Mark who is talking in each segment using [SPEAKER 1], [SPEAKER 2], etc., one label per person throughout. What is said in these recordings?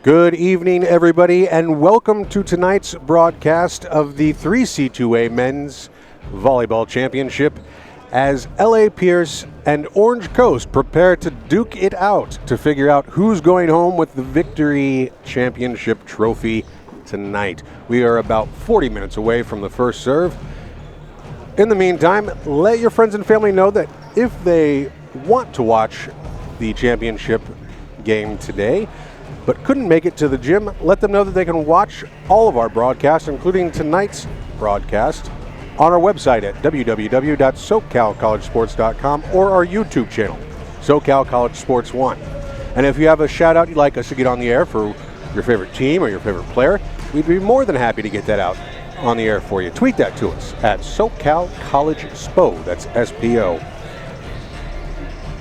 [SPEAKER 1] Good evening, everybody, and welcome to tonight's broadcast of the 3C2A Men's Volleyball Championship as LA Pierce and Orange Coast prepare to duke it out to figure out who's going home with the Victory Championship trophy tonight. We are about 40 minutes away from the first serve. In the meantime, let your friends and family know that if they want to watch the championship game today, but couldn't make it to the gym, let them know that they can watch all of our broadcasts, including tonight's broadcast, on our website at www.socalcollegesports.com or our YouTube channel, SoCal College Sports 1. And if you have a shout-out you'd like us to get on the air for your favorite team or your favorite player, we'd be more than happy to get that out on the air for you. Tweet that to us at SoCal College SPO. That's S-P-O.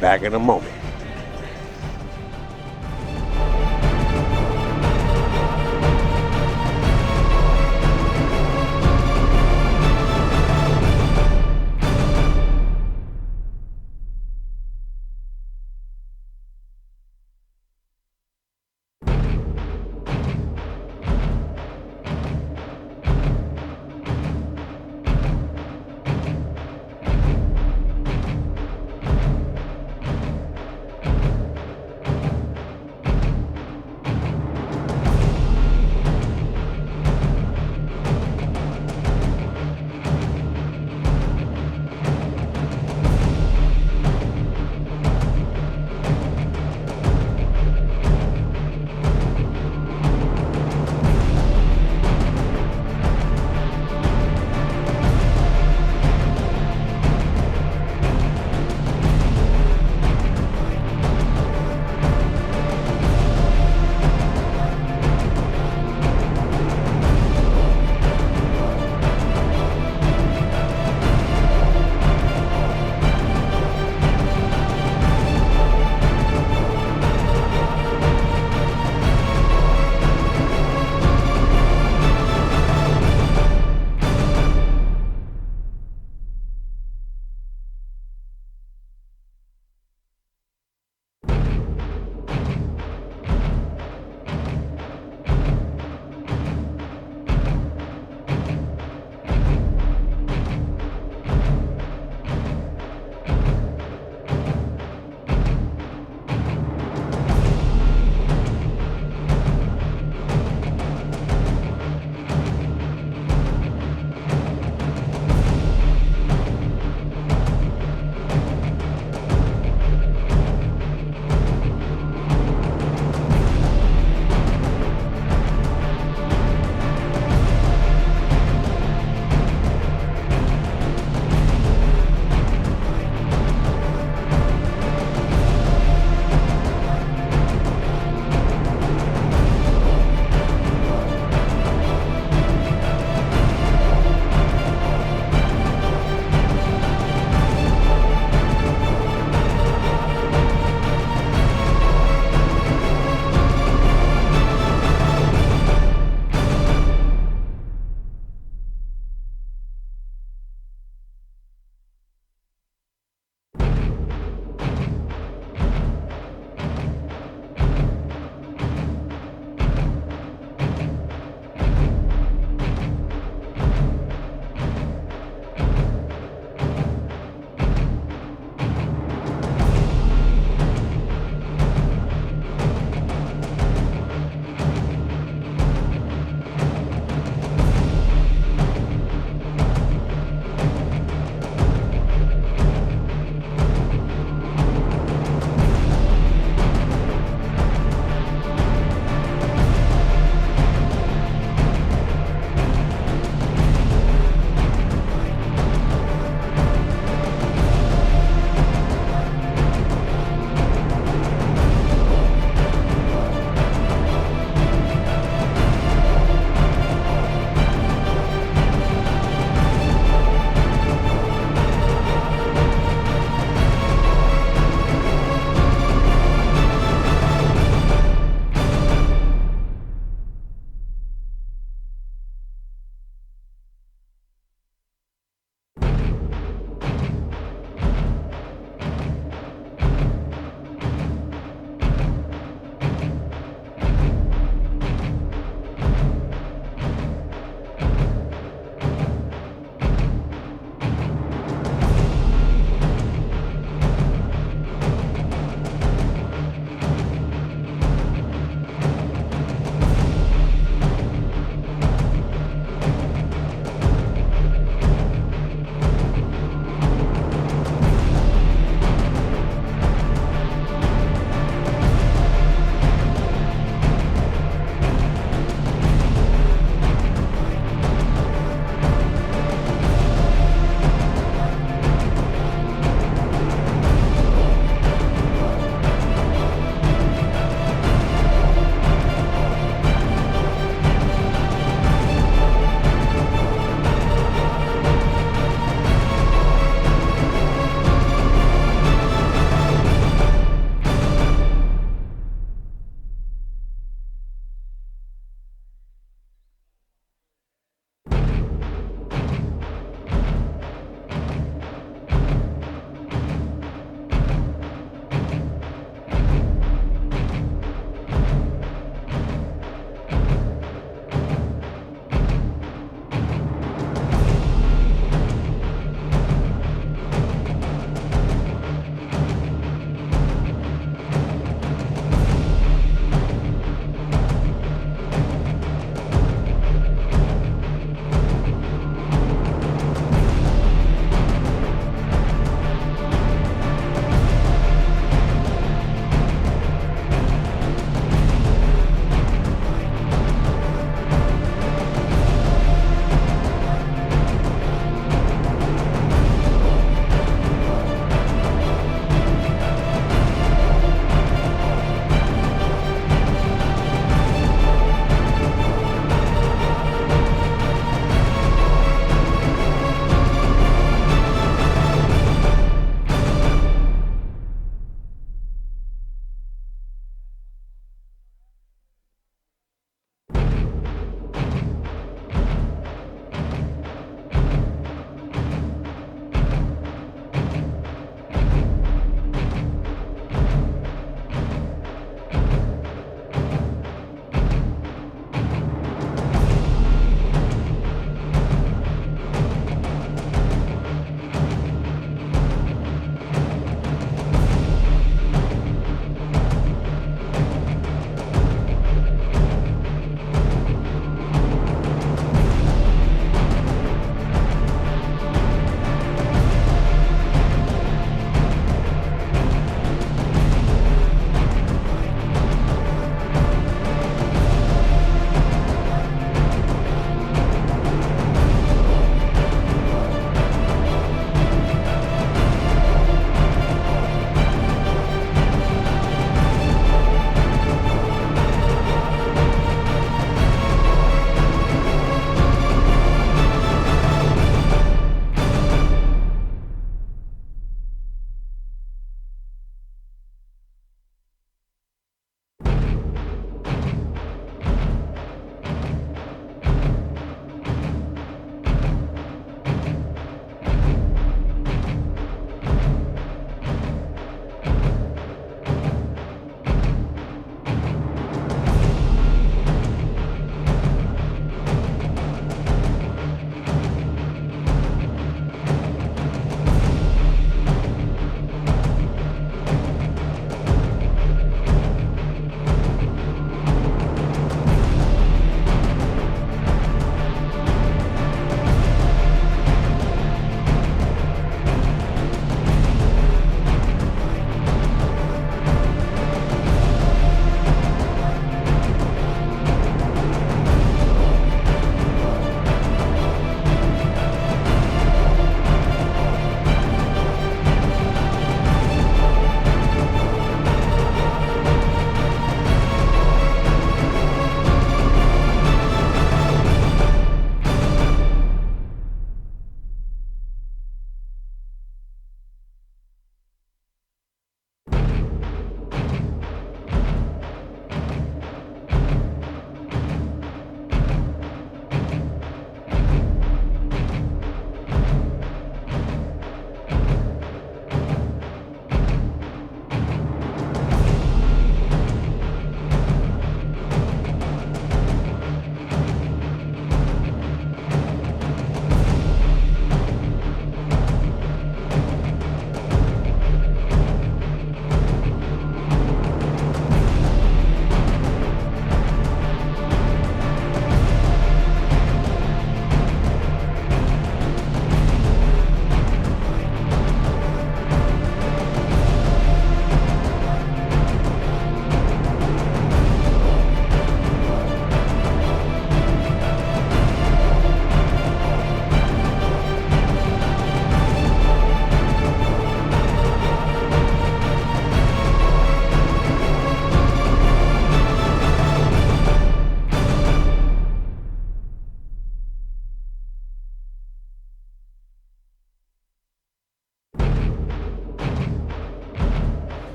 [SPEAKER 1] Back in a moment.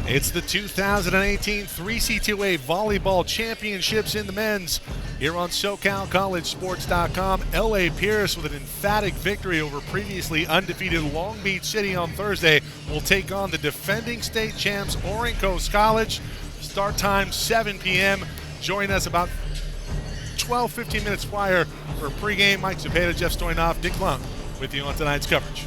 [SPEAKER 2] It's the 2018 3C2A Volleyball Championships in the men's. Here on SoCalCollegeSports.com, LA Pierce with an emphatic victory over previously undefeated Long Beach City on Thursday will take on the defending state champs Orange Coast College. Start time 7 p.m. Join us about 15 minutes prior for pregame. Mike Zepeda, Jeff Stoynoff, Dick Lung with you on tonight's coverage.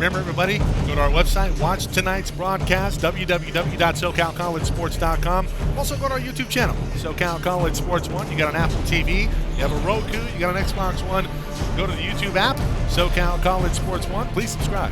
[SPEAKER 2] Remember, everybody, go to our website, watch tonight's broadcast, www.SoCalCollegeSports.com. Also, go to our YouTube channel, SoCal College Sports 1. You got an Apple TV, you have a Roku, you got an Xbox One. Go to the YouTube app, SoCal College Sports 1. Please subscribe.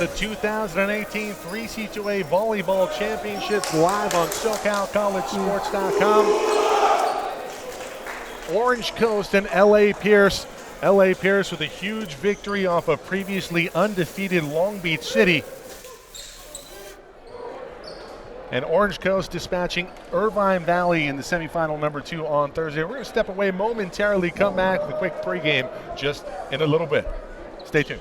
[SPEAKER 2] the 2018 3C2A Volleyball Championships live on SoCalCollegeSports.com. Orange Coast and LA Pierce. LA Pierce with a huge victory off of previously undefeated Long Beach City. And Orange Coast dispatching Irvine Valley in the semifinal number 2 on Thursday. We're going to step away momentarily, come back with a quick pregame just in a little bit. Stay tuned.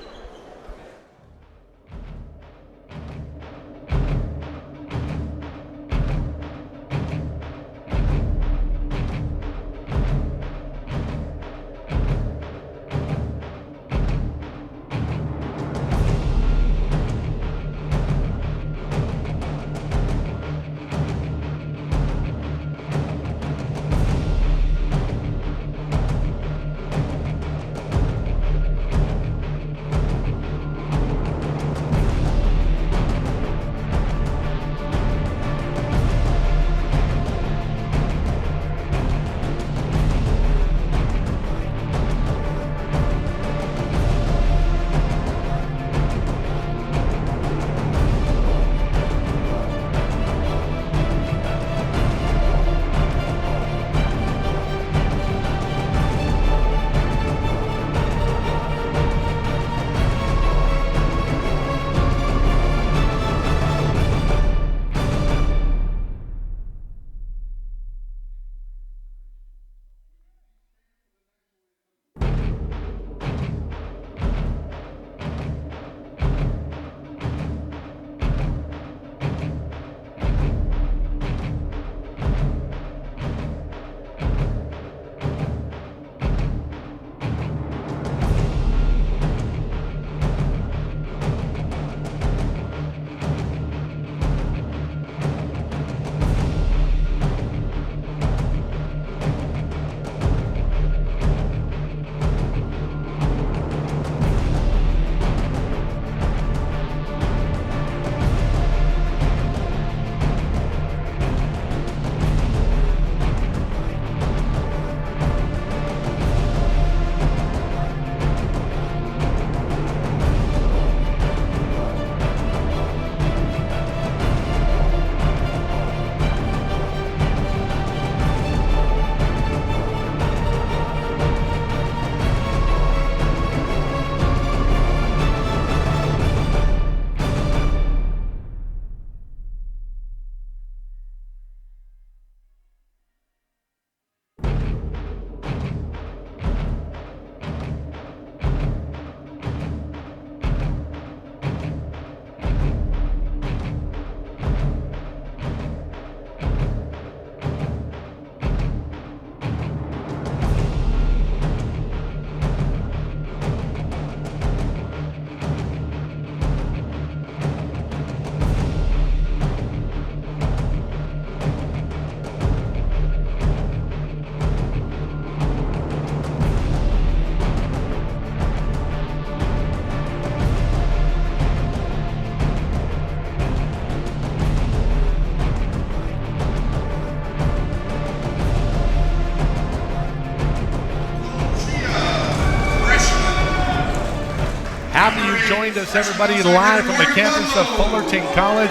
[SPEAKER 2] Happy you joined us, everybody, live from the campus of Fullerton College.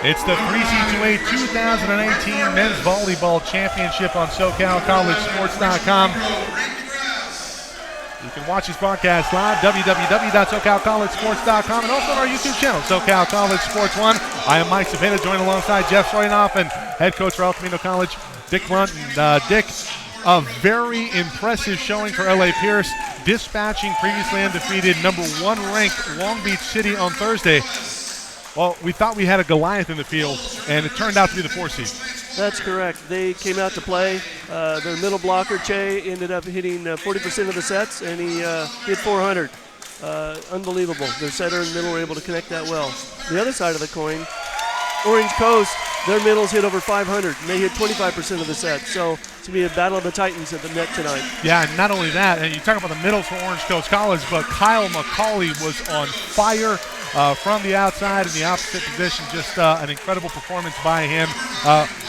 [SPEAKER 2] It's the 3C2A 2018 Men's Volleyball Championship on SoCalCollegeSports.com. You can watch this broadcast live, www.SoCalCollegeSports.com, and also on our YouTube channel, SoCal College Sports 1. I am Mike Cepeda, joined alongside Jeff Stoyanoff and head coach for El Camino College, Dick Blunt. And Dick, a very impressive showing for LA Pierce, dispatching previously undefeated number 1 ranked Long Beach City on Thursday. Well, we thought we had a Goliath in the field, and it turned out to be the 4 seed.
[SPEAKER 3] That's correct. They came out to play. Their middle blocker, Che, ended up hitting 40% of the sets, and he hit 400. Unbelievable. Their setter and middle were able to connect that well. The other side of the coin, Orange Coast, their middles hit over 500, and they hit 25% of the set. So it's going to be a battle of the Titans at the net tonight.
[SPEAKER 2] Yeah, and not only that, and you talk about the middles for Orange Coast College, but Kyle McCauley was on fire from the outside in the opposite position. Just an incredible performance by him.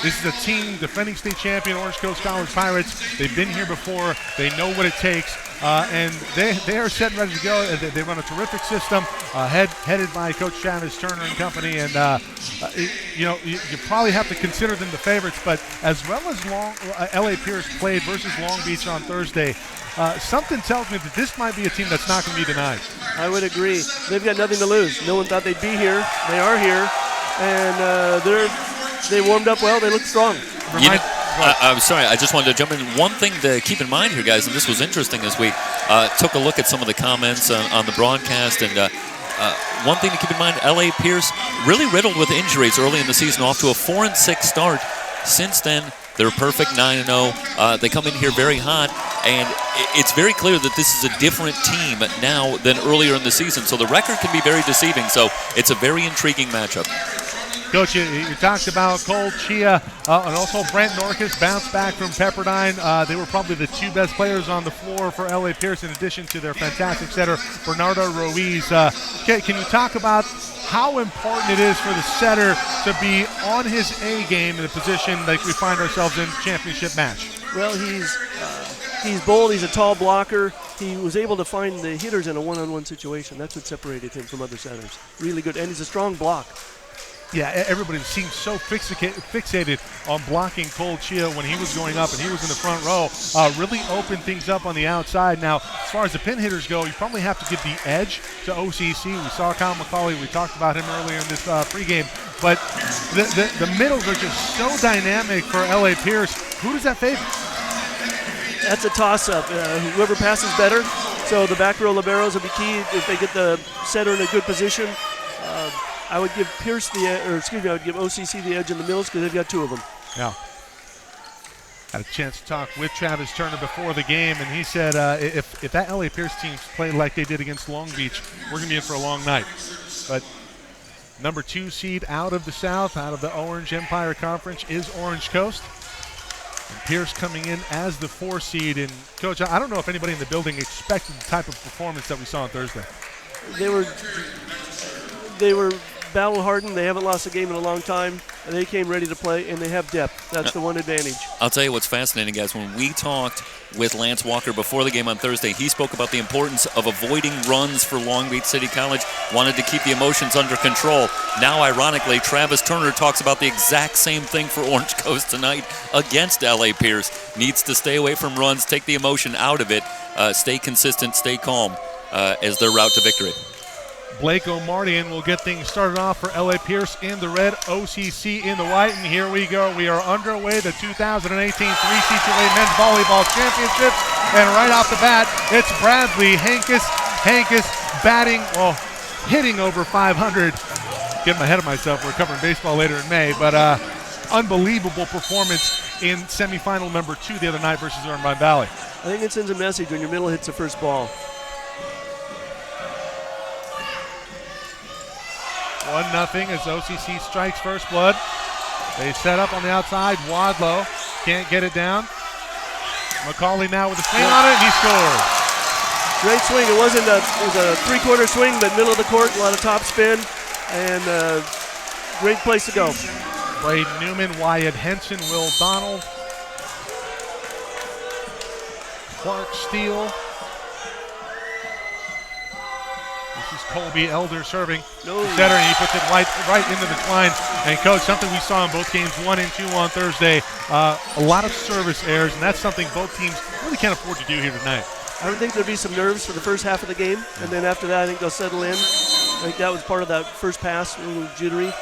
[SPEAKER 2] This is a team, defending state champion, Orange Coast College Pirates. They've been here before. They know what it takes. and they are set and ready to go. They run a terrific system, headed by Coach Travis Turner and company. And you probably have to consider them the favorites. But as well as LA Pierce played versus Long Beach on Thursday, something tells me that this might be a team that's not going to be denied.
[SPEAKER 3] I would agree. They've got nothing to lose. No one thought they'd be here. They are here, and they warmed up well. They look strong.
[SPEAKER 4] I'm sorry, I just wanted to jump in. One thing to keep in mind here, guys, and this was interesting as we took a look at some of the comments on the broadcast, and one thing to keep in mind, LA Pierce really riddled with injuries early in the season, off to a 4-6 start. Since then, they're perfect 9-0. They come in here very hot, and it's very clear that this is a different team now than earlier in the season, so the record can be very deceiving, so it's a very intriguing matchup.
[SPEAKER 2] Coach, you talked about Cole Chia and also Brent Norcus bounced back from Pepperdine. They were probably the two best players on the floor for LA Pierce, in addition to their fantastic setter, Bernardo Ruiz. Can you talk about how important it is for the setter to be on his A game in a position like we find ourselves in championship match?
[SPEAKER 3] Well, he's bold. He's a tall blocker. He was able to find the hitters in a one-on-one situation. That's what separated him from other setters. Really good, and he's a strong block.
[SPEAKER 2] Yeah, everybody seems so fixated on blocking Cole Chia when he was going up and he was in the front row. Really opened things up on the outside. Now, as far as the pin hitters go, you probably have to give the edge to OCC. We saw Kyle McCauley. We talked about him earlier in this pregame. But the middles are just so dynamic for LA Pierce. Who does that favor?
[SPEAKER 3] That's a toss-up. Whoever passes better. So the back row liberos will be key if they get the setter in a good position. I would give I would give OCC the edge in the middles because they've got two of them.
[SPEAKER 2] Yeah. Had a chance to talk with Travis Turner before the game, and he said if that LA Pierce team played like they did against Long Beach, we're going to be in for a long night. But number 2 seed out of the South, out of the Orange Empire Conference, is Orange Coast. And Pierce coming in as the 4 seed. And, Coach, I don't know if anybody in the building expected the type of performance that we saw on Thursday.
[SPEAKER 3] They were battle-hardened. They haven't lost a game in a long time. And they came ready to play, and they have depth. That's the one advantage.
[SPEAKER 4] I'll tell you what's fascinating, guys. When we talked with Lance Walker before the game on Thursday, he spoke about the importance of avoiding runs for Long Beach City College, wanted to keep the emotions under control. Now, ironically, Travis Turner talks about the exact same thing for Orange Coast tonight against LA Pierce. Needs to stay away from runs, take the emotion out of it, stay consistent, stay calm as their route to victory.
[SPEAKER 2] Blake O'Mardian will get things started off for LA Pierce in the red, OCC in the white, and here we go. We are underway, the 2018 3C2A Men's Volleyball Championships, and right off the bat, it's Bradley Hankis. Hankis batting, hitting over 500. Getting ahead of myself, we're covering baseball later in May, but unbelievable performance in semifinal number 2 the other night versus Irvine Valley.
[SPEAKER 3] I think it sends a message when your middle hits the first ball.
[SPEAKER 2] 1-0 as OCC strikes first blood. They set up on the outside. Wadlow can't get it down. McCauley now with a swing on it, and he scores.
[SPEAKER 3] Great swing. It was a three-quarter swing, but middle of the court, a lot of top spin, and great place to go.
[SPEAKER 2] Braden Newman, Wyatt Henson, Will Donald, Clark Steele. This is Colby Elder serving.
[SPEAKER 3] No.
[SPEAKER 2] Setter, and he puts it right into the twine. And, Coach, something we saw in both games 1 and 2 on Thursday, a lot of service errors, and that's something both teams really can't afford to do here tonight.
[SPEAKER 3] I would think there'd be some nerves for the first half of the game, and then after that I think they'll settle in. I think that was part of that first pass, a little jittery.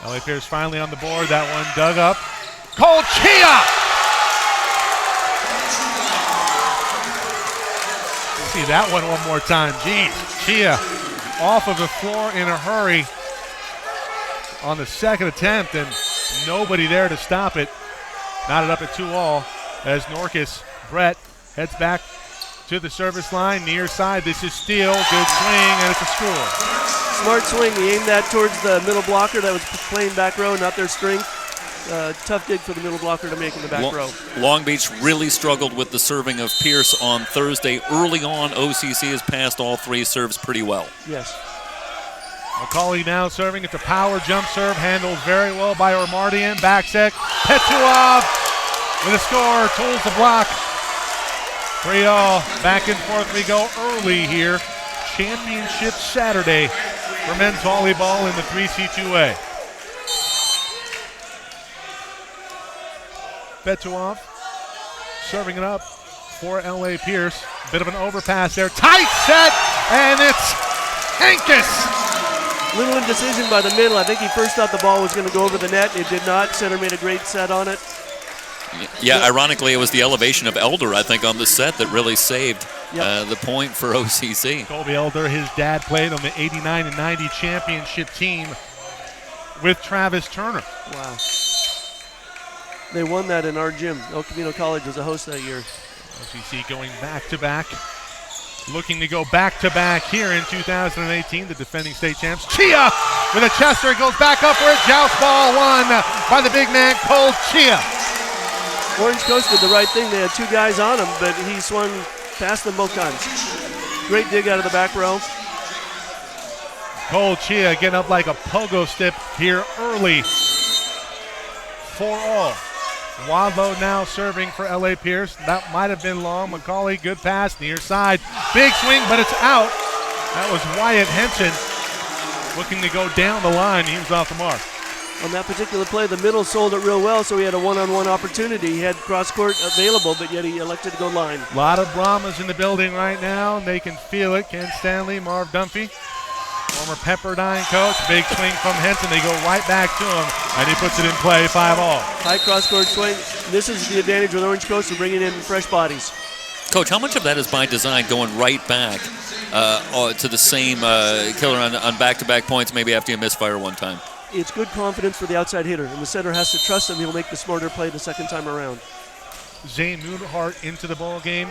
[SPEAKER 2] LA Pierce finally on the board. That one dug up. Cole Chia! See that one more time. Geez, Chia off of the floor in a hurry on the second attempt, and nobody there to stop it. Knotted up at 2-all as Norcus Brett heads back to the service line, near side. This is Steele. Good swing, and it's a score.
[SPEAKER 3] Smart swing. He aimed that towards the middle blocker that was playing back row, not their strength. Tough dig for the middle blocker to make in the back row.
[SPEAKER 4] Long Beach really struggled with the serving of Pierce on Thursday. Early on, OCC has passed all 3 serves pretty well.
[SPEAKER 3] Yes.
[SPEAKER 2] McCauley now serving. It's a power jump serve, handled very well by Ormardian. Back set. Petuov with a score, tools the block. 3-all, back and forth we go early here. Championship Saturday for men's volleyball in the 3C2A. Betuov serving it up for L.A. Pierce. Bit of an overpass there. Tight set, and it's Hankus.
[SPEAKER 3] Little indecision by the middle. I think he first thought the ball was going to go over the net. It did not. Center made a great set on it.
[SPEAKER 4] Yeah, ironically, it was the elevation of Elder, I think, on the set that really saved the point for OCC.
[SPEAKER 2] Colby Elder, his dad played on the 89 and 90 championship team with Travis Turner.
[SPEAKER 3] Wow. They won that in our gym. El Camino College was a host that year.
[SPEAKER 2] OCC going back-to-back, looking to go back-to-back here in 2018, the defending state champs. Chia with a chester, goes back upward. Joust ball won by the big man, Cole Chia.
[SPEAKER 3] Orange Coast did the right thing. They had two guys on him, but he swung past them both times. Great dig out of the back row.
[SPEAKER 2] Cole Chia getting up like a pogo stick here early. 4-all. Wadlow now serving for L.A. Pierce. That might have been long. McCauley, good pass, near side. Big swing, but it's out. That was Wyatt Henson looking to go down the line. He was off the mark.
[SPEAKER 3] On that particular play, the middle sold it real well, so he had a one-on-one opportunity. He had cross-court available, but yet he elected to go line.
[SPEAKER 2] A lot of Brahmas in the building right now, and they can feel it. Ken Stanley, Marv Dunphy, former Pepperdine coach. Big swing from Henson. They go right back to him, and he puts it in play, 5-all.
[SPEAKER 3] High cross-court swing. This is the advantage with Orange Coast of bringing in fresh bodies.
[SPEAKER 4] Coach, how much of that is by design, going right back to the same killer on back-to-back points, maybe after you misfire one time?
[SPEAKER 3] It's good confidence for the outside hitter, and the center has to trust him. He'll make the smarter play the second time around.
[SPEAKER 2] Zane Moonhart into the ball game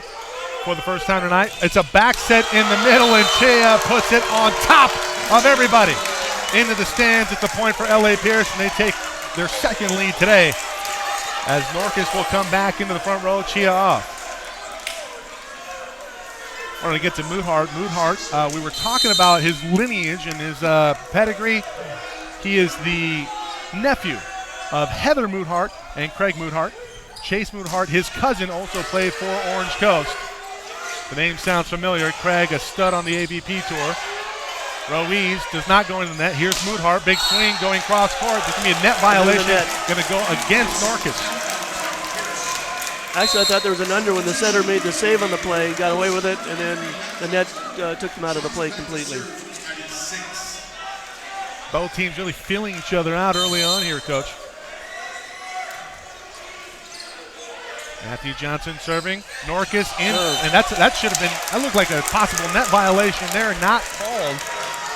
[SPEAKER 2] for the first time tonight. It's a back set in the middle, and Chia puts it on top of everybody. Into the stands. It's a point for L.A. Pierce, and they take their second lead today as Norcus will come back into the front row. Chia off. We're going to get to Moonhart. Moonhart, we were talking about his lineage and his pedigree. He is the nephew of Heather Moonhart and Craig Moonhart. Chase Moonhart, his cousin, also played for Orange Coast. The name sounds familiar. Craig, a stud on the AVP tour. Ruiz does not go into the net. Here's Moonhart, big swing going cross court. There's going to be a net violation. Going to go against Norcus.
[SPEAKER 3] Actually, I thought there was an under when the setter made the save on the play, got away with it, and then the net took them out of the play completely.
[SPEAKER 2] Both teams really feeling each other out early on here, Coach. Matthew Johnson serving. Norcus in, and that should have been, that looked like a possible net violation there, not called.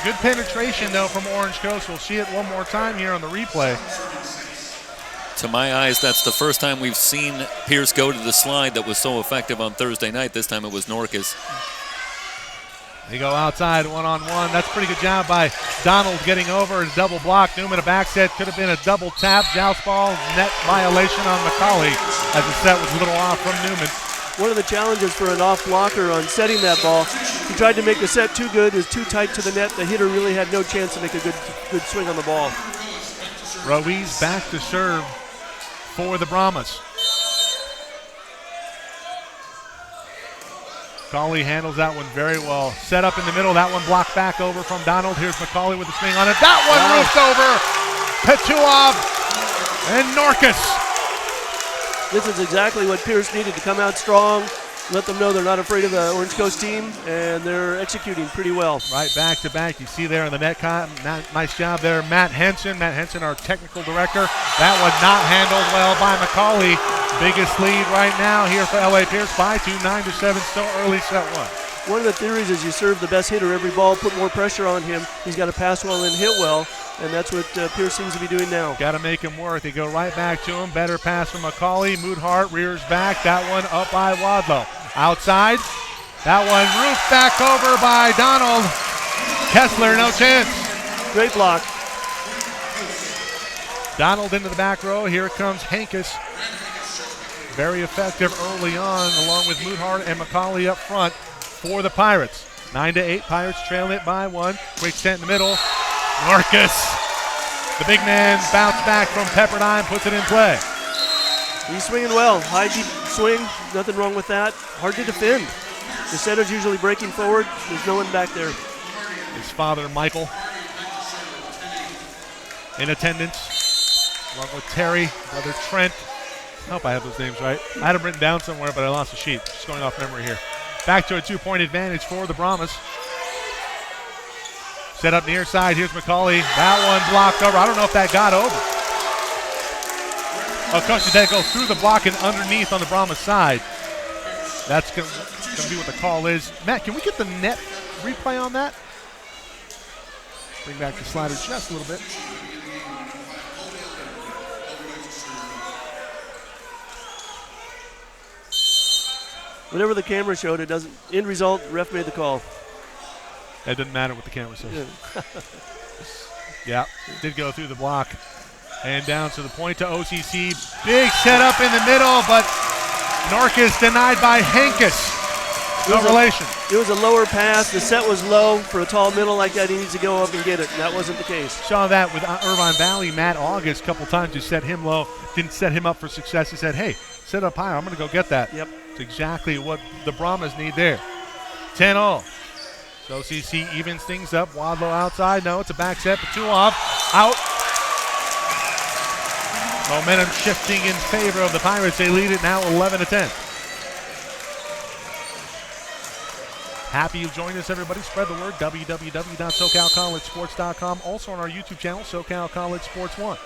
[SPEAKER 2] Good penetration, though, from Orange Coast. We'll see it one more time here on the replay.
[SPEAKER 4] To my eyes, that's the first time we've seen Pierce go to the slide that was so effective on Thursday night. This time it was Norcus.
[SPEAKER 2] They go outside one-on-one. That's a pretty good job by Donald getting over a double block. Newman, a back set, could have been a double tap. Joust ball, net violation on McCauley as the set was a little off from Newman.
[SPEAKER 3] One of the challenges for an off blocker on setting that ball, he tried to make the set too good, it was too tight to the net. The hitter really had no chance to make a good swing on the ball.
[SPEAKER 2] Ruiz back to serve for the Brahmas. McCauley handles that one very well. Set up in the middle, that one blocked back over from Donald. Here's McCauley with the swing on it. That one roofed over. Petuov and Norcus.
[SPEAKER 3] This is exactly what Pierce needed to come out strong, let them know they're not afraid of the Orange Coast team, and they're executing pretty well.
[SPEAKER 2] Right back to back. You see there in the net, nice job there. Matt Henson, our technical director. That was not handled well by McCauley. Biggest lead right now here for L.A. Pierce by 2, 9-7, still early set one.
[SPEAKER 3] One of the theories is you serve the best hitter every ball, put more pressure on him. He's got to pass well and hit well, and that's what Pierce seems to be doing now.
[SPEAKER 2] Got to make him work. They go right back to him. Better pass from McCauley. Moonhart rears back. That one up by Wadlow. Outside. That one roofed back over by Donald. Kessler, no chance.
[SPEAKER 3] Great block.
[SPEAKER 2] Donald into the back row. Here comes Hankus. Very effective early on, along with Moonhart and McCauley up front for the Pirates. 9-8, Pirates trail it by 1. Quick set in the middle. Norcus, the big man, bounced back from Pepperdine, puts it in play.
[SPEAKER 3] He's swinging well. High, deep swing. Nothing wrong with that. Hard to defend. The setter's usually breaking forward. There's no one back there.
[SPEAKER 2] His father, Michael, in attendance, along with Terry, brother Trent. I hope I have those names right. I had them written down somewhere, but I lost the sheet. Just going off memory here. Back to a 2-point advantage for the Brahmas. Set up near side. Here's McCauley. That one blocked over. I don't know if that got over. Oh, Coach, did that go through the block and underneath on the Brahmas side? That's going to be what the call is. Matt, can we get the net replay on that? Bring back the slider just a little bit.
[SPEAKER 3] Whatever the camera showed, it doesn't. End result, ref made the call.
[SPEAKER 2] It doesn't matter what the camera says. Yeah, did go through the block. And down to the point to OCC. Big setup in the middle, but Norcus denied by Hankus. No relation.
[SPEAKER 3] It was a lower pass. The set was low. For a tall middle like that, he needs to go up and get it. And that wasn't the case.
[SPEAKER 2] Saw that with Irvine Valley, Matt August, a couple times. He set him low, didn't set him up for success. He said, hey, set up higher. I'm going to go get that.
[SPEAKER 3] Yep.
[SPEAKER 2] It's exactly what the Brahmas need there. 10-all. So OCC evens things up. Wadlow outside. No, it's a back set, but 2 off. Out. Momentum shifting in favor of the Pirates. They lead it now 11-10. Happy you joined us, everybody. Spread the word. www.socalcollegesports.com. Also on our YouTube channel, SoCal College Sports 1.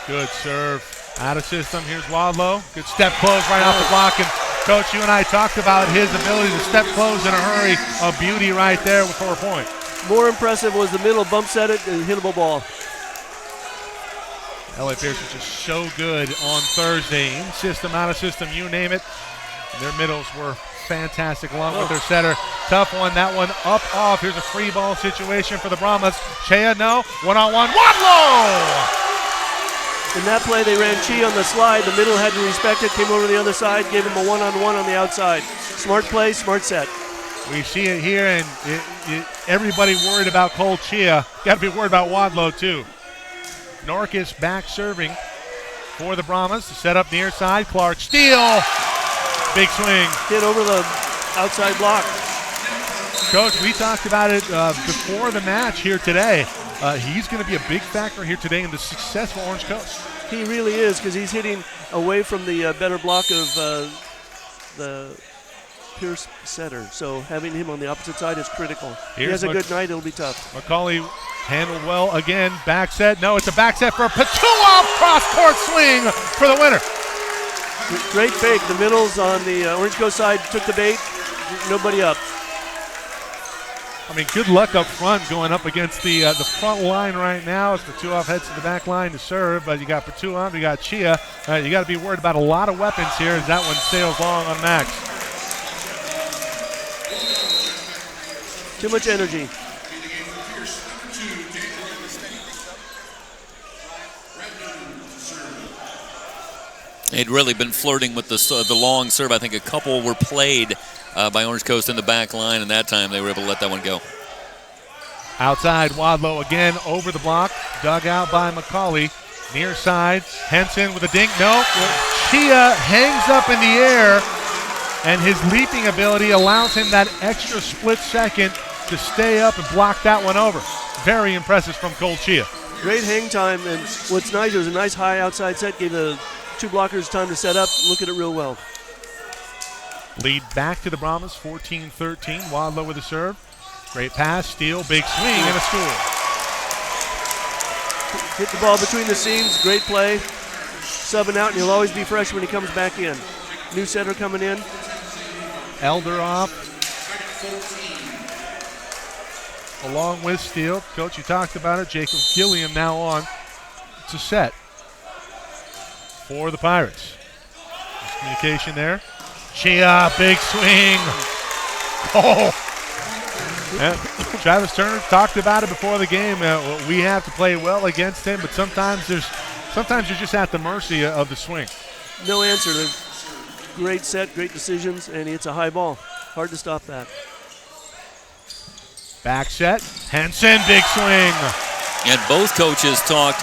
[SPEAKER 2] Good serve. Out of system. Here's Wadlow. Good step close right off the block. And Coach, you and I talked about his ability to step close in a hurry. A beauty right there for a point.
[SPEAKER 3] More impressive was the middle bump set it and hittable ball.
[SPEAKER 2] LA Pierce was just so good on Thursday. In system, out of system, you name it. And their middles were fantastic along with their setter. Tough one. That one up off. Here's a free ball situation for the Brahmas. Chea, no. One-on-one. Wadlow!
[SPEAKER 3] In that play, they ran Chi on the slide. The middle had to respect it, came over to the other side, gave him a one-on-one on the outside. Smart play, smart set.
[SPEAKER 2] We see it here, and everybody worried about Cole Chia. Got to be worried about Wadlow, too. Norcus back serving for the Brahmas. Set up near side. Clark steal. Big swing.
[SPEAKER 3] Hit over the outside block.
[SPEAKER 2] Coach, we talked about it before the match here today. He's going to be a big factor here today in the success of Orange Coast.
[SPEAKER 3] He really is, because he's hitting away from the better block of the Pierce setter. So having him on the opposite side is critical. He has a good night, it'll be tough.
[SPEAKER 2] McCauley handled well again. Back set. No, it's a back set for Patua. Cross-court swing for the winner.
[SPEAKER 3] Great fake. The middles on the Orange Coast side took the bait. Nobody up.
[SPEAKER 2] I mean, good luck up front going up against the front line right now. As Patua heads to the back line to serve, but you got Patua, you got Chia. You got to be worried about a lot of weapons here as that one sails long on Max.
[SPEAKER 3] Too much energy.
[SPEAKER 4] They'd really been flirting with the long serve. I think a couple were played by Orange Coast in the back line, and that time they were able to let that one go.
[SPEAKER 2] Outside, Wadlow again over the block. Dug out by McCauley. Near side, Henson with a dink. No. Chia hangs up in the air, and his leaping ability allows him that extra split second to stay up and block that one over. Very impressive from Cole Chia.
[SPEAKER 3] Great hang time, and what's nice, it was a nice high outside set, gave the two blockers time to set up, look at it real well.
[SPEAKER 2] Lead back to the Brahmas, 14-13. Wadlow with a serve. Great pass, steal, big swing, and a score.
[SPEAKER 3] Hit the ball between the seams, great play. Subbing out, and he'll always be fresh when he comes back in. New setter coming in.
[SPEAKER 2] Elder off. Along with steal. Coach, you talked about it. Jacob Gilliam now on. It's a set for the Pirates. Miscommunication there. Chia, big swing. Oh. And Travis Turner talked about it before the game. We have to play well against him, but sometimes you're just at the mercy of the swing.
[SPEAKER 3] No answer. Great set, great decisions, and it's a high ball. Hard to stop that.
[SPEAKER 2] Back set. Henson, big swing.
[SPEAKER 4] And both coaches talked,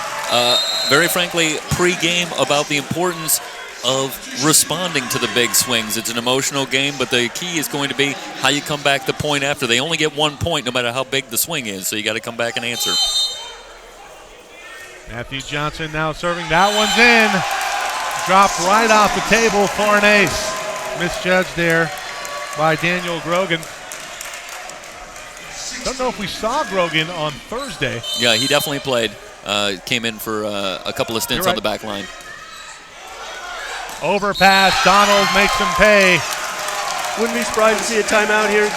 [SPEAKER 4] very frankly, pre-game about the importance of responding to the big swings. It's an emotional game, but the key is going to be how you come back the point after. They only get 1 point no matter how big the swing is, so you got to come back and answer.
[SPEAKER 2] Matthew Johnson now serving. That one's in. Dropped right off the table for an ace. Misjudged there by Daniel Grogan. Don't know if we saw Grogan on Thursday.
[SPEAKER 4] Yeah, he definitely played. Came in for a couple of stints on the back line.
[SPEAKER 2] Overpass. Donald makes him pay.
[SPEAKER 3] Wouldn't be surprised to see a timeout here.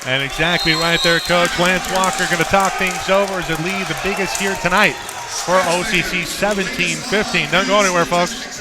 [SPEAKER 2] And exactly right there, Coach. Lance Walker going to talk things over as it lead the biggest here tonight for OCC 17-15. Don't go anywhere, folks.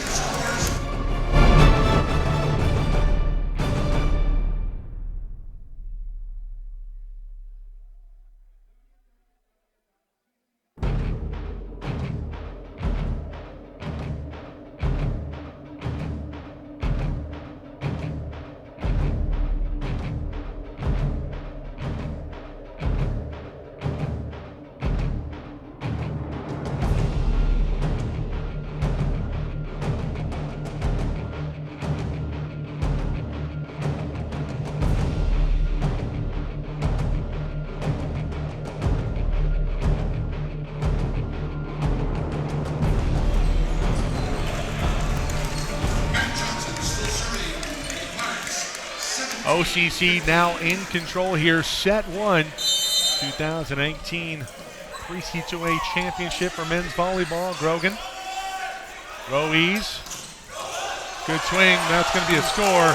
[SPEAKER 2] OCC now in control here. Set 1, 2018 3C2A championship for men's volleyball. Grogan. Ruiz. Good swing. That's going to be a score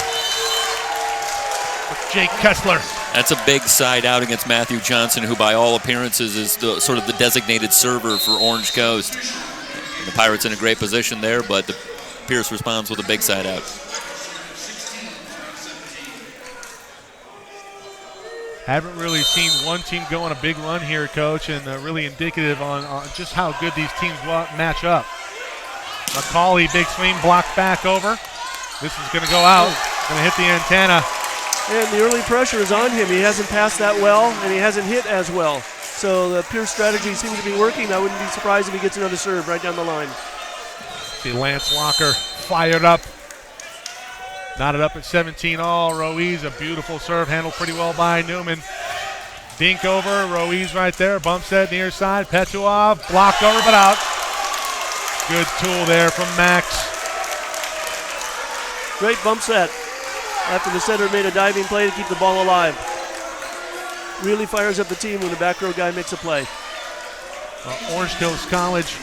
[SPEAKER 2] for Jake Kessler.
[SPEAKER 4] That's a big side out against Matthew Johnson, who by all appearances is sort of the designated server for Orange Coast. And the Pirates in a great position there, but Pierce responds with a big side out.
[SPEAKER 2] Haven't really seen one team go on a big run here, Coach, and really indicative on just how good these teams match up. McCauley, big swing, blocked back over. This is going to go out, going to hit the antenna.
[SPEAKER 3] And the early pressure is on him. He hasn't passed that well, and he hasn't hit as well. So the Pierce strategy seems to be working. I wouldn't be surprised if he gets another serve right down the line.
[SPEAKER 2] See Lance Walker fired up. Knotted up at 17 all. Ruiz, a beautiful serve, handled pretty well by Newman. Dink over, Ruiz right there, bump set near side. Petuov, blocked over but out. Good tool there from Max.
[SPEAKER 3] Great bump set after the setter made a diving play to keep the ball alive. Really fires up the team when the back row guy makes a play.
[SPEAKER 2] Orange Coast College,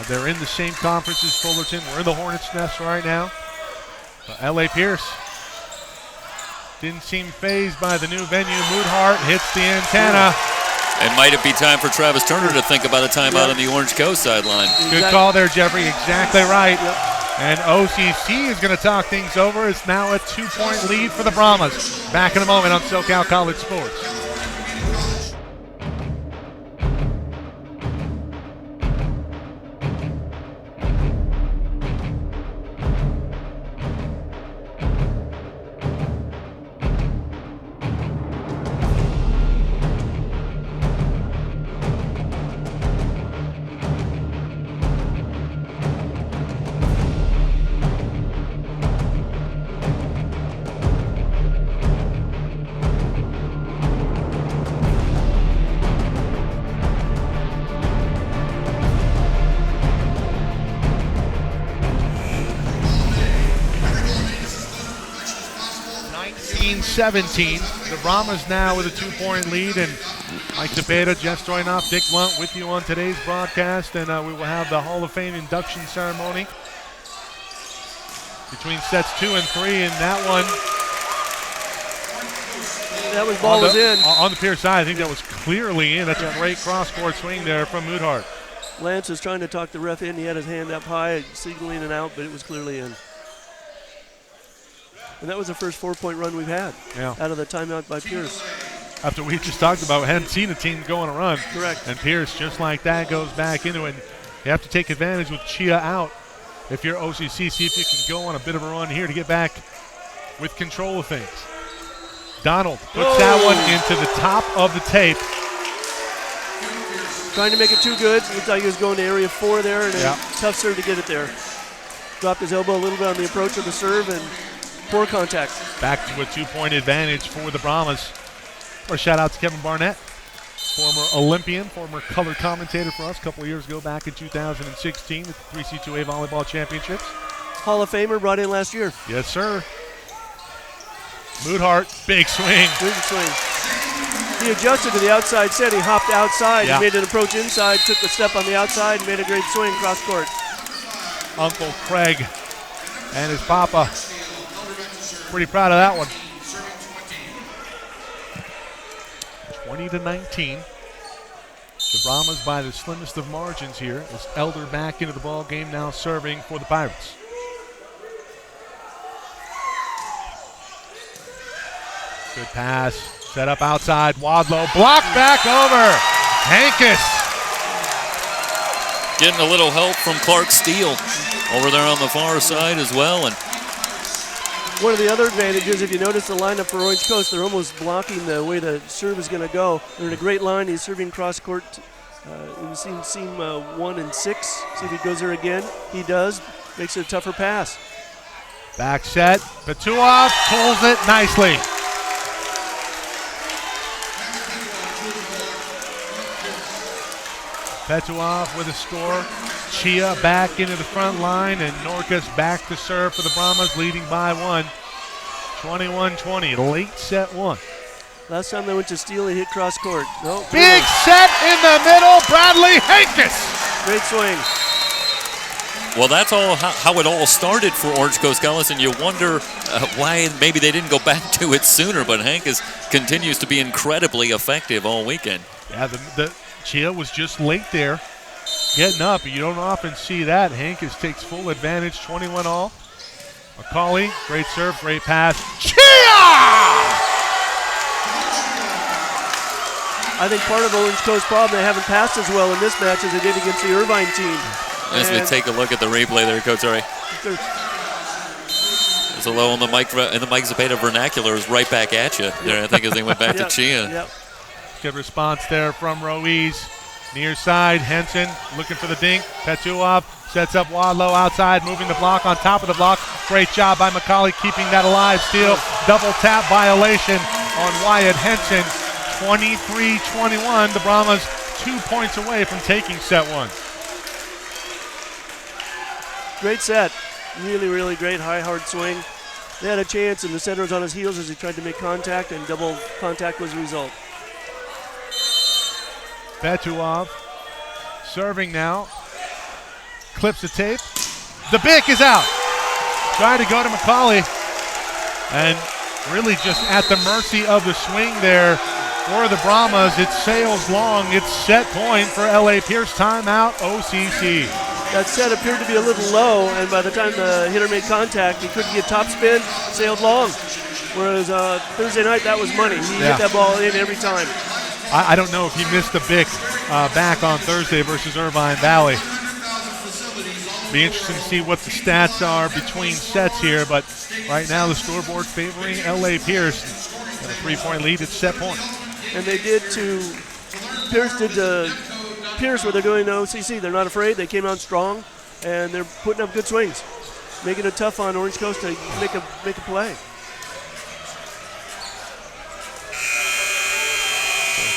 [SPEAKER 2] they're in the same conference as Fullerton. We're in the Hornets' Nest right now. L.A. Pierce didn't seem fazed by the new venue. Moodhart hits the antenna.
[SPEAKER 4] And might it be time for Travis Turner to think about a timeout on the Orange Coast sideline?
[SPEAKER 2] Good call there, Jeffrey. Exactly right. And OCC is going to talk things over. It's now a 2-point lead for the Brahmas. Back in a moment on SoCal College Sports. The Brahmas now with a 2-point lead, and Mike DePeta, Jeff Stoynoff, Dick Lunt with you on today's broadcast, and we will have the Hall of Fame induction ceremony between sets 2 and 3, and that one.
[SPEAKER 3] That was ball was in.
[SPEAKER 2] On the Pierce side, I think that was clearly in. That's a great cross-court swing there from Moodhart.
[SPEAKER 3] Lance is trying to talk the ref in. He had his hand up high, signaling it out, but it was clearly in. And that was the first 4-point run we've had out of the timeout by Pierce.
[SPEAKER 2] After we just talked about, we hadn't seen a team go on a run.
[SPEAKER 3] Correct.
[SPEAKER 2] And Pierce, just like that, goes back into it. You have to take advantage with Chia out. If you're OCC, see if you can go on a bit of a run here to get back with control of things. Donald puts that one into the top of the tape.
[SPEAKER 3] Trying to make it too good. Looked like he was going to area 4 there, and a tough serve to get it there. Dropped his elbow a little bit on the approach of the serve, and poor contact.
[SPEAKER 2] Back to a 2-point advantage for the Brahmas. Or shout out to Kevin Barnett, former Olympian, former color commentator for us a couple of years ago back in 2016 with the 3C2A Volleyball Championships.
[SPEAKER 3] Hall of Famer brought in last year.
[SPEAKER 2] Yes, sir. Moodhart, big swing.
[SPEAKER 3] Big swing. He adjusted to the outside set. He hopped outside and made an approach inside, took the step on the outside, and made a great swing cross court.
[SPEAKER 2] Uncle Craig and his papa. Pretty proud of that one. 20-19. The Brahmas by the slimmest of margins here as Elder back into the ball game, now serving for the Pirates. Good pass, set up outside, Wadlow, blocked back over. Hankus.
[SPEAKER 4] Getting a little help from Clark Steele over there on the far side as well. And
[SPEAKER 3] one of the other advantages, if you notice the lineup for Orange Coast, they're almost blocking the way the serve is going to go. They're in a great line. He's serving cross court. We've seen seam 1 and 6. See if he goes there again. He does. Makes it a tougher pass.
[SPEAKER 2] Back set. Petuov pulls it nicely. Petuov with a score. Chia back into the front line, and Norcas back to serve for the Brahmas, leading by 1. 21-20, late set 1.
[SPEAKER 3] Last time they went to Steele, he hit cross court. No,
[SPEAKER 2] big set in the middle, Bradley Hankus.
[SPEAKER 3] Great swing.
[SPEAKER 4] Well, that's all how it all started for Orange Coast College, and you wonder why maybe they didn't go back to it sooner, but Hankus continues to be incredibly effective all weekend.
[SPEAKER 2] Yeah, the Chia was just late there, getting up. You don't often see that. Hankus takes full advantage, 21 all. McCauley, great serve, great pass. Chia!
[SPEAKER 3] I think part of Orange Coast's problem, they haven't passed as well in this match as they did against the Irvine team.
[SPEAKER 4] As we take a look at the replay there, Coach, sorry. There's a low in the Mike Zapata vernacular is right back at you there, I think, as they went back to Chia.
[SPEAKER 3] Yep.
[SPEAKER 2] Good response there from Ruiz. Near side, Henson looking for the dink. Petuov sets up Wadlow outside, moving the block on top of the block. Great job by McCauley keeping that alive. Steele, double tap violation on Wyatt Henson. 23-21. The Brahmas 2 points away from taking set 1.
[SPEAKER 3] Great set. Really, really great high, hard swing. They had a chance, and the center was on his heels as he tried to make contact, and double contact was the result.
[SPEAKER 2] Petuov serving now. Clips the tape. The bick is out. Trying to go to McCauley. And really just at the mercy of the swing there for the Brahmas. It sails long. It's set point for LA Pierce. Timeout, OCC.
[SPEAKER 3] That set appeared to be a little low, and by the time the hitter made contact, he couldn't get top spin, sailed long. Whereas Thursday night, that was money. He hit that ball in every time.
[SPEAKER 2] I don't know if he missed the bick back on Thursday versus Irvine Valley. Be interesting to see what the stats are between sets here, but right now the scoreboard favoring LA Pierce. Got a 3-point lead at set point.
[SPEAKER 3] And they did to Pierce did to Pierce where they're doing the OCC. They're not afraid. They came out strong, and they're putting up good swings, making it tough on Orange Coast to make a play.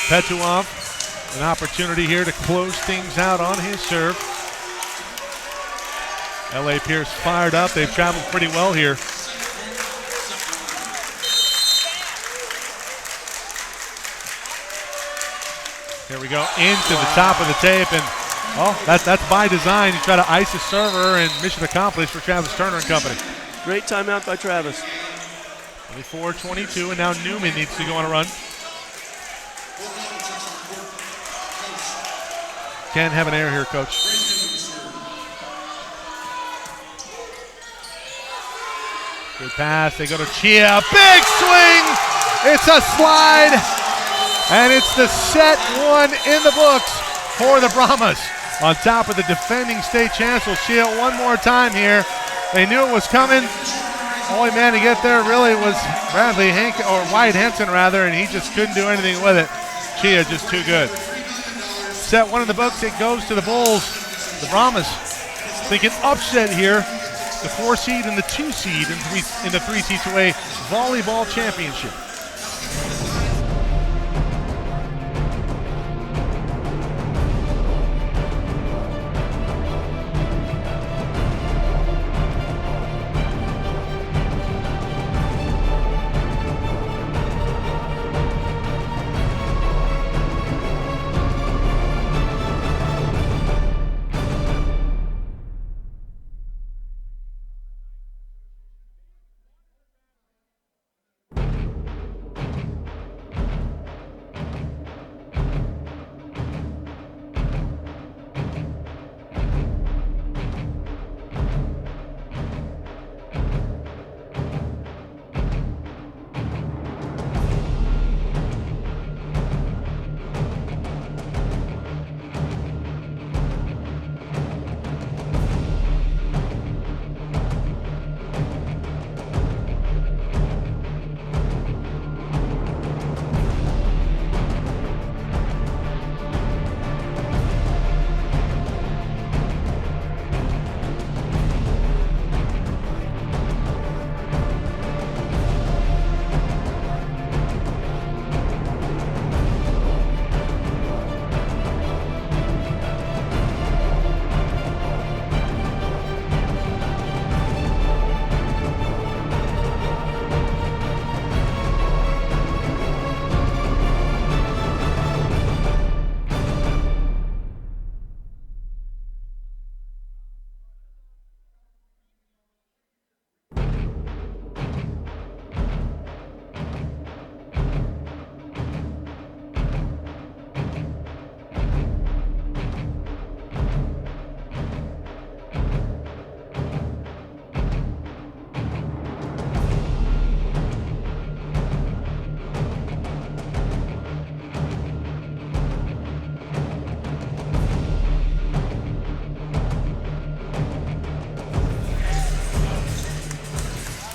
[SPEAKER 2] Petuov, an opportunity here to close things out on his serve. LA Pierce fired up. They've traveled pretty well here. Here we go into the top of the tape, and that's by design. You try to ice a server, and mission accomplished for Travis Turner and company.
[SPEAKER 3] Great timeout by Travis.
[SPEAKER 2] 24-22, and now Newman needs to go on a run. Can't have an error here, Coach. Good pass. They go to Chia. Big swing. It's a slide. And it's the set 1 in the books for the Brahmas. On top of the defending state champs. Chia one more time here. They knew it was coming. Only man to get there really was Wyatt Henson, and he just couldn't do anything with it. Chia just too good. Set one in the books. It goes to the Bulls. The Brahmas thinking upset here. The 4 seed and the 2 seed in the 3C2A Volleyball Championship.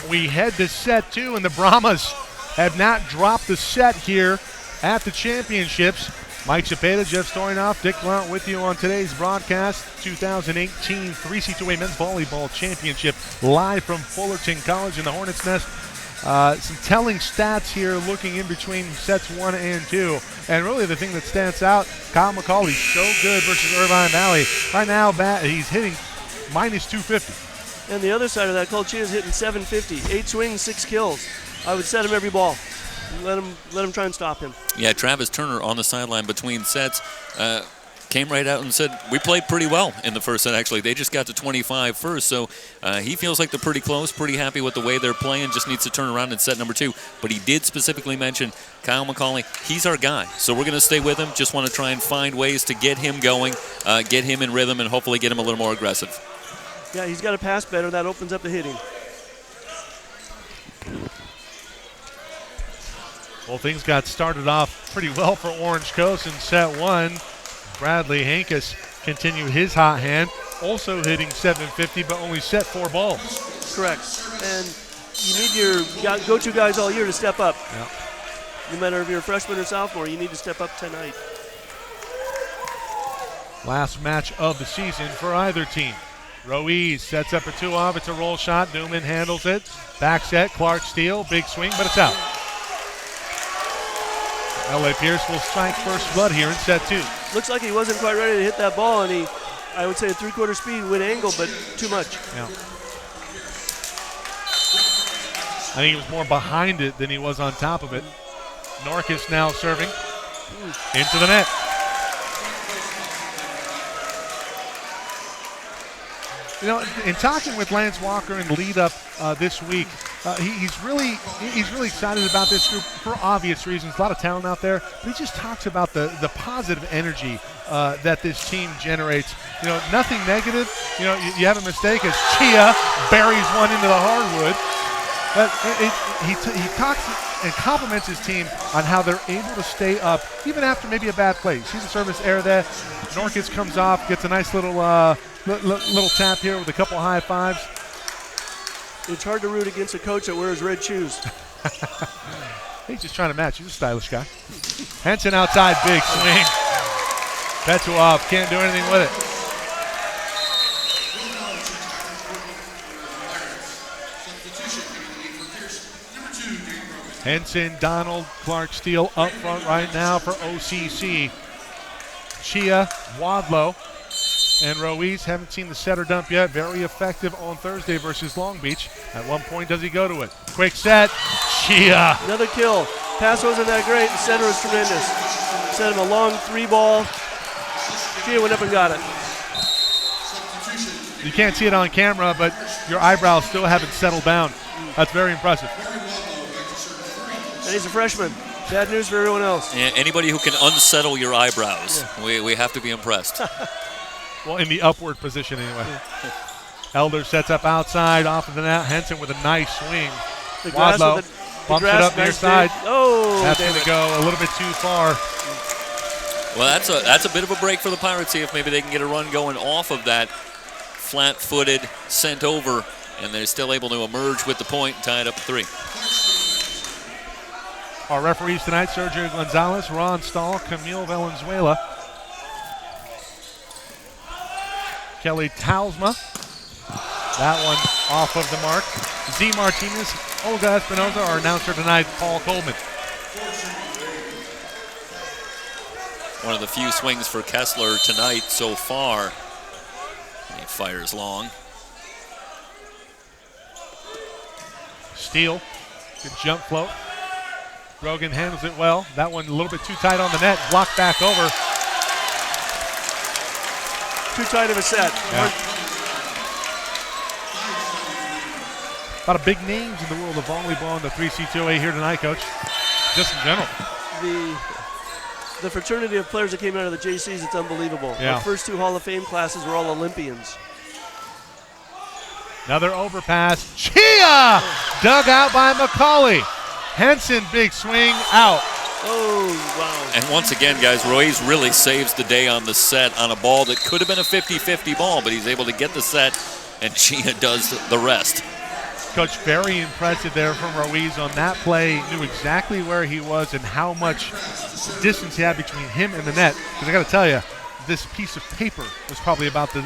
[SPEAKER 2] We head to set 2, and the Brahmas have not dropped the set here at the championships. Mike Cepeda, Jeff Storinoff, Dick Blount with you on today's broadcast. 2018 3C2A Men's Volleyball Championship live from Fullerton College in the Hornets' Nest. Some telling stats here looking in between sets 1 and 2. And really the thing that stands out, Kyle McCauley so good versus Irvine Valley. Right now he's hitting minus 250.
[SPEAKER 3] And the other side of that, Cole Chia's hitting 750, 8 swings, 6 kills. I would set him every ball. Let him try and stop him.
[SPEAKER 4] Yeah, Travis Turner on the sideline between sets came right out and said, we played pretty well in the first set, actually. They just got to 25 first, so he feels like they're pretty close, pretty happy with the way they're playing, just needs to turn around in set number 2. But he did specifically mention Kyle McCauley, he's our guy, so we're going to stay with him, just want to try and find ways to get him going, get him in rhythm, and hopefully get him a little more aggressive.
[SPEAKER 3] Yeah, he's got to pass better. That opens up the hitting.
[SPEAKER 2] Well, things got started off pretty well for Orange Coast in set 1. Bradley Hankus continued his hot hand, also hitting 750, but only set 4 balls.
[SPEAKER 3] Correct. And you need your go-to guys all year to step up.
[SPEAKER 2] Yeah.
[SPEAKER 3] No matter if you're a freshman or sophomore, you need to step up tonight.
[SPEAKER 2] Last match of the season for either team. Ruiz sets up a 2-off. It's a roll shot. Newman handles it. Back set. Clark Steele. Big swing, but it's out. L.A. Pierce will strike first blood here in set 2.
[SPEAKER 3] Looks like he wasn't quite ready to hit that ball, and he, I would say, a 3/4 speed with angle, but too much.
[SPEAKER 2] Yeah. I think he was more behind it than he was on top of it. Norkus now serving into the net. You know, in talking with Lance Walker in lead up this week, he's really excited about this group for obvious reasons. A lot of talent out there, but he just talks about the positive energy that this team generates. You know, nothing negative. You know, you have a mistake as Chia buries one into the hardwood. But he talks and compliments his team on how they're able to stay up even after maybe a bad play. Sees a service error there. Norkus comes off, gets a nice little tap here with a couple high fives.
[SPEAKER 3] It's hard to root against a coach that wears red shoes.
[SPEAKER 2] He's just trying to match. He's a stylish guy. Henson outside, big swing. Petuov can't do anything with it. Henson, Donald, Clark Steele up front right now for OCC. Chia, Wadlow, and Ruiz haven't seen the setter dump yet. Very effective on Thursday versus Long Beach. At one point, does he go to it? Quick set, Chia.
[SPEAKER 3] Another kill. Pass wasn't that great. The setter was tremendous. Sent him a long 3-ball. Chia went up and got it.
[SPEAKER 2] You can't see it on camera, but your eyebrows still haven't settled down. That's very impressive.
[SPEAKER 3] And he's a freshman. Bad news for everyone else.
[SPEAKER 4] Yeah, anybody who can unsettle your eyebrows, we have to be impressed.
[SPEAKER 2] Well, in the upward position anyway. Elder sets up outside, off of the net. Henson with a nice swing. Wadlow bumps it up near side.
[SPEAKER 3] Oh,
[SPEAKER 2] that's going to go a little bit too far.
[SPEAKER 4] Well, that's a bit of a break for the Pirates. See if maybe they can get a run going off of that flat-footed, sent over, and they're still able to emerge with the point and tie it up 3.
[SPEAKER 2] Our referees tonight, Sergio Gonzalez, Ron Stahl, Camille Valenzuela, Kelly Talsma. That one off of the mark. Z Martinez, Olga Espinoza, our announcer tonight, Paul Coleman.
[SPEAKER 4] One of the few swings for Kessler tonight so far. He fires long.
[SPEAKER 2] Steele, good jump float. Grogan handles it well. That one a little bit too tight on the net. Blocked back over.
[SPEAKER 3] Too tight of a set.
[SPEAKER 2] Yeah. A lot of big names in the world of volleyball in the 3C2A here tonight, Coach. Just in general.
[SPEAKER 3] The fraternity of players that came out of the JCs, it's unbelievable.
[SPEAKER 2] Yeah.
[SPEAKER 3] Our first 2 Hall of Fame classes were all Olympians.
[SPEAKER 2] Another overpass. Chia! Dug out by McCauley. Henson, big swing, out.
[SPEAKER 3] Oh, wow.
[SPEAKER 4] And once again, guys, Ruiz really saves the day on the set on a ball that could have been a 50-50 ball, but he's able to get the set, and Chia does the rest.
[SPEAKER 2] Coach, very impressive there from Ruiz on that play. Knew exactly where he was and how much distance he had between him and the net. Because I got to tell you, this piece of paper was probably about the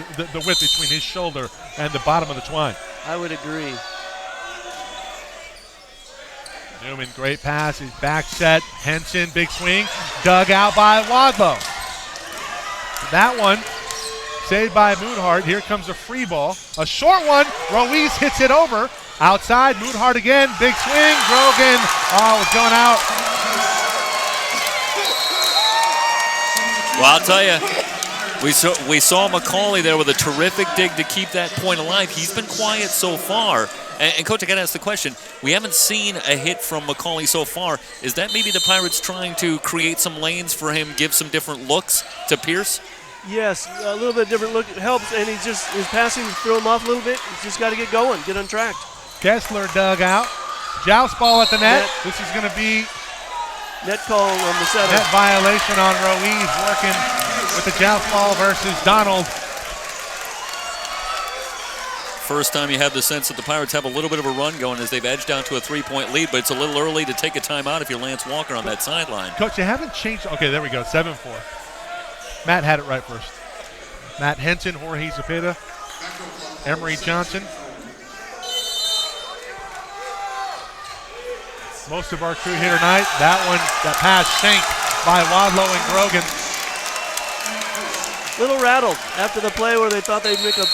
[SPEAKER 2] width between his shoulder and the bottom of the twine.
[SPEAKER 3] I would agree.
[SPEAKER 2] Newman, great pass. His back set. Henson, big swing. Dug out by Wadlow. That one saved by Moonhart. Here comes a free ball. A short one. Ruiz hits it over. Outside. Moonhart again. Big swing. Grogan. Oh, it's going out.
[SPEAKER 4] Well, I'll tell you, we saw McCauley there with a terrific dig to keep that point alive. He's been quiet so far. And Coach, I got to ask the question. We haven't seen a hit from McCauley so far. Is that maybe the Pirates trying to create some lanes for him, give some different looks to Pierce?
[SPEAKER 3] Yes, a little bit different look. It helps, and his passing threw him off a little bit. He's just got to get going, get on track.
[SPEAKER 2] Kessler dug out. Joust ball at the net. This is going to be
[SPEAKER 3] net call on the setter.
[SPEAKER 2] Net violation on Ruiz, working with the joust ball versus Donald.
[SPEAKER 4] First time you have the sense that the Pirates have a little bit of a run going as they've edged down to a 3-point lead, but it's a little early to take a timeout if you're Lance Walker on that sideline.
[SPEAKER 2] Coach, they haven't changed. Okay, there we go, 7-4. Matt had it right first. Matt Henson, Jorge Zepeda, Emery Johnson. Most of our crew here tonight. That pass sank by Wadlow and Grogan.
[SPEAKER 3] Little rattled after the play where they thought they'd make a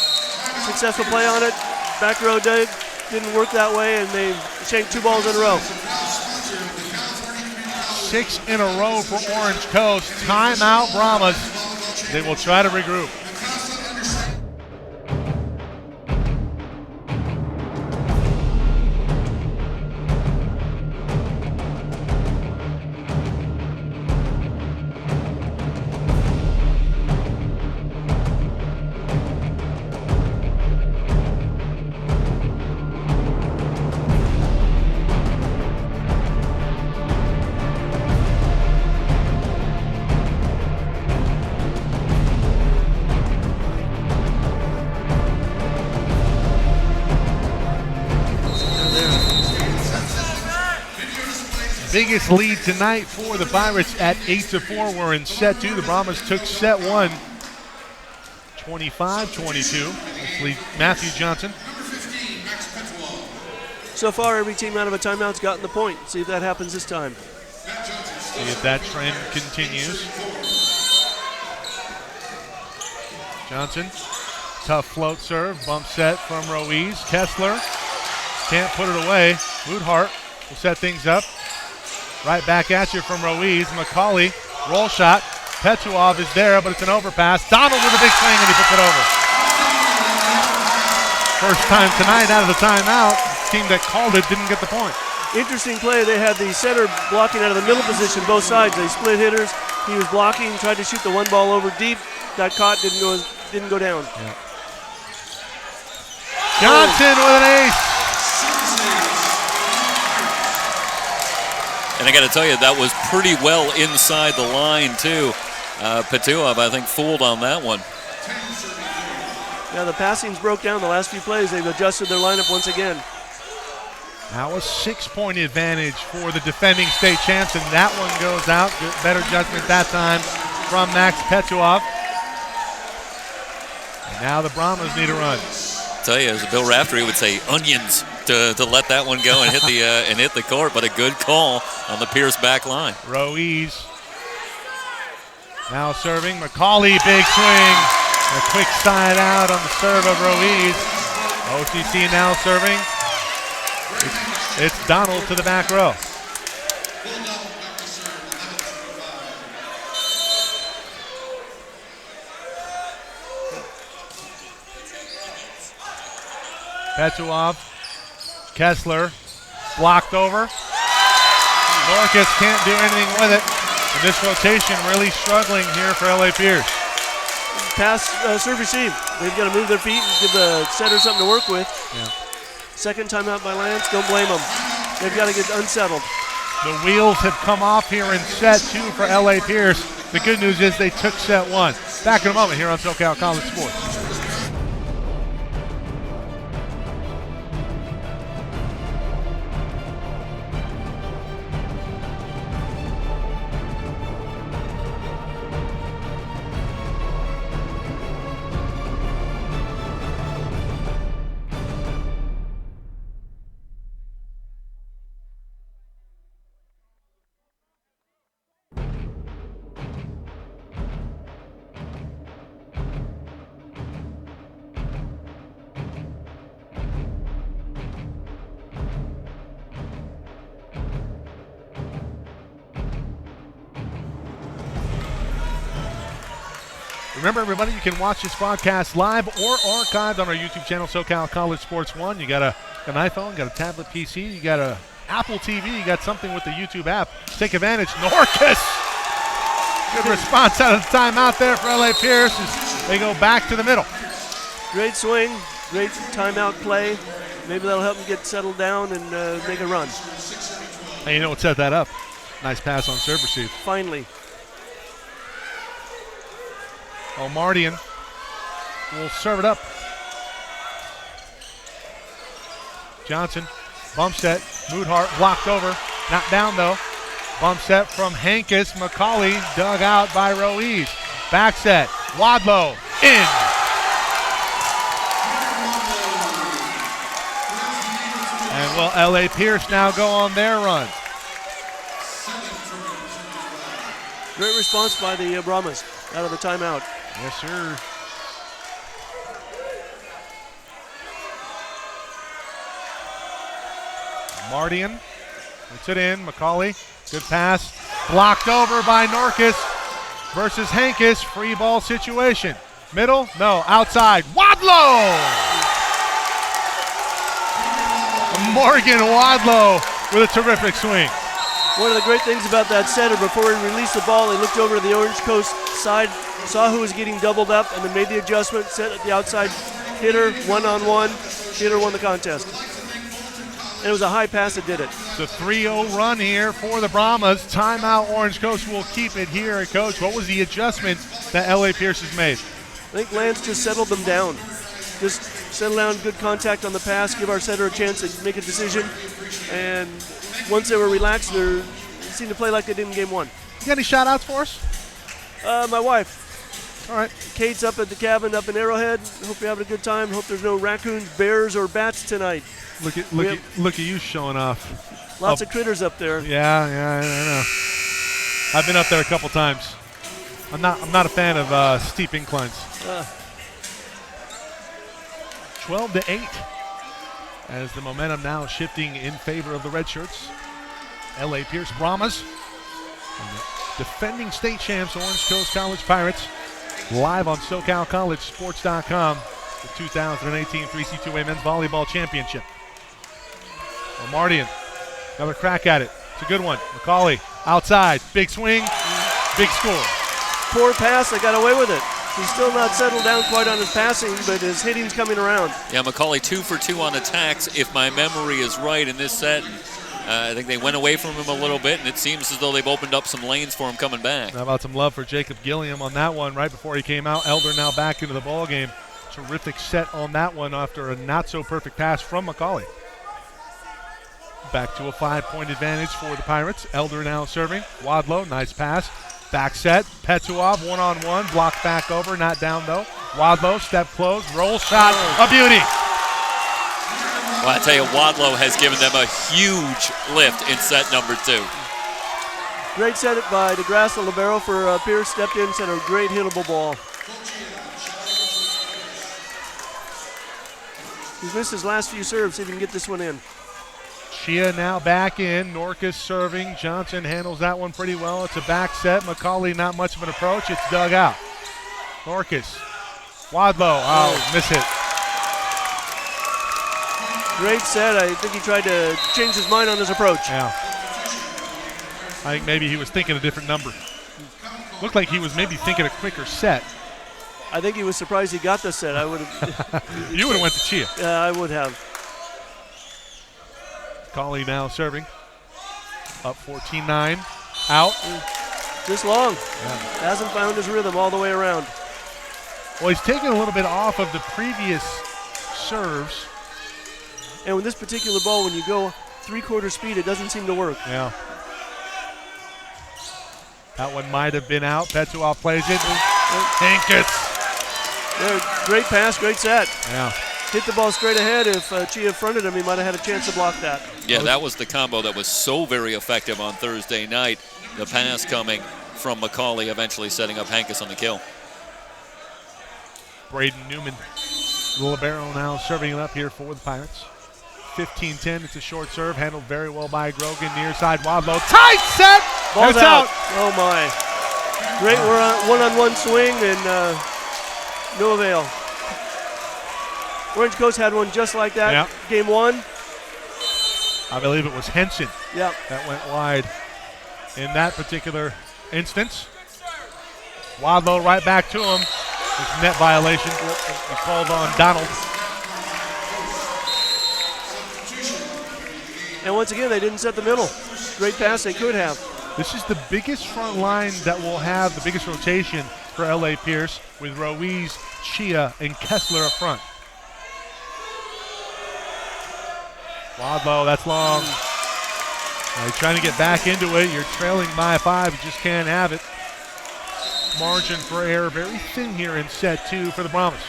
[SPEAKER 3] successful play on it. Back row didn't work that way, and they shanked 2 balls in a row.
[SPEAKER 2] 6 in a row for Orange Coast. Timeout, Brahmas. They will try to regroup. biggest lead tonight for the Pirates at 8-4. We're in set 2. The Brahmas took set 1, 25-22. Let's lead Matthew Johnson.
[SPEAKER 3] So far, every team out of a timeout's gotten the point. See if that happens this time.
[SPEAKER 2] See if that trend continues. Johnson, tough float serve, bump set from Ruiz. Kessler can't put it away. Woodhart will set things up. Right back at you from Ruiz. McCauley, roll shot. Petuov is there, but it's an overpass. Donald with a big swing, and he puts it over. First time tonight out of the timeout. Team that called it didn't get the point.
[SPEAKER 3] Interesting play. They had the center blocking out of the middle position, both sides. They split hitters. He was blocking, tried to shoot the one ball over deep. Got caught, didn't go down.
[SPEAKER 2] Yeah. Johnson with an ace.
[SPEAKER 4] And I got to tell you, that was pretty well inside the line, too. Petuov, I think, fooled on that one.
[SPEAKER 3] Yeah, the passings broke down the last few plays. They've adjusted their lineup once again.
[SPEAKER 2] Now a 6-point advantage for the defending state champs, and that one goes out. Better judgment that time from Max Petuov. And now the Brahmas need a run.
[SPEAKER 4] I tell you, as Bill Raftery would say, onions to let that one go and hit the court, but a good call on the Pierce back line.
[SPEAKER 2] Ruiz now serving. McCauley, big swing. A quick side out on the serve of Ruiz. OCC now serving. It's Donald to the back row. Petuov, Kessler, blocked over. Norcus can't do anything with it. And this rotation really struggling here for LA Pierce.
[SPEAKER 3] Pass, serve, receive. They've got to move their feet and give the setter something to work with.
[SPEAKER 2] Yeah.
[SPEAKER 3] Second timeout by Lance, don't blame them. They've got to get unsettled.
[SPEAKER 2] The wheels have come off here in set 2 for LA Pierce. The good news is they took set 1. Back in a moment here on SoCal College Sports. Remember, everybody, you can watch this broadcast live or archived on our YouTube channel, SoCal College Sports 1. You got an iPhone, got a tablet PC, you got a Apple TV, you got something with the YouTube app. Take advantage. Norcus! Good response out of the timeout there for LA Pierce as they go back to the middle.
[SPEAKER 3] Great swing, great timeout play. Maybe that'll help them get settled down and make a run.
[SPEAKER 2] And you know what set that up? Nice pass on serve receive.
[SPEAKER 3] Finally.
[SPEAKER 2] Omardian will serve it up. Johnson, bump set, Moodhart blocked over, not down though. Bump set from Hankis, McCauley dug out by Ruiz. Back set, Wadlow, in. And will LA Pierce now go on their run?
[SPEAKER 3] Great response by the Brahmas out of the timeout.
[SPEAKER 2] Yes, sir. Mardian puts it in. McCauley, good pass. Blocked over by Norcus versus Hankis. Free ball situation. Middle? No. Outside. Wadlow! Morgan Wadlow with a terrific swing.
[SPEAKER 3] One of the great things about that setter, before he released the ball, he looked over to the Orange Coast side, saw who was getting doubled up, and then made the adjustment, set at the outside hitter, one-on-one. Hitter won the contest. And it was a high pass that did it.
[SPEAKER 2] It's a 3-0 run here for the Brahmas. Timeout, Orange Coast will keep it here. Coach, what was the adjustment that LA Pierce has made?
[SPEAKER 3] I think Lance just settled them down. Just settle down, good contact on the pass, give our setter a chance to make a decision. And once they were relaxed, seemed to play like they did in game 1.
[SPEAKER 2] You got any shout-outs for us?
[SPEAKER 3] My wife.
[SPEAKER 2] All right.
[SPEAKER 3] Kate's up at the cabin up in Arrowhead. Hope you're having a good time. Hope there's no raccoons, bears, or bats tonight.
[SPEAKER 2] Look at you showing off.
[SPEAKER 3] Lots of critters up there.
[SPEAKER 2] Yeah, I know. I've been up there a couple times. I'm not a fan of steep inclines. 12-8. As the momentum now shifting in favor of the red shirts. L.A. Pierce Brahmas. And the defending state champs, Orange Coast College Pirates. Live on SoCalCollegeSports.com. The 2018 3C2A Men's Volleyball Championship. Mardian, another crack at it. It's a good one. McCauley outside. Big swing. Big score.
[SPEAKER 3] Poor pass. They got away with it. He's still not settled down quite on his passing, but his hitting's coming around.
[SPEAKER 4] Yeah, McCauley 2 for 2 on attacks, if my memory is right in this set. I think they went away from him a little bit, and it seems as though they've opened up some lanes for him coming back.
[SPEAKER 2] How about some love for Jacob Gilliam on that one right before he came out. Elder now back into the ball game. Terrific set on that one after a not-so-perfect pass from McCauley. Back to a 5-point advantage for the Pirates. Elder now serving. Wadlow, nice pass. Back set. Petuov, one-on-one. Blocked back over. Not down, though. Wadlow, step close. Roll shot. A beauty.
[SPEAKER 4] Well, I tell you, Wadlow has given them a huge lift in set number 2.
[SPEAKER 3] Great set by DeGrasse, the libero for Pierce. Stepped in, set a great hittable ball. He's missed his last few serves. See if he can get this one in.
[SPEAKER 2] Chia now back in. Norcus serving. Johnson handles that one pretty well. It's a back set. McCauley not much of an approach. It's dug out. Norcus. Wadlow. Miss it.
[SPEAKER 3] Great set. I think he tried to change his mind on his approach.
[SPEAKER 2] Yeah. I think maybe he was thinking a different number. Looked like he was maybe thinking a quicker set.
[SPEAKER 3] I think he was surprised he got the set. I would have.
[SPEAKER 2] You would have went to Chia.
[SPEAKER 3] Yeah, I would have.
[SPEAKER 2] McCauley now serving. Up 14-9. Out.
[SPEAKER 3] Just long.
[SPEAKER 2] Yeah.
[SPEAKER 3] Hasn't found his rhythm all the way around.
[SPEAKER 2] Well, he's taken a little bit off of the previous serves.
[SPEAKER 3] And with this particular ball, when you go three-quarter speed, it doesn't seem to work.
[SPEAKER 2] Yeah. That one might have been out. Petuov plays it. Hinkes.
[SPEAKER 3] Great pass, great set.
[SPEAKER 2] Yeah.
[SPEAKER 3] Hit the ball straight ahead. If Chia fronted him, he might have had a chance to block that.
[SPEAKER 4] Yeah, that was the combo that was so very effective on Thursday night. The pass coming from McCauley, eventually setting up Hankes on the kill.
[SPEAKER 2] Braden Newman, the libero, now serving it up here for the Pirates. 15-10, it's a short serve, handled very well by Grogan, near side, Wadlow, tight set!
[SPEAKER 3] Ball's
[SPEAKER 2] it's out.
[SPEAKER 3] Oh my. Great one-on-one swing and no avail. Orange Coast had one just like that.
[SPEAKER 2] Yep.
[SPEAKER 3] Game 1.
[SPEAKER 2] I believe it was Henson
[SPEAKER 3] Yep.
[SPEAKER 2] that went wide in that particular instance. Wadlow right back to him. It's net violation. He called on Donald.
[SPEAKER 3] And once again, they didn't set the middle. Great pass they could have.
[SPEAKER 2] This is the biggest front line that will have the biggest rotation for L.A. Pierce with Ruiz, Chia, and Kessler up front. Wadlow, that's long. Now you're trying to get back into it. You're trailing by 5. You just can't have it. Margin for error very thin here in set 2 for the Brahmas.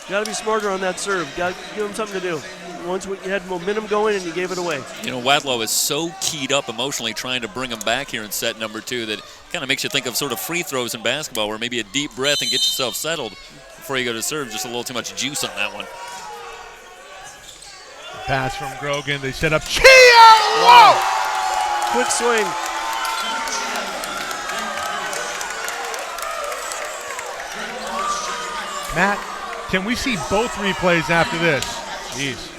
[SPEAKER 3] Got to be smarter on that serve. Got to give them something to do. Once you had momentum going and you gave it away.
[SPEAKER 4] You know, Wadlow is so keyed up emotionally trying to bring him back here in set number 2 that kind of makes you think of sort of free throws in basketball where maybe a deep breath and get yourself settled before you go to serve. Just a little too much juice on that one.
[SPEAKER 2] Pass from Grogan. They set up Chia. Whoa!
[SPEAKER 3] Quick swing.
[SPEAKER 2] Matt, can we see both replays after this? Jeez.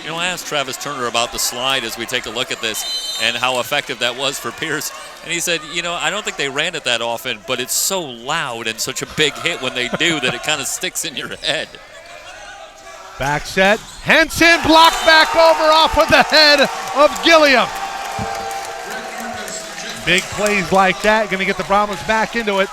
[SPEAKER 4] You know, I asked Travis Turner about the slide as we take a look at this and how effective that was for Pierce. And he said, you know, I don't think they ran it that often, but it's so loud and such a big hit when they do that it kind of sticks in your head.
[SPEAKER 2] Back set. Henson blocked back over off of the head of Gilliam. Big plays like that. Going to get the Brahmas back into it.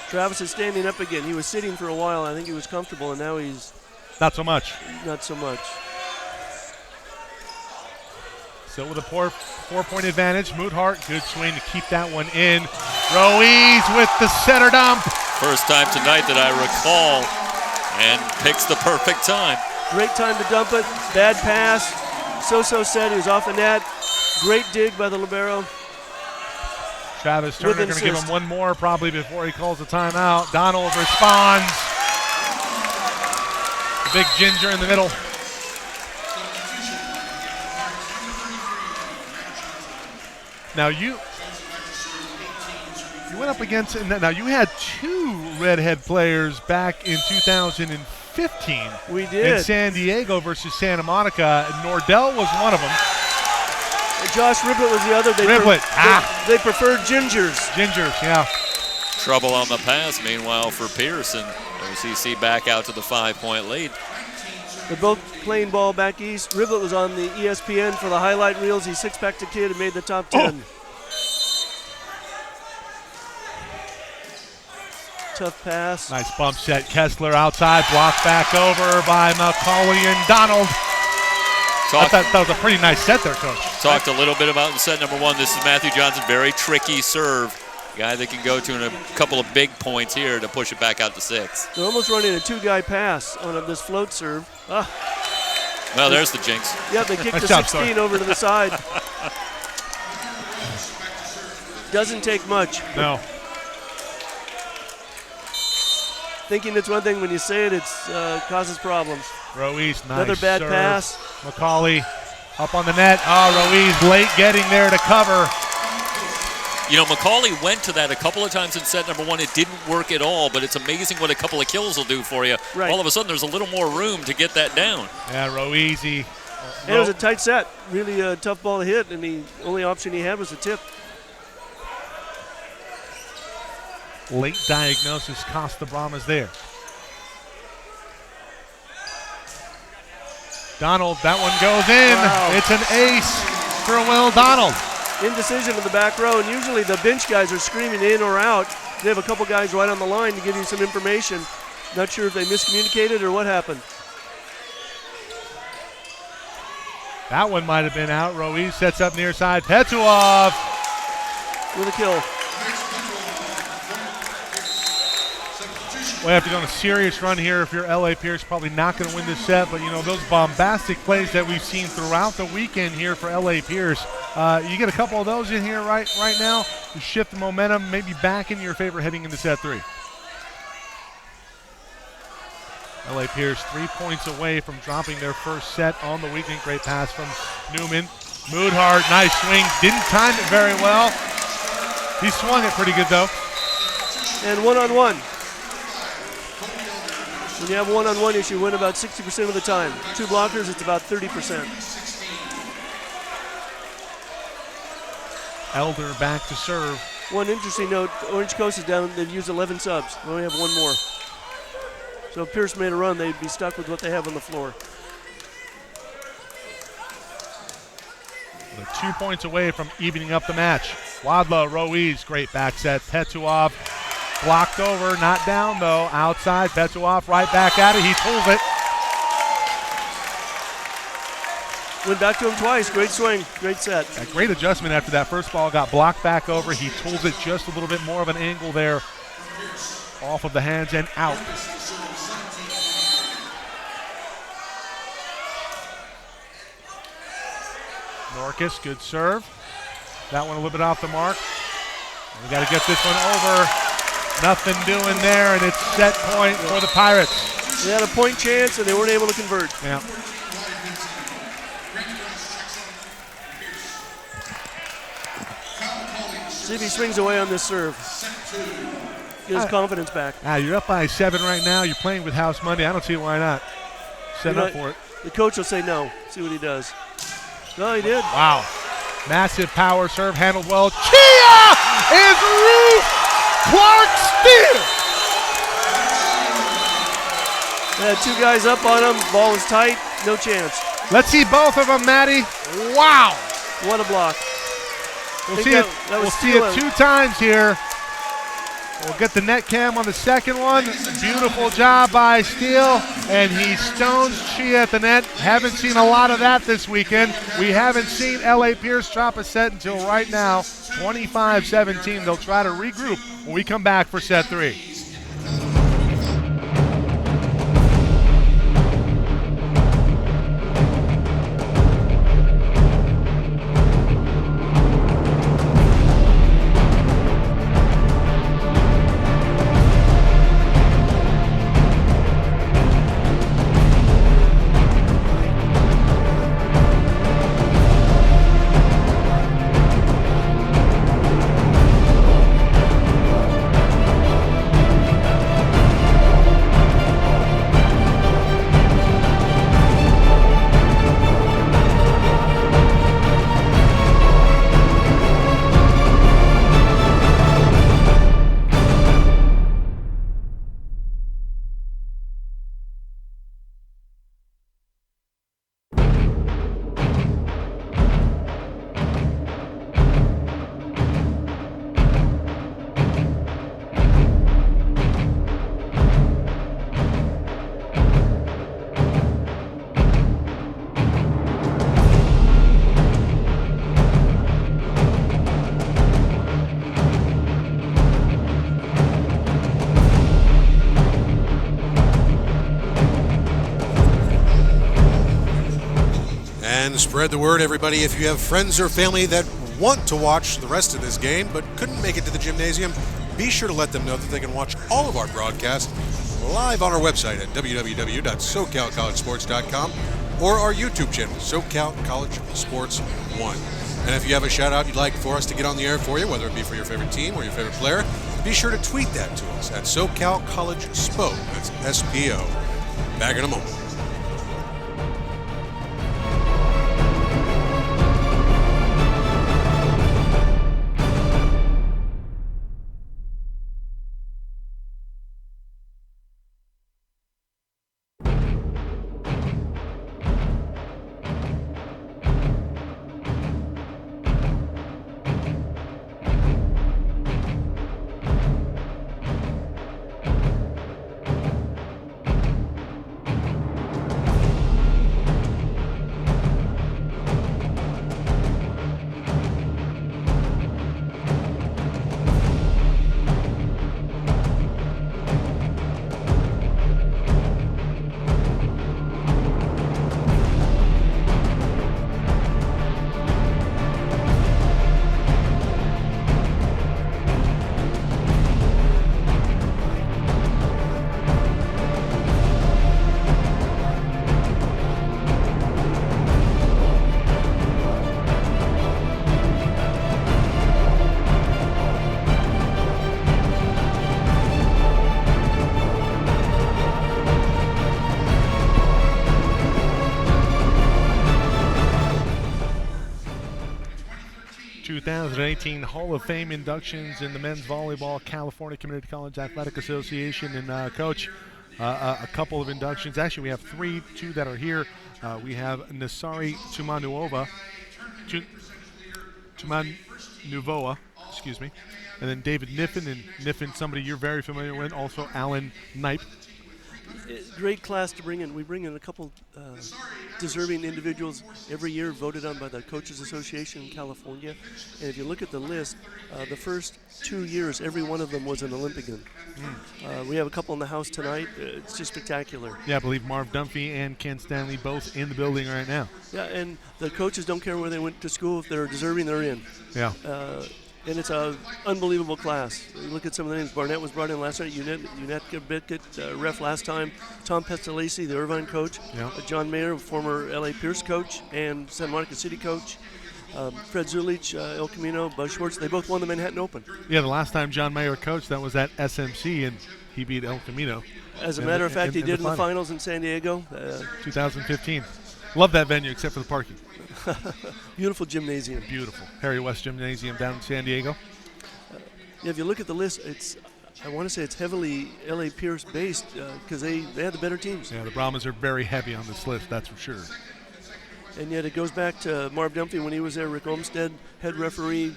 [SPEAKER 3] Travis is standing up again. He was sitting for a while. I think he was comfortable, and now he's
[SPEAKER 2] Not so much.
[SPEAKER 3] Not so much.
[SPEAKER 2] Still with a 4-point advantage. Muthart, good swing to keep that one in. Ruiz with the center dump.
[SPEAKER 4] First time tonight that I recall, and picks the perfect time.
[SPEAKER 3] Great time to dump it. Bad pass. So-so said he was off the net. Great dig by the libero.
[SPEAKER 2] Travis Turner going to give him one more probably before he calls the timeout. Donald responds. The big ginger in the middle. Now you went up against, now you had two redhead players back in 2015.
[SPEAKER 3] We did.
[SPEAKER 2] In San Diego versus Santa Monica. Nordell was one of them.
[SPEAKER 3] Josh Riblett was the other. They preferred gingers.
[SPEAKER 2] Gingers, yeah.
[SPEAKER 4] Trouble on the pass, meanwhile, for Pearson. OCC back out to the 5-point lead.
[SPEAKER 3] They're both playing ball back east. Riblett was on the ESPN for the highlight reels. He six-packed a kid and made the top 10. Tough pass.
[SPEAKER 2] Nice bump set. Kessler outside, blocked back over by McCauley and Donald. I thought that was a pretty nice set there, Coach.
[SPEAKER 4] Talked a little bit about in set number one. This is Matthew Johnson. Very tricky serve. Guy that can go to in a couple of big points here to push it back out to 6.
[SPEAKER 3] They're almost running a two-guy pass on this float serve.
[SPEAKER 4] Well, there's the jinx.
[SPEAKER 3] Yeah, they kicked the 16 over to the side. Doesn't take much.
[SPEAKER 2] No.
[SPEAKER 3] Thinking it's one thing, when you say it, it causes problems.
[SPEAKER 2] Ruiz, nice
[SPEAKER 3] Another bad
[SPEAKER 2] serve.
[SPEAKER 3] pass.
[SPEAKER 2] McCauley up on the net. Ruiz late getting there to cover.
[SPEAKER 4] You know, McCauley went to that a couple of times in set number one. It didn't work at all, but it's amazing what a couple of kills will do for you.
[SPEAKER 3] Right.
[SPEAKER 4] All of a sudden, there's a little more room to get that down.
[SPEAKER 2] Yeah, Ruiz.
[SPEAKER 3] And it was a tight set. Really a tough ball to hit, and the only option he had was a tip.
[SPEAKER 2] Late diagnosis cost the Brahmas there. Donald, that one goes in.
[SPEAKER 3] Wow.
[SPEAKER 2] It's an ace for Will Donald.
[SPEAKER 3] Indecision in the back row, and usually the bench guys are screaming in or out. They have a couple guys right on the line to give you some information. Not sure if they miscommunicated or what happened.
[SPEAKER 2] That one might have been out. Ruiz sets up near side. Petuov
[SPEAKER 3] with a kill.
[SPEAKER 2] We have to go on a serious run here if you're LA Pierce. Probably not going to win this set, but you know, those bombastic plays that we've seen throughout the weekend here for LA Pierce. You get a couple of those in here right now to shift the momentum, maybe back in your favor heading into set 3. LA Pierce 3 points away from dropping their first set on the weekend. Great pass from Newman. Muthart, nice swing. Didn't time it very well. He swung it pretty good though.
[SPEAKER 3] And one-on-one. When you have a one-on-one issue, you win about 60% of the time. Two blockers, it's about 30%.
[SPEAKER 2] Elder back to serve.
[SPEAKER 3] One interesting note, Orange Coast is down, they've used 11 subs. They only have one more. So if Pierce made a run, they'd be stuck with what they have on the floor.
[SPEAKER 2] They're 2 points away from evening up the match. Wadla, Ruiz, great back set. Petuov blocked over, not down though. Outside, Petuov right back at it. He pulls it.
[SPEAKER 3] Went back to him twice. Great swing, great set.
[SPEAKER 2] A great adjustment after that first ball got blocked back over. He pulls it just a little bit more of an angle there. Off of the hands and out. Norcus, good serve. That one a little bit off the mark. We got to get this one over. Nothing doing there, and it's set point for the Pirates.
[SPEAKER 3] They had a point chance, and they weren't able to convert.
[SPEAKER 2] Yeah.
[SPEAKER 3] See if he swings away on this serve. Get his confidence back.
[SPEAKER 2] You're up by 7 right now. You're playing with house money. I don't see why not. Set up for it.
[SPEAKER 3] The coach will say no. See what he does. No, he did.
[SPEAKER 2] Wow. Massive power serve, handled well. Chia is Ruth Clark steal.
[SPEAKER 3] They had two guys up on him. Ball was tight. No chance.
[SPEAKER 2] Let's see both of them, Matty. Wow.
[SPEAKER 3] What a block.
[SPEAKER 2] We'll see it 2 times here. We'll get the net cam on the second one. Beautiful job by Steele, and he stones Chia at the net. Haven't seen a lot of that this weekend. We haven't seen L.A. Pierce drop a set until right now, 25-17. They'll try to regroup when we come back for set 3.
[SPEAKER 1] And spread the word, everybody. If you have friends or family that want to watch the rest of this game but couldn't make it to the gymnasium, be sure to let them know that they can watch all of our broadcasts live on our website at www.socalcollegesports.com or our YouTube channel, SoCal College Sports 1. And if you have a shout out you'd like for us to get on the air for you, whether it be for your favorite team or your favorite player, be sure to tweet that to us at SoCal College SPO. That's SPO. Back in a moment. 2018 Hall of Fame inductions in the men's volleyball, California Community College Athletic Association. And Coach, a couple of inductions. Actually, we have two that are here. We have Nasari Tumanuvoa, excuse me, and then David Niffen, and Niffen, somebody you're very familiar with, also Alan Knipe.
[SPEAKER 3] Great class to bring in. We bring in a couple deserving individuals every year, voted on by the Coaches Association in California. And if you look at the list, the first 2 years, every one of them was an Olympian. We have a couple in the house tonight. It's just spectacular.
[SPEAKER 2] Yeah, I believe Marv Dunphy and Ken Stanley both in the building right now.
[SPEAKER 3] Yeah, and the coaches don't care where they went to school. If they're deserving, they're in.
[SPEAKER 2] Yeah.
[SPEAKER 3] And it's an unbelievable class. You look at some of the names. Barnett was brought in last night. Unetka Bickett, ref last time. Tom Pestalacci, the Irvine coach.
[SPEAKER 2] Yeah.
[SPEAKER 3] John Mayer, former L.A. Pierce coach and San Monica City coach. Fred Zulich, El Camino, Buzz Schwartz. They both won the Manhattan Open.
[SPEAKER 2] Yeah, the last time John Mayer coached, that was at SMC, and he beat El Camino.
[SPEAKER 3] As a matter of fact, he did in the finals in San Diego.
[SPEAKER 2] 2015. Love that venue, except for the parking.
[SPEAKER 3] Beautiful gymnasium.
[SPEAKER 2] Beautiful. Harry West Gymnasium down in San Diego.
[SPEAKER 3] Yeah, if you look at the list, I want to say it's heavily L.A. Pierce based because they had the better teams.
[SPEAKER 2] Yeah, the Brahmas are very heavy on this list, that's for sure.
[SPEAKER 3] And yet it goes back to Marv Dunphy when he was there, Rick Olmstead, head referee,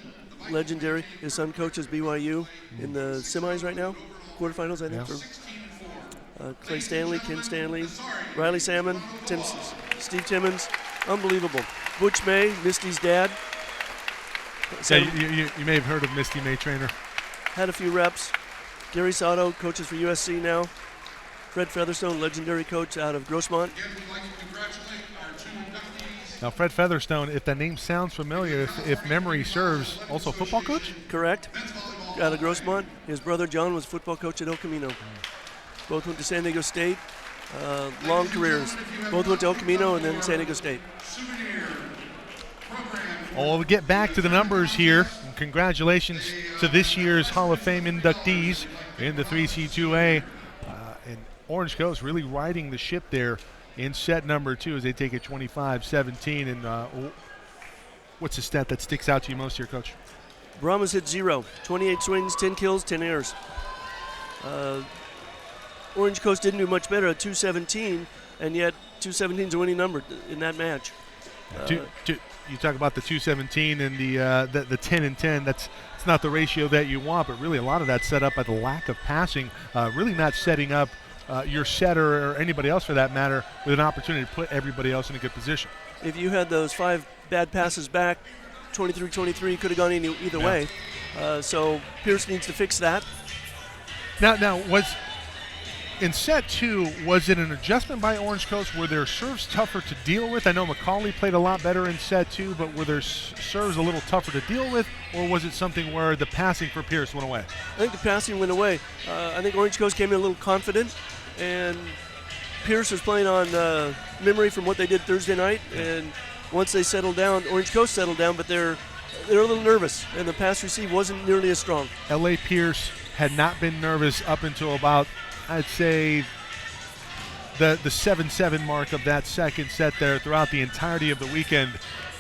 [SPEAKER 3] legendary. His son coaches BYU in the semis right now, quarterfinals, I think. For Clay Stanley, Ken Stanley, Riley Salmon, Steve Timmons, unbelievable. Butch May, Misty's dad.
[SPEAKER 2] So you may have heard of Misty May Trainer.
[SPEAKER 3] Had a few reps. Gary Sato coaches for USC now. Fred Featherstone, legendary coach out of Grossmont.
[SPEAKER 2] Now, Fred Featherstone, if that name sounds familiar, if memory serves, also a football coach?
[SPEAKER 3] Correct. Out of Grossmont. His brother John was football coach at El Camino. Both went to San Diego State. Long careers. Both went to El Camino and then San Diego State.
[SPEAKER 2] Well, we'll get back to the numbers here. And congratulations to this year's Hall of Fame inductees in the 3C2A. And Orange Coast really riding the ship there in set number 2 as they take it 25-17. And what's the stat that sticks out to you most here, Coach?
[SPEAKER 3] Brahmas hit 0. 28 swings, 10 kills, 10 errors. Orange Coast didn't do much better at 217, and yet 217 is a winning number in that match.
[SPEAKER 2] You talk about the 217 and the 10 and 10. It's not the ratio that you want, but really a lot of that's set up by the lack of passing. Really not setting up your setter or anybody else for that matter with an opportunity to put everybody else in a good position. If
[SPEAKER 3] you had those 5 bad passes back, 23-23 could have gone either way. So Pierce needs to fix that.
[SPEAKER 2] Now was in set 2, was it an adjustment by Orange Coast? Were their serves tougher to deal with? I know McCauley played a lot better in set 2, but were their serves a little tougher to deal with, or was it something where the passing for Pierce went away?
[SPEAKER 3] I think the passing went away. I think Orange Coast came in a little confident, and Pierce was playing on memory from what they did Thursday night, and once they settled down, Orange Coast settled down, but they're a little nervous, and the pass receive wasn't nearly as strong.
[SPEAKER 2] L.A. Pierce had not been nervous up until about, I'd say, the 7-7 mark of that second set there throughout the entirety of the weekend.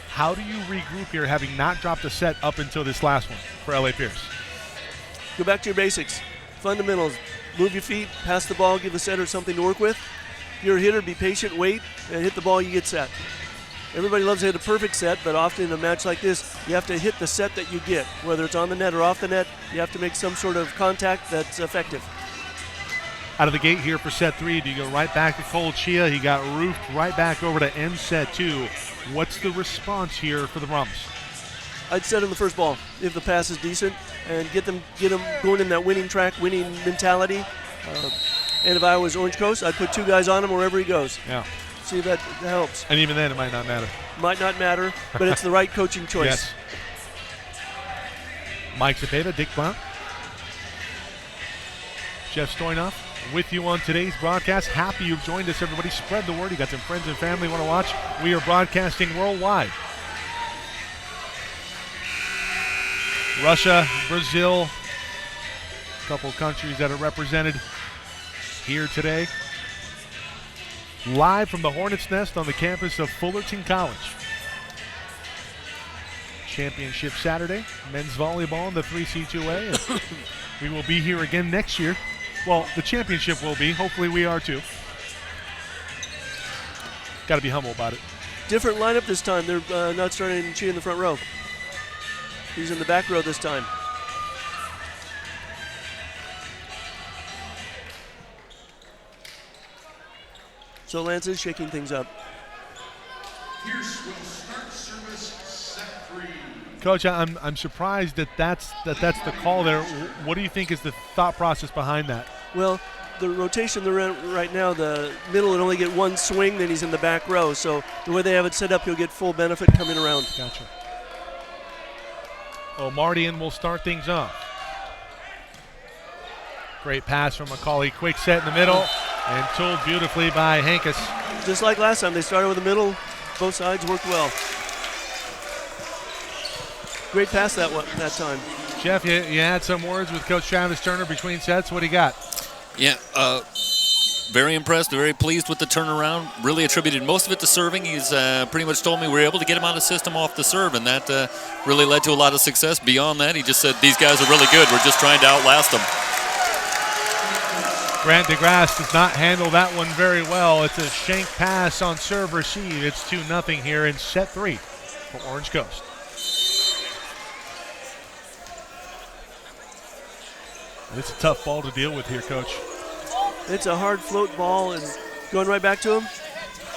[SPEAKER 2] How do you regroup here, having not dropped a set up until this last one for L.A. Pierce?
[SPEAKER 3] Go back to your basics. Fundamentals. Move your feet, pass the ball, give the setter something to work with. If you're a hitter, be patient, wait, and hit the ball, you get set. Everybody loves to hit a perfect set, but often in a match like this, you have to hit the set that you get. Whether it's on the net or off the net, you have to make some sort of contact that's effective.
[SPEAKER 2] Out of the gate here for set 3, do you go right back to Cole Chia? He got roofed right back over to end set 2. What's the response here for the Brahmas?
[SPEAKER 3] I'd set him the first ball if the pass is decent and get them going in that winning track, winning mentality. And if I was Orange Coast, I'd put 2 guys on him wherever he goes.
[SPEAKER 2] Yeah.
[SPEAKER 3] See if that helps.
[SPEAKER 2] And even then, it might not matter.
[SPEAKER 3] Might not matter, but it's the right coaching choice.
[SPEAKER 2] Yes. Mike Zepeda, Dick Blount, Jeff Stoynoff with you on today's broadcast. Happy you've joined us, everybody. Spread the word. You got some friends and family want to watch. We are broadcasting worldwide. Russia, Brazil, a couple countries that are represented here today. Live from the Hornet's Nest on the campus of Fullerton College. Championship Saturday, men's volleyball in the 3C2A. And we will be here again next year. Well, the championship will be. Hopefully we are too. Got to be humble about it.
[SPEAKER 3] Different lineup this time. They're not starting Chi in the front row. He's in the back row this time. So Lance is shaking things up.
[SPEAKER 5] Pierce will start service set 3.
[SPEAKER 2] Coach, I'm surprised that's the call there. What do you think is the thought process behind that?
[SPEAKER 3] Well, the rotation they're in right now, the middle would only get 1 swing, then he's in the back row. So the way they have it set up, he'll get full benefit coming around.
[SPEAKER 2] Gotcha. Mardian will start things off. Great pass from McCauley. Quick set in the middle. And tooled beautifully by Hankus.
[SPEAKER 3] Just like last time, they started with the middle. Both sides worked well. Great pass that time.
[SPEAKER 2] Jeff, you had some words with Coach Travis Turner between sets. What do you got?
[SPEAKER 4] Yeah, very impressed, very pleased with the turnaround. Really attributed most of it to serving. He's pretty much told me we were able to get him out of the system off the serve, and that really led to a lot of success. Beyond that, he just said, these guys are really good. We're just trying to outlast them.
[SPEAKER 2] Grant DeGrasse does not handle that one very well. It's a shank pass on serve receive. It's 2-0 here in set 3 for Orange Coast. It's a tough ball to deal with here, Coach.
[SPEAKER 3] It's a hard float ball and going right back to him.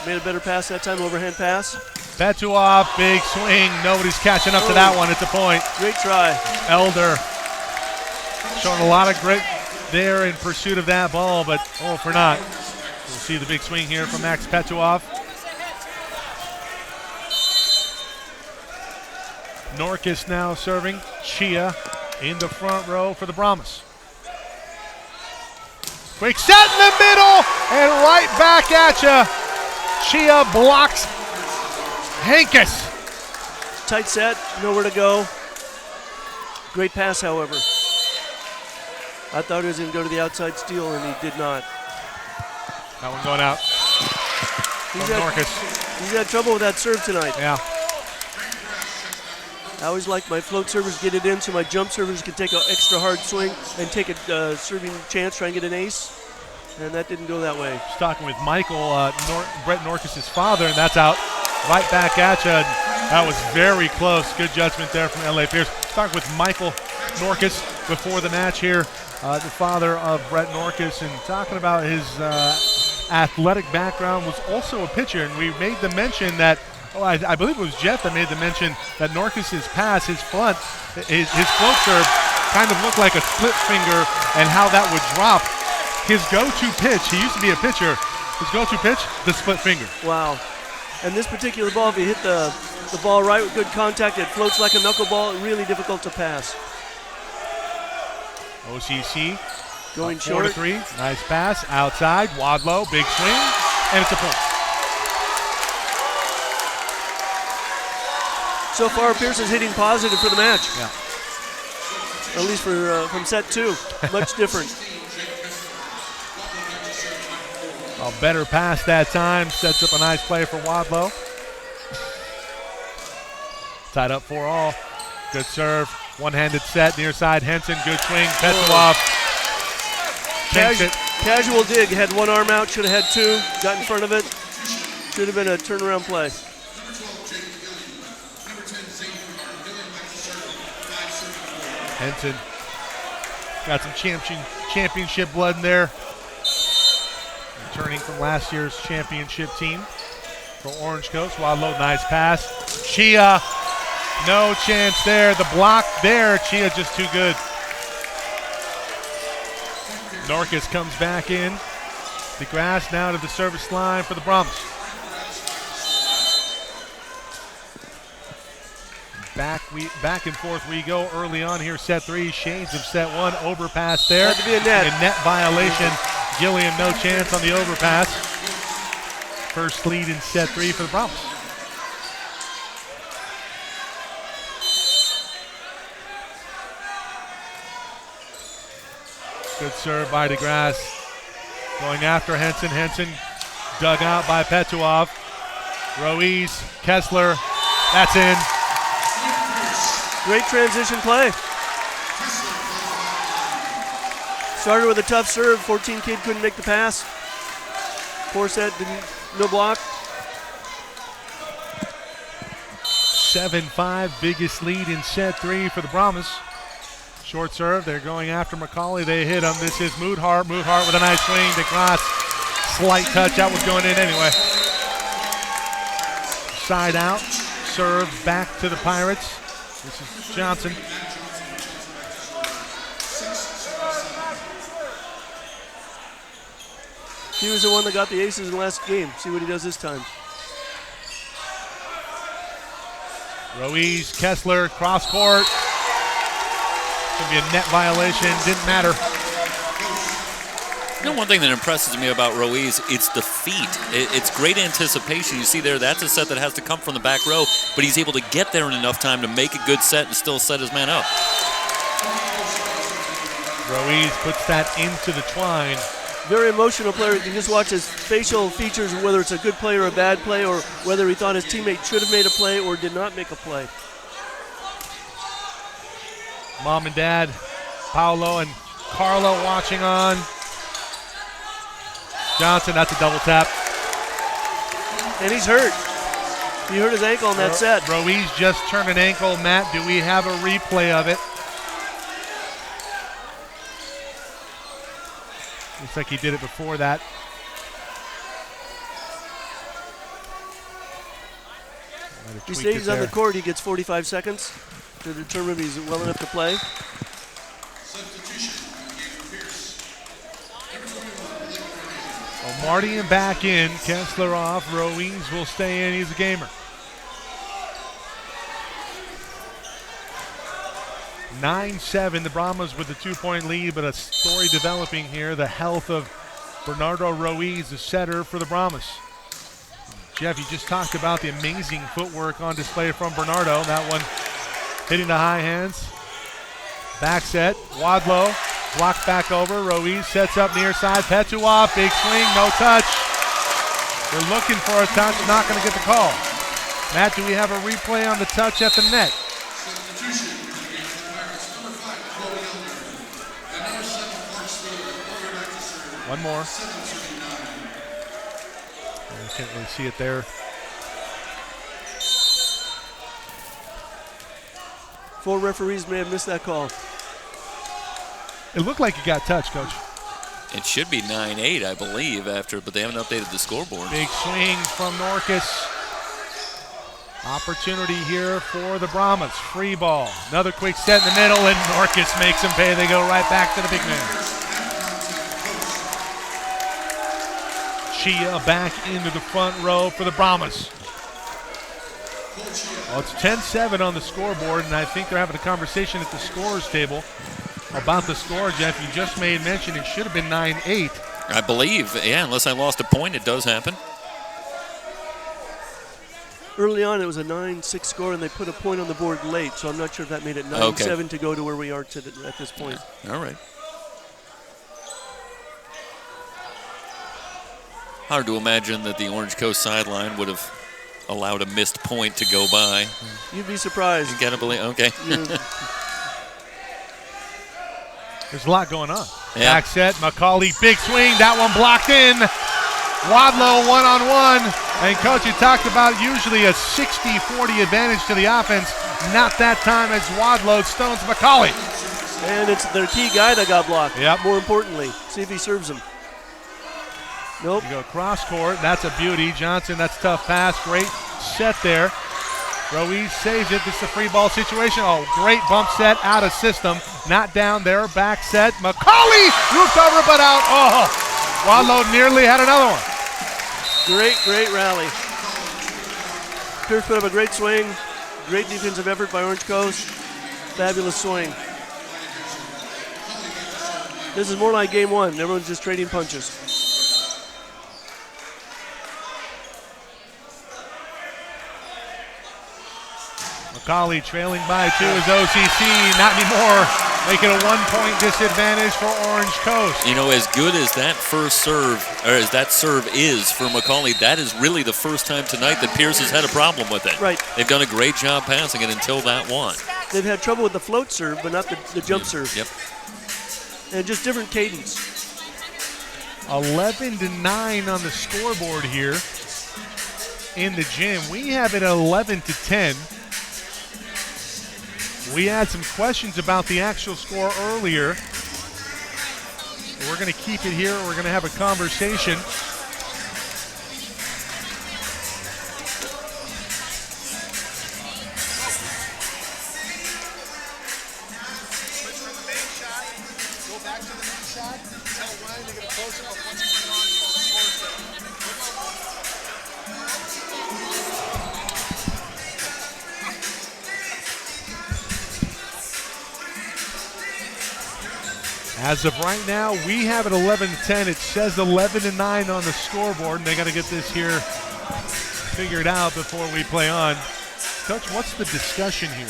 [SPEAKER 3] Made a better pass that time, overhand pass.
[SPEAKER 2] Petuoff, big swing. Nobody's catching up to that one. It's a point.
[SPEAKER 3] Great try.
[SPEAKER 2] Elder showing a lot of grit there in pursuit of that ball, but all for naught. We'll see the big swing here from Max Petuoff. Norkus now serving. Chia in the front row for the Brahmas. Quick set in the middle and right back at you. Chia blocks Hankus.
[SPEAKER 3] Tight set, nowhere to go. Great pass, however. I thought he was going to go to the outside steal, and he did not.
[SPEAKER 2] That one going out.
[SPEAKER 3] He's had trouble with that serve tonight.
[SPEAKER 2] Yeah.
[SPEAKER 3] I always like my float servers get it in so my jump servers can take an extra hard swing and take a serving chance, try and get an ace. And that didn't go that way.
[SPEAKER 2] Just talking with Michael, Brett Norkus' father, and that's out. Right back at you. That was very close. Good judgment there from LA Pierce. Talking with Michael Norkus before the match here, the father of Brett Norkus, and talking about his athletic background, was also a pitcher. And we made the mention that, I believe it was Jeff that made the mention that Norkus' pass, his float serve, kind of looked like a split finger, and how that would drop. His go-to pitch, he used to be a pitcher, his go-to pitch, the split finger.
[SPEAKER 3] Wow. And this particular ball, if you hit the ball right with good contact, it floats like a knuckleball, really difficult to pass.
[SPEAKER 2] OCC
[SPEAKER 3] going short.
[SPEAKER 2] 4-3, nice pass, outside, Wadlow, big swing, and it's a point.
[SPEAKER 3] So far, Pierce is hitting positive for the match.
[SPEAKER 2] Yeah.
[SPEAKER 3] At least from set 2, much different.
[SPEAKER 2] A better pass that time, sets up a nice play for Wadlow. Tied up 4-all. Good serve, one-handed set, near side Henson, good swing, Petuoff.
[SPEAKER 3] Casual dig, had one arm out, should have had 2, got in front of it. Should have been a turnaround play.
[SPEAKER 2] Henson got some championship blood in there. Returning from last year's championship team for Orange Coast. Wadlow, nice pass. Chia, no chance there. The block there, Chia just too good. Norkus comes back in. DeGrasse now to the service line for the Brahms. Back and forth we go early on here, set 3, shades of set 1, overpass there.
[SPEAKER 3] Had to be a net.
[SPEAKER 2] A net violation. Gilliam, no chance on the overpass. First lead in set 3 for the Brahms. Good serve by DeGrasse. Going after Henson. Henson dug out by Petuoff. Ruiz, Kessler, that's in.
[SPEAKER 3] Great transition play. Started with a tough serve. 14 kid couldn't make the pass. 4 set, no block.
[SPEAKER 2] 7-5, biggest lead in set 3 for the Brahmas. Short serve, they're going after McCauley. They hit him. This is Moodhart. Moodhart with a nice swing. DeGrasse, slight touch. That was going in anyway. Side out, serve back to the Pirates. This is Johnson.
[SPEAKER 3] He was the one that got the aces in the last game. See what he does this time.
[SPEAKER 2] Ruiz, Kessler, cross court. Could be a net violation. Didn't matter.
[SPEAKER 4] You know, one thing that impresses me about Ruiz, it's the feet. It's great anticipation. You see there, that's a set that has to come from the back row, but he's able to get there in enough time to make a good set and still set his man up.
[SPEAKER 2] Ruiz puts that into the twine.
[SPEAKER 3] Very emotional player. You can just watch his facial features, whether it's a good play or a bad play, or whether he thought his teammate should have made a play or did not make a play.
[SPEAKER 2] Mom and Dad, Paolo and Carlo watching on. Johnson, that's a double tap.
[SPEAKER 3] And he's hurt. He hurt his ankle on that set.
[SPEAKER 2] Ruiz just turned an ankle. Matt, do we have a replay of it? Looks like he did it before that.
[SPEAKER 3] If he stays on the court, he gets 45 seconds to determine if he's well enough to play.
[SPEAKER 2] Marty and back in. Kessler off. Ruiz will stay in. He's a gamer. 9-7. The Brahmas with the 2-point lead, but a story developing here. The health of Bernardo Ruiz, the setter for the Brahmas. Jeff, you just talked about the amazing footwork on display from Bernardo. That one hitting the high hands. Back set. Wadlow. Blocked back over. Ruiz sets up near side. Petua, big swing, no touch. They're looking for a touch, not going to get the call. Matt, do we have a replay on the touch at the net? One more. I can't really see it there.
[SPEAKER 3] Four referees may have missed that call.
[SPEAKER 2] It looked like it got touched, Coach.
[SPEAKER 4] It should be 9-8, I believe, but they haven't updated the scoreboard.
[SPEAKER 2] Big swing from Norcus. Opportunity here for the Brahmas. Free ball. Another quick set in the middle, and Norcus makes them pay. They go right back to the big man. Chia back into the front row for the Brahmas. Well, it's 10-7 on the scoreboard, and I think they're having a conversation at the scorer's table about the score. Jeff, you just made mention it should have been 9-8.
[SPEAKER 4] I believe, yeah, unless I lost a point, it does happen.
[SPEAKER 3] Early on, it was a 9-6 score, and they put a point on the board late, so I'm not sure if that made it 9-7 to go to where we are at this point.
[SPEAKER 4] All right. Hard to imagine that the Orange Coast sideline would have allowed a missed point to go by.
[SPEAKER 3] You'd be surprised.
[SPEAKER 4] You gotta believe, okay.
[SPEAKER 2] There's a lot going on.
[SPEAKER 4] Yeah.
[SPEAKER 2] Back set, McCauley, big swing, that one blocked in. Wadlow one-on-one. And Coach, you talked about usually a 60-40 advantage to the offense. Not that time as Wadlow stones McCauley.
[SPEAKER 3] And it's their key guy that got blocked.
[SPEAKER 2] Yep.
[SPEAKER 3] More importantly, see if he serves him. Nope.
[SPEAKER 2] You go cross court, that's a beauty. Johnson, that's tough pass, great set there. Ruiz saves it, this is a free ball situation. Oh, great bump set, out of system. Not down there, back set. McCauley, roofed over but out. Oh, Wadlow nearly had another one.
[SPEAKER 3] Great rally. Pierce put up a great swing. Great defensive effort by Orange Coast. Fabulous swing. This is more like game one. Everyone's just trading punches.
[SPEAKER 2] McCauley trailing by 2 is OCC. Not anymore. Making a 1-point disadvantage for Orange Coast.
[SPEAKER 4] You know, as good as that first serve, or as that serve is for McCauley, that is really the first time tonight that Pierce has had a problem with it.
[SPEAKER 3] Right.
[SPEAKER 4] They've done a great job passing it until that one.
[SPEAKER 3] They've had trouble with the float serve, but not the jump serve.
[SPEAKER 4] Yep.
[SPEAKER 3] And just different cadence.
[SPEAKER 2] 11-9 on the scoreboard here in the gym. We have it 11-10. We had some questions about the actual score earlier. We're going to keep it here. We're going to have a conversation. As of right now, we have it 11-10. It says 11-9 on the scoreboard, and they got to get this here figured out before we play on. Coach, what's the discussion here?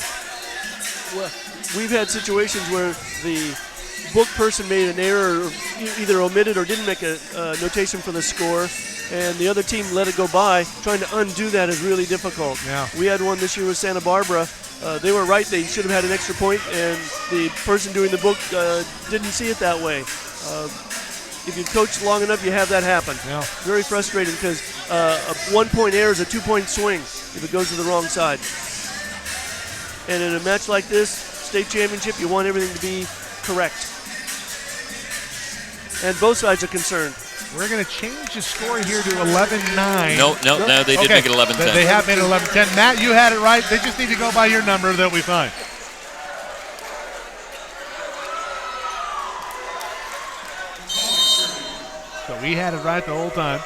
[SPEAKER 3] Well, we've had situations where the book person made an error, or either omitted or didn't make a notation for the score, and the other team let it go by. Trying to undo that is really difficult.
[SPEAKER 2] Yeah.
[SPEAKER 3] We had one this year with Santa Barbara. They were right. They should have had an extra point, and the person doing the book didn't see it that way. If you coach long enough, you have that happen.
[SPEAKER 2] Yeah.
[SPEAKER 3] Very frustrating because a 1-point error is a 2-point swing if it goes to the wrong side. And in a match like this, state championship, you want everything to be correct. and both sides are concerned.
[SPEAKER 2] We're going to change the score here to 11-9.
[SPEAKER 4] No, they did make it 11-10.
[SPEAKER 2] They have made it 11-10. Matt, you had it right. They just need to go by your number. They'll be fine. So we had it right the whole time.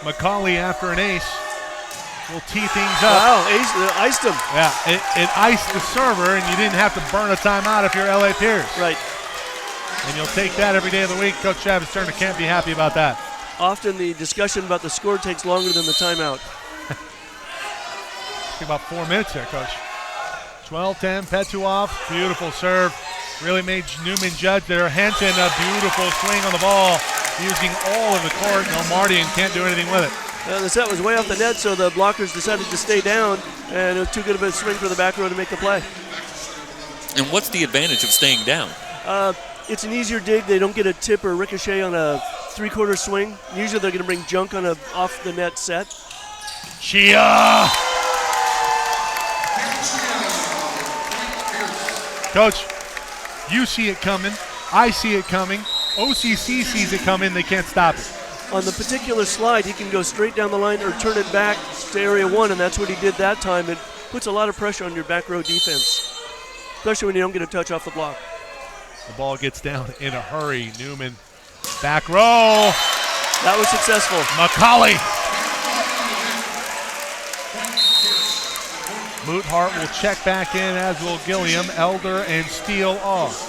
[SPEAKER 2] McCauley, after an ace, will tee things up.
[SPEAKER 3] Wow, iced him.
[SPEAKER 2] Yeah, it iced the server, and you didn't have to burn a timeout if you're LA Pierce.
[SPEAKER 3] Right.
[SPEAKER 2] And you'll take that every day of the week. Coach Travis Turner can't be happy about that.
[SPEAKER 3] Often the discussion about the score takes longer than the timeout.
[SPEAKER 2] Took about 4 minutes there, Coach. 12-10, Petuoff, beautiful serve. Really made Newman judge there. Henson, a beautiful swing on the ball, using all of the court. No, Mardian can't do anything with it.
[SPEAKER 3] The set was way off the net, so the blockers decided to stay down, and it was too good of a swing for the back row to make the play.
[SPEAKER 2] And what's the advantage of staying down?
[SPEAKER 3] It's an easier dig. They don't get a tip or ricochet on a three-quarter swing. Usually they're going to bring junk on a off-the-net set.
[SPEAKER 2] Chia! Coach, you see it coming. I see it coming. OCC sees it coming. They can't stop it.
[SPEAKER 3] On the particular slide, he can go straight down the line or turn it back to area one, and that's what he did that time. It puts a lot of pressure on your back row defense, especially when you don't get a touch off the block.
[SPEAKER 2] The ball gets down in a hurry. Newman, back row.
[SPEAKER 3] That was successful.
[SPEAKER 2] McCauley. Moothart will check back in, as will Gilliam. Elder and Steele off.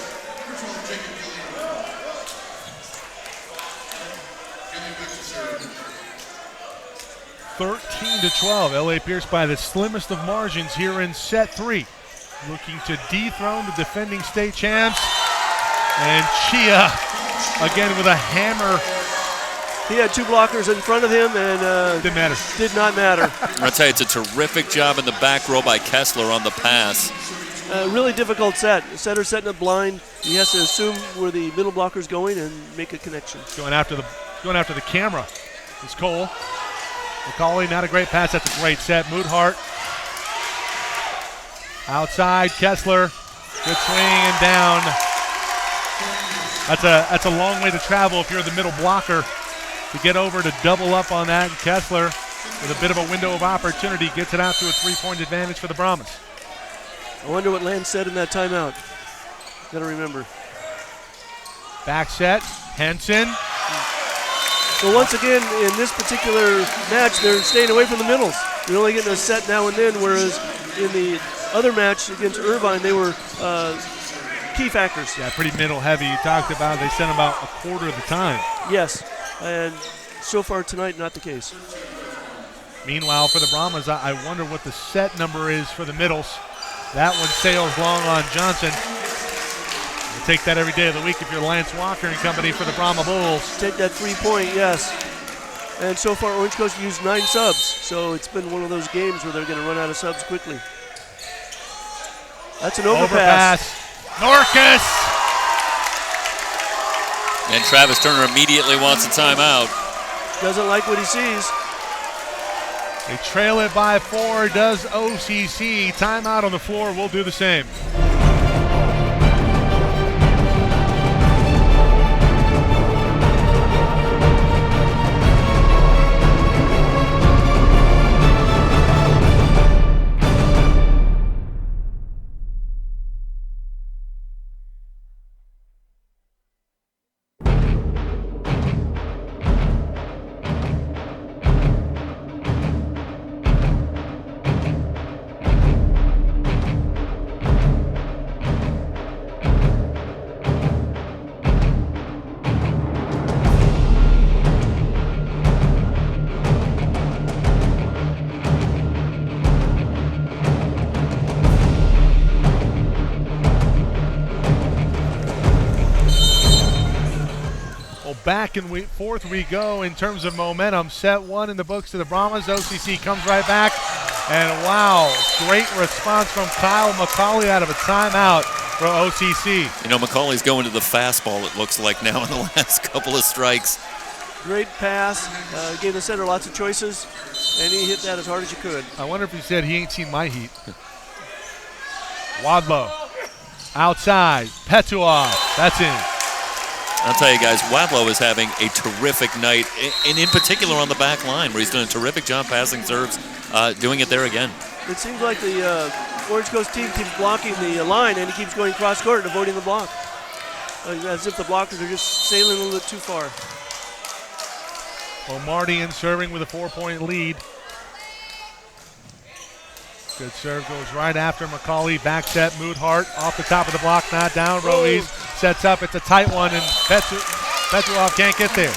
[SPEAKER 2] (13-12). LA Pierce by the slimmest of margins here in set 3. Looking to dethrone the defending state champs. And Chia again with a hammer.
[SPEAKER 3] He had two blockers in front of him, and
[SPEAKER 2] didn't matter.
[SPEAKER 3] Did not matter.
[SPEAKER 4] I'll tell you, it's a terrific job in the back row by Kessler on the pass.
[SPEAKER 3] Really difficult set. Setter setting up blind. He has to assume where the middle blocker's going and make a connection.
[SPEAKER 2] Going after the camera is Cole. McCauley, not a great pass. That's a great set. Moothart. Outside, Kessler. Good swing and down. That's a long way to travel if you're the middle blocker to get over to double up on that. And Kessler, with a bit of a window of opportunity, gets it out to a 3-point advantage for the Brahmas.
[SPEAKER 3] I wonder what Lance said in that timeout. Got to remember.
[SPEAKER 2] Back set, Henson.
[SPEAKER 3] So once again, in this particular match, they're staying away from the middles. They're only getting a set now and then, whereas in the other match against Irvine, they were key factors.
[SPEAKER 2] Yeah, pretty middle heavy. You talked about they sent about a quarter of the time.
[SPEAKER 3] Yes, and so far tonight, not the case.
[SPEAKER 2] Meanwhile, for the Brahmas, I wonder what the set number is for the middles. That one sails long on Johnson. We'll take that every day of the week if you're Lance Walker and company for the Brahma Bulls.
[SPEAKER 3] Take that 3-point, yes. And so far, Orange Coast used 9 subs, so it's been one of those games where they're going to run out of subs quickly. That's an overpass.
[SPEAKER 2] Norcus!
[SPEAKER 4] And Travis Turner immediately wants a timeout.
[SPEAKER 3] Doesn't like what he sees.
[SPEAKER 2] They trail it by 4, does OCC. Timeout on the floor, we'll do the same. Back in fourth we go in terms of momentum. Set 1 in the books to the Brahmas. OCC comes right back. And wow, great response from Kyle McCauley out of a timeout for OCC.
[SPEAKER 4] You know, McCauley's going to the fastball, it looks like now in the last couple of strikes.
[SPEAKER 3] Great pass. Gave the setter lots of choices, and he hit that as hard as you could.
[SPEAKER 2] I wonder if he said he ain't seen my heat. Wadlow. Outside. Petuoff. That's in.
[SPEAKER 4] I'll tell you guys, Wadlow is having a terrific night, and in particular on the back line, where he's doing a terrific job passing serves, doing it there again.
[SPEAKER 3] It seems like the Orange Coast team keeps blocking the line, and he keeps going cross court and avoiding the block. As if the blockers are just sailing a little bit too far.
[SPEAKER 2] Omardian serving with a 4-point lead. Good serve goes right after McCauley. Back set, Moodhart off the top of the block, not down. Ruiz sets up. It's a tight one, and Petrov can't get there.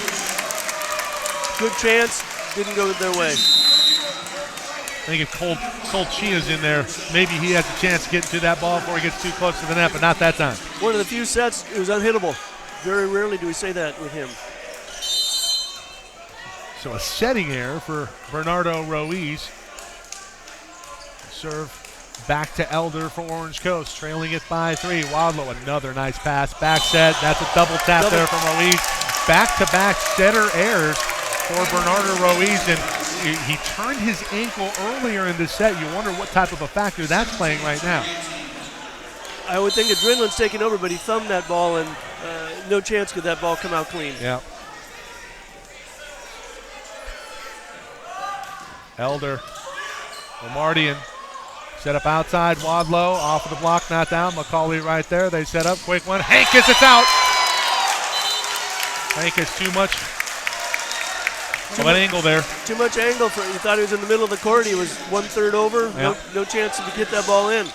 [SPEAKER 3] Good chance, didn't go their way.
[SPEAKER 2] I think if Cole Chia's in there, maybe he has a chance to get to that ball before he gets too close to the net, but not that time.
[SPEAKER 3] One of the few sets, it was unhittable. Very rarely do we say that with him.
[SPEAKER 2] So a setting error for Bernardo Ruiz. Serve back to Elder for Orange Coast, trailing it by 3. Wadlow, another nice pass. Back set, that's a double tap there from Ruiz. Back-to-back setter errors for Bernardo Ruiz, and he turned his ankle earlier in the set. You wonder what type of a factor that's playing right now.
[SPEAKER 3] I would think adrenaline's taking over, but he thumbed that ball, and no chance could that ball come out clean.
[SPEAKER 2] Yeah. Elder, Omardian. Set up outside, Wadlow, off of the block, not down. McCauley right there. They set up, quick one. Hankis, it's out. Hankis, too much of an angle there.
[SPEAKER 3] Too much angle. He thought he was in the middle of the court. He was 1/3 over.
[SPEAKER 2] Yeah.
[SPEAKER 3] No chance to get that ball in.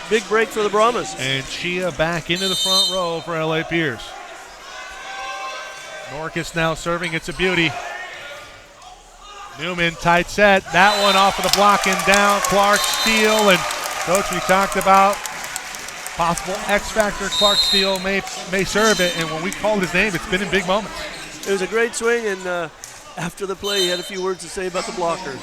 [SPEAKER 3] Big break for the Brahmas.
[SPEAKER 2] And Chia back into the front row for LA Pierce. Norkus now serving. It's a beauty. Newman, tight set. That one off of the block and down. Clark Steele, and Coach, we talked about possible X factor. Clark Steele may serve it, and when we called his name, it's been in big moments.
[SPEAKER 3] It was a great swing, and after the play, he had a few words to say about the blocker.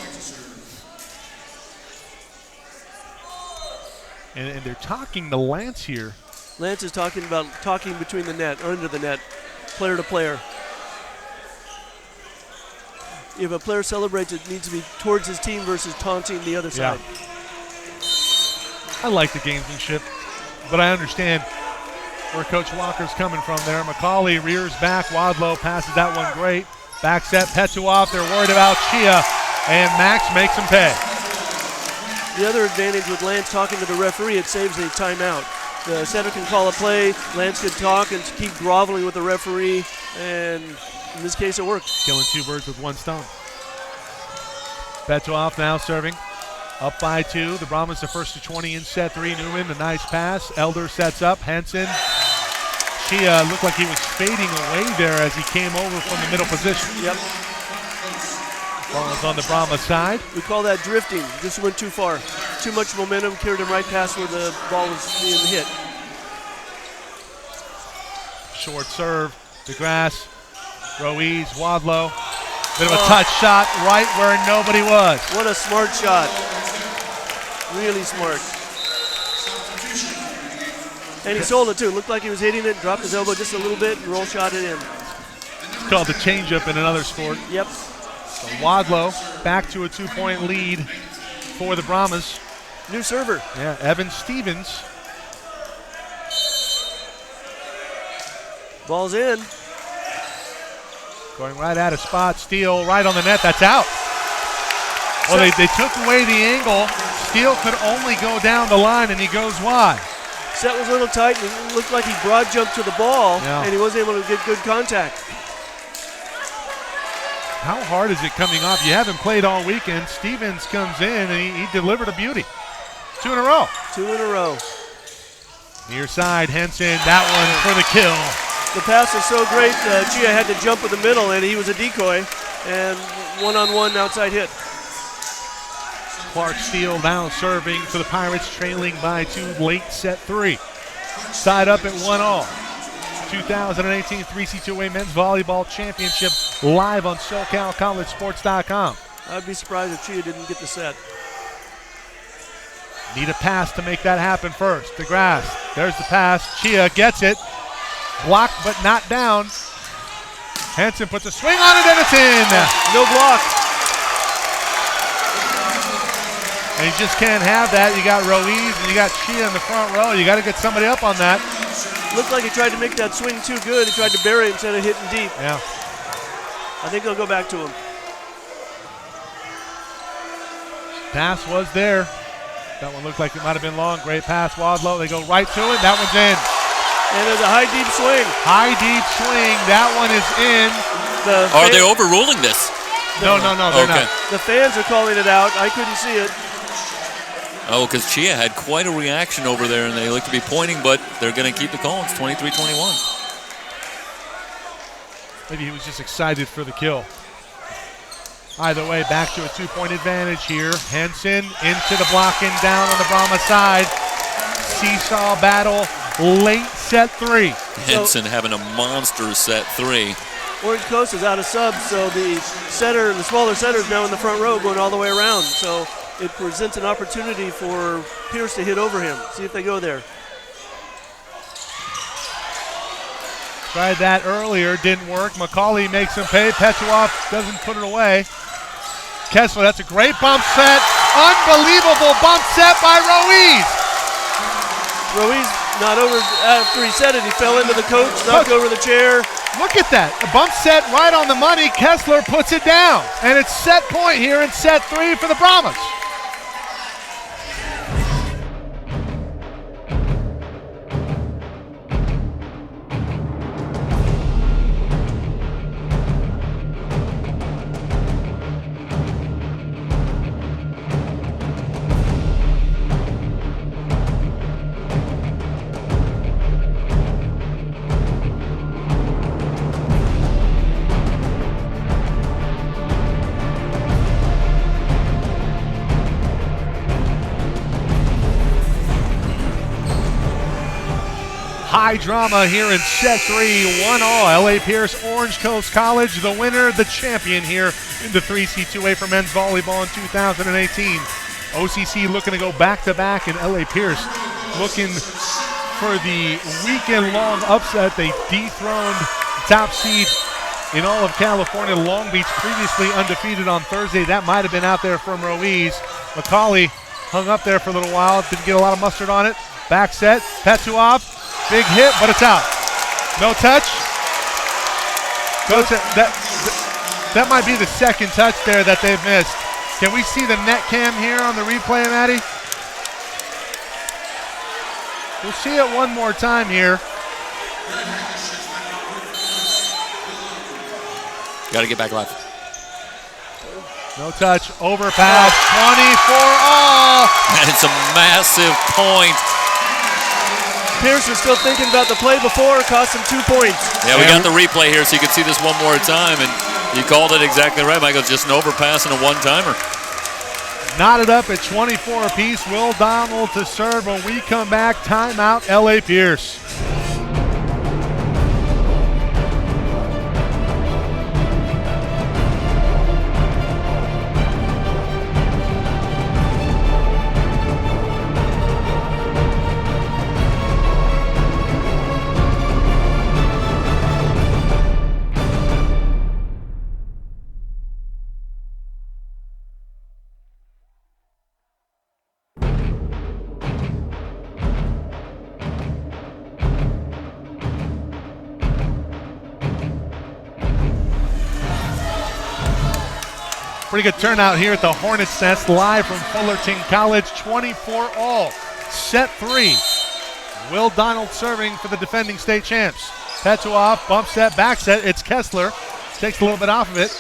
[SPEAKER 2] And they're talking to Lance here.
[SPEAKER 3] Lance is talking about talking between the net, under the net, player to player. If a player celebrates, it needs to be towards his team versus taunting the other side.
[SPEAKER 2] I like the gamesmanship, but I understand where Coach Walker's coming from there. McCauley rears back. Wadlow passes that one great. Back set, Petuoff. They're worried about Chia, and Max makes him pay.
[SPEAKER 3] The other advantage with Lance talking to the referee, it saves the timeout. The setter can call a play, Lance can talk and keep groveling with the referee, and in this case it worked.
[SPEAKER 2] Killing 2 birds with 1 stone. Petuoff now serving. Up by 2. The Brahmans the first to 20 in set 3. Newman, the nice pass. Elder sets up. Henson. Chia looked like he was fading away there as he came over from the middle position.
[SPEAKER 3] Yep.
[SPEAKER 2] Ball is on the Brahma side.
[SPEAKER 3] We call that drifting. Just went too far. Too much momentum, carried him right past where the ball was being hit.
[SPEAKER 2] Short serve. DeGrasse. Ruiz. Wadlow. Bit of a touch shot right where nobody was.
[SPEAKER 3] What a smart shot. Really smart. And he sold it too. Looked like he was hitting it, dropped his elbow just a little bit, and roll shot it in.
[SPEAKER 2] It's called the changeup in another sport.
[SPEAKER 3] Yep.
[SPEAKER 2] So Wadlow back to a 2-point lead for the Brahmas.
[SPEAKER 3] New server.
[SPEAKER 2] Yeah, Evan Stevens.
[SPEAKER 3] Ball's in.
[SPEAKER 2] Going right at a spot. Steele right on the net. That's out. Well, they took away the angle. Steele could only go down the line, and he goes wide.
[SPEAKER 3] Set was a little tight, and it looked like he broad jumped to the ball,
[SPEAKER 2] Yeah.
[SPEAKER 3] and he wasn't able to get good contact.
[SPEAKER 2] How hard is it coming off? You haven't played all weekend. Stevens comes in, and he delivered a beauty. 2 in a row.
[SPEAKER 3] 2 in a row.
[SPEAKER 2] Near side, Henson, that one for the kill.
[SPEAKER 3] The pass was so great, Chia had to jump in the middle, and he was a decoy, and one-on-one outside hit.
[SPEAKER 2] Clark Steele now serving for the Pirates, trailing by 2 late set 3. Tied up at 1-all. 2018 3C2A Men's Volleyball Championship live on SoCalCollegeSports.com.
[SPEAKER 3] I'd be surprised if Chia didn't get the set.
[SPEAKER 2] Need a pass to make that happen first. DeGrasse, there's the pass. Chia gets it. Blocked but not down. Henson puts a swing on it and it's in.
[SPEAKER 3] No block.
[SPEAKER 2] And you just can't have that. You got Ruiz and you got Chia in the front row. You got to get somebody up on that.
[SPEAKER 3] looked like he tried to make that swing too good. He tried to bury it instead of hitting deep.
[SPEAKER 2] Yeah.
[SPEAKER 3] I think they'll go back to him.
[SPEAKER 2] Pass was there. That one looked like it might have been long. Great pass, Wadlow. They go right to it. That one's in.
[SPEAKER 3] And there's a high deep swing.
[SPEAKER 2] High deep swing. That one is in.
[SPEAKER 4] Are they overruling this?
[SPEAKER 2] No, they're not.
[SPEAKER 3] The fans are calling it out. I couldn't see it.
[SPEAKER 4] Oh, because Chia had quite a reaction over there, and they look to be pointing, but they're going to keep the call. It's 23-21.
[SPEAKER 2] Maybe he was just excited for the kill. Either way, back to a 2-point advantage here. Henson into the block and down on the Brahma side. Seesaw battle, late set 3.
[SPEAKER 4] Henson having a monster set 3.
[SPEAKER 3] Orange Coast is out of subs, so the smaller setter is now in the front row going all the way around. So it presents an opportunity for Pierce to hit over him. See if they go there.
[SPEAKER 2] Tried that earlier, didn't work. McCauley makes him pay. Petuoff doesn't put it away. Kessler, that's a great bump set. Unbelievable bump set by Ruiz.
[SPEAKER 3] Ruiz not over after he set it. He fell into the coach, knocked over the chair.
[SPEAKER 2] Look at that. A bump set right on the money. Kessler puts it down. And it's set point here in set 3 for the Brahmas. High drama here in set 3, 1-all. LA Pierce, Orange Coast College, the winner, the champion here in the 3C2A for men's volleyball in 2018. OCC looking to go back-to-back, and LA Pierce looking for the weekend-long upset. They dethroned top seed in all of California, Long Beach, previously undefeated on Thursday. That might have been out there from Ruiz. McCauley hung up there for a little while, didn't get a lot of mustard on it. Back set, Petuoff. Big hit, but it's out. No touch. That might be the second touch there that they've missed. Can we see the net cam here on the replay, Maddie? We'll see it one more time here.
[SPEAKER 4] Got to get back live.
[SPEAKER 2] No touch, overpass, 24-all.
[SPEAKER 4] And it's a massive point.
[SPEAKER 3] Pierce was still thinking about the play before, cost him 2 points.
[SPEAKER 4] Yeah, we got the replay here so you can see this one more time, and you called it exactly right, Michael. Just an overpass and a one-timer.
[SPEAKER 2] Knotted up at 24 apiece. Will Donald to serve when we come back. Timeout, LA Pierce. Pretty good turnout here at the Hornets' Nest, live from Fullerton College, 24-all. Set 3. Will Donald serving for the defending state champs. Petuoff, bump set, back set. It's Kessler. Takes a little bit off of it.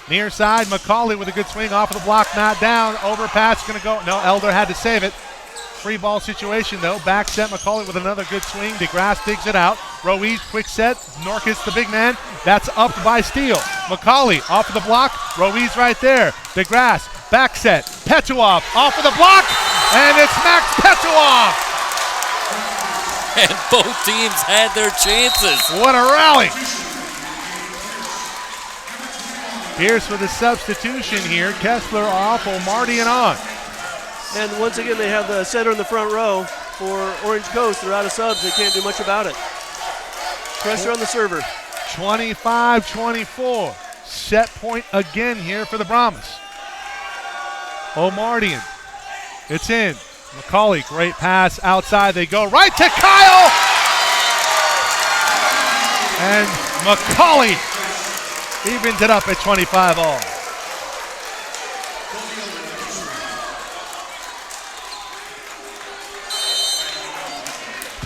[SPEAKER 2] Near side, McCauley with a good swing off of the block, not down. Overpass, going to go. No, Elder had to save it. Free ball situation, though. Back set, McCauley with another good swing. DeGrasse digs it out. Ruiz, quick set. Norcus, the big man. That's upped by Steele. McCauley off of the block. Ruiz right there. DeGrasse, back set. Petuoff off of the block. And it's Max Petuoff.
[SPEAKER 4] And both teams had their chances.
[SPEAKER 2] What a rally. Pierce with a substitution here. Kessler off, Omardian on.
[SPEAKER 3] And once again, they have the setter in the front row for Orange Coast. They're out of subs. They can't do much about it. Pressure on the server.
[SPEAKER 2] 25-24. Set point again here for the Brahmas. Omardian. It's in. McCauley, great pass outside. They go right to Kyle. And McCauley evens it up at 25 all.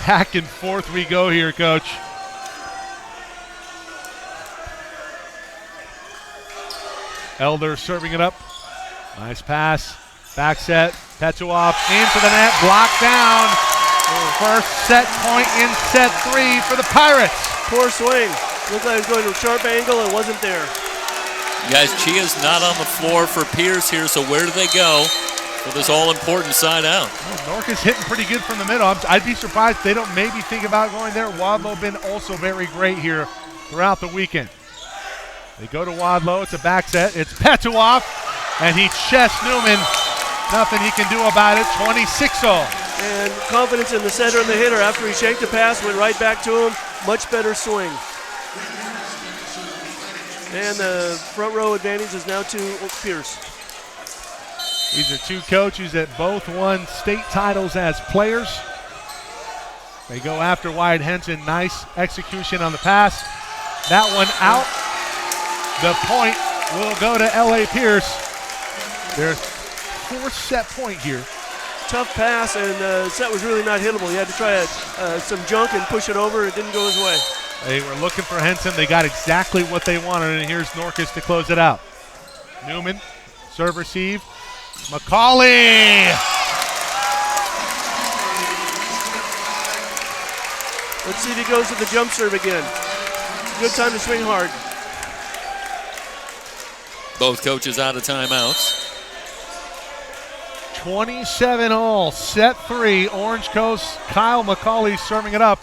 [SPEAKER 2] Back and forth we go here, Coach. Elder serving it up. Nice pass. Back set. Petuoff into the net. Blocked down. First set point in set 3 for the Pirates.
[SPEAKER 3] Poor swing. Looked like it was going to a sharp angle. It wasn't there.
[SPEAKER 4] Guys, Chia's not on the floor for Pierce here, so where do they go for this all-important side out?
[SPEAKER 2] Well, Norca's hitting pretty good from the middle. I'd be surprised if they don't maybe think about going there. Wadlow been also very great here throughout the weekend. They go to Wadlow. It's a back set. It's Petuoff, and he chests Newman. Nothing he can do about it. 26-all.
[SPEAKER 3] And confidence in the setter and the hitter. After he shanked the pass, went right back to him. Much better swing. And the front row advantage is now to Pierce.
[SPEAKER 2] These are two coaches that both won state titles as players. They go after Wyatt Henson. Nice execution on the pass. That one out. The point will go to L.A. Pierce. Their fourth set point here.
[SPEAKER 3] Tough pass, and the set was really not hittable. He had to try some junk and push it over. It didn't go his way.
[SPEAKER 2] They were looking for Henson. They got exactly what they wanted, and here's Norcas to close it out. Newman, serve receive. McCauley!
[SPEAKER 3] Let's see if he goes to the jump serve again. Good time to swing hard.
[SPEAKER 4] Both coaches out of timeouts.
[SPEAKER 2] 27-all, set 3. Orange Coast, Kyle McCauley serving it up.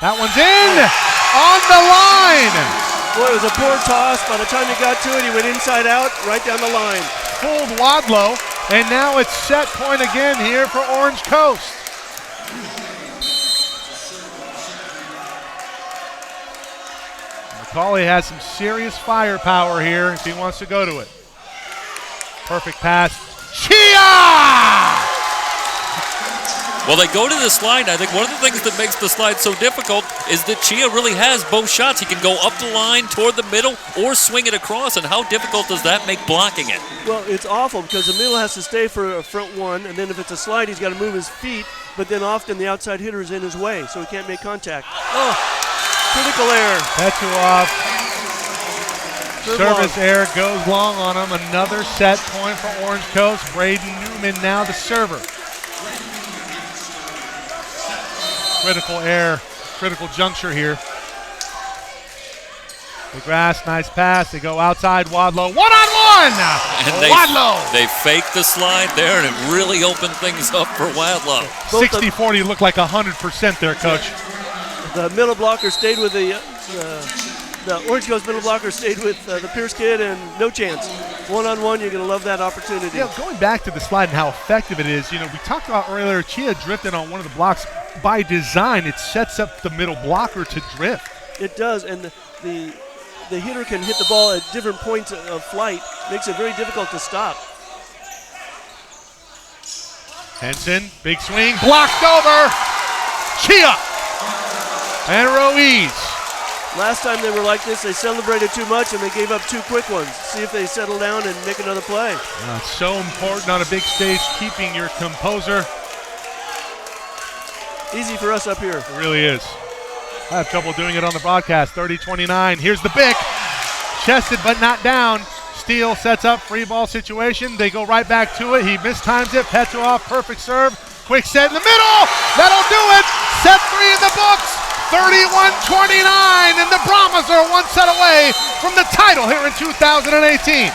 [SPEAKER 2] That one's in! On the line!
[SPEAKER 3] Boy, it was a poor toss. By the time he got to it, he went inside out, right down the line.
[SPEAKER 2] Fooled Wadlow, and now it's set point again here for Orange Coast. McCauley has some serious firepower here if he wants to go to it. Perfect pass. Chia!
[SPEAKER 4] Well, they go to the slide. I think one of the things that makes the slide so difficult is that Chia really has both shots. He can go up the line toward the middle or swing it across, and how difficult does that make blocking it?
[SPEAKER 3] Well, it's awful because the middle has to stay for a front one, and then if it's a slide, he's got to move his feet, but then often the outside hitter is in his way, so he can't make contact. Oh, critical error.
[SPEAKER 2] Petuoff. Service error goes long on him. Another set point for Orange Coast. Braden Newman now the server. Critical error, critical juncture here. McGrath, nice pass. They go outside. Wadlow, one-on-one!
[SPEAKER 4] And
[SPEAKER 2] Wadlow!
[SPEAKER 4] They faked the slide there, and it really opened things up for Wadlow.
[SPEAKER 2] 60-40 looked like 100% there, Coach.
[SPEAKER 3] The middle blocker stayed with the Orange Coast middle blocker stayed with the Pierce kid, and no chance. One-on-one, you're going to love that opportunity.
[SPEAKER 2] Yeah, going back to the slide and how effective it is, we talked about earlier, Chia drifted on one of the blocks. By design, it sets up the middle blocker to drift.
[SPEAKER 3] It does, and the hitter can hit the ball at different points of flight. Makes it very difficult to stop.
[SPEAKER 2] Henson, big swing, blocked over. Chia and Ruiz.
[SPEAKER 3] Last time they were like this, they celebrated too much and they gave up 2 quick ones. See if they settle down and make another play.
[SPEAKER 2] It's so important on a big stage, keeping your composure.
[SPEAKER 3] Easy for us up here.
[SPEAKER 2] It really is. I have trouble doing it on the broadcast. 30-29. Here's the Bick. Chested but not down. Steele sets up free ball situation. They go right back to it. He mistimes it. Petuoff, perfect serve. Quick set in the middle. That'll do it. Set 3 in the books. 31-29. And the Brahmas are one set away from the title here in 2018.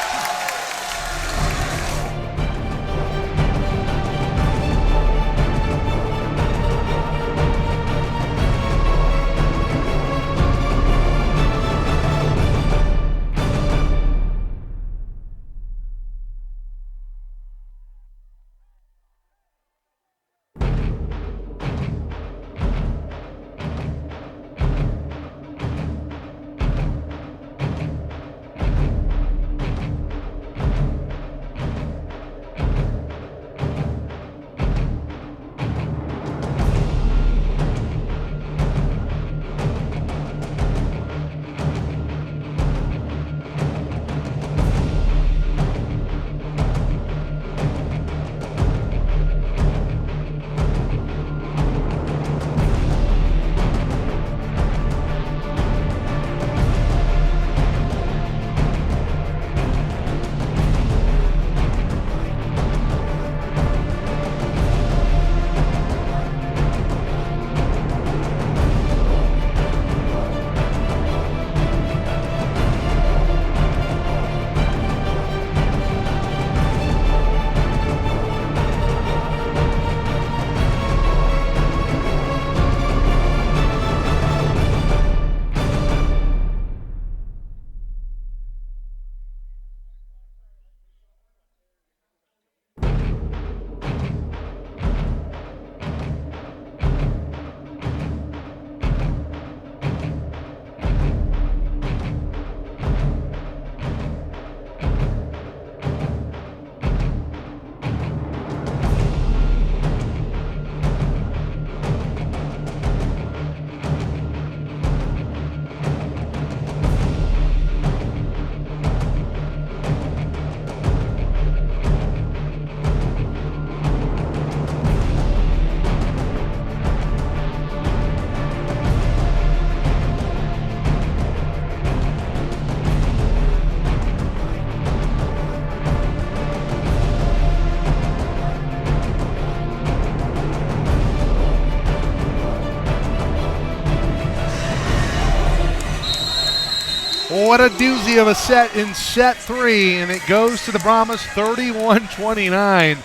[SPEAKER 2] What a doozy of a set in set 3, and it goes to the Brahmas 31-29.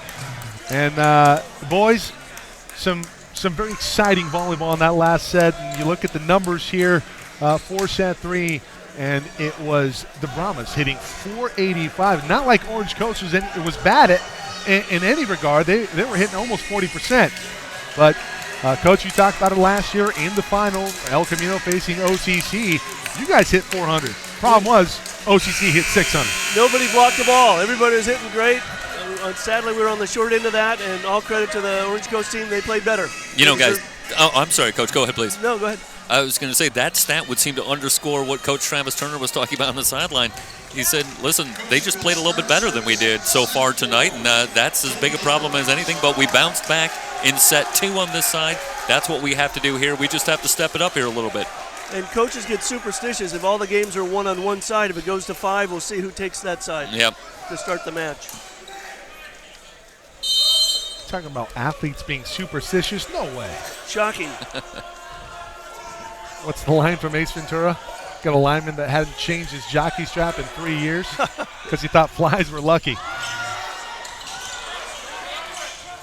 [SPEAKER 2] And boys, some very exciting volleyball in that last set. And you look at the numbers here for set 3, and it was the Brahmas hitting 485. Not like Orange Coast was bad in any regard. They were hitting almost 40%. But Coach, you talked about it last year in the final, El Camino facing OCC. You guys hit 400. Problem was, OCC hit 600.
[SPEAKER 3] Nobody blocked the ball. Everybody was hitting great. Sadly, we were on the short end of that, and all credit to the Orange Coast team. They played better.
[SPEAKER 4] You know, guys, I'm sorry, Coach. Go ahead, please.
[SPEAKER 3] No, go ahead.
[SPEAKER 4] I was going to say that stat would seem to underscore what Coach Travis Turner was talking about on the sideline. He said, listen, they just played a little bit better than we did so far tonight, and that's as big a problem as anything, but we bounced back in set 2 on this side. That's what we have to do here. We just have to step it up here a little bit.
[SPEAKER 3] And coaches get superstitious. If all the games are one on one side, if it goes to 5, we'll see who takes that side to start the match.
[SPEAKER 2] Talking about athletes being superstitious? No way.
[SPEAKER 3] Shocking.
[SPEAKER 2] What's the line from Ace Ventura? Got a lineman that hadn't changed his jockey strap in 3 years because he thought flies were lucky.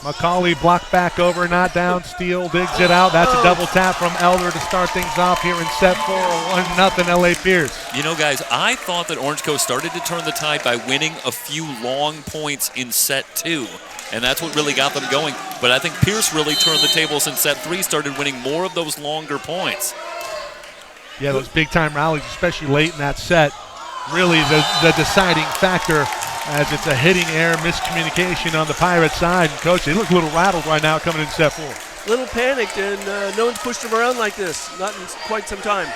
[SPEAKER 2] McCauley blocked back over, not down. Steele digs it out. That's a double tap from Elder to start things off here in set 4, 1-0 LA Pierce.
[SPEAKER 4] You know, guys, I thought that Orange Coast started to turn the tide by winning a few long points in set 2. And that's what really got them going. But I think Pierce really turned the tables in set 3, started winning more of those longer points.
[SPEAKER 2] Yeah, those big-time rallies, especially late in that set, really the deciding factor, as it's a hitting error, miscommunication on the Pirate side. And Coach, they look a little rattled right now coming in set 4.
[SPEAKER 3] Little panicked, and no one's pushed them around like this, not in quite some time.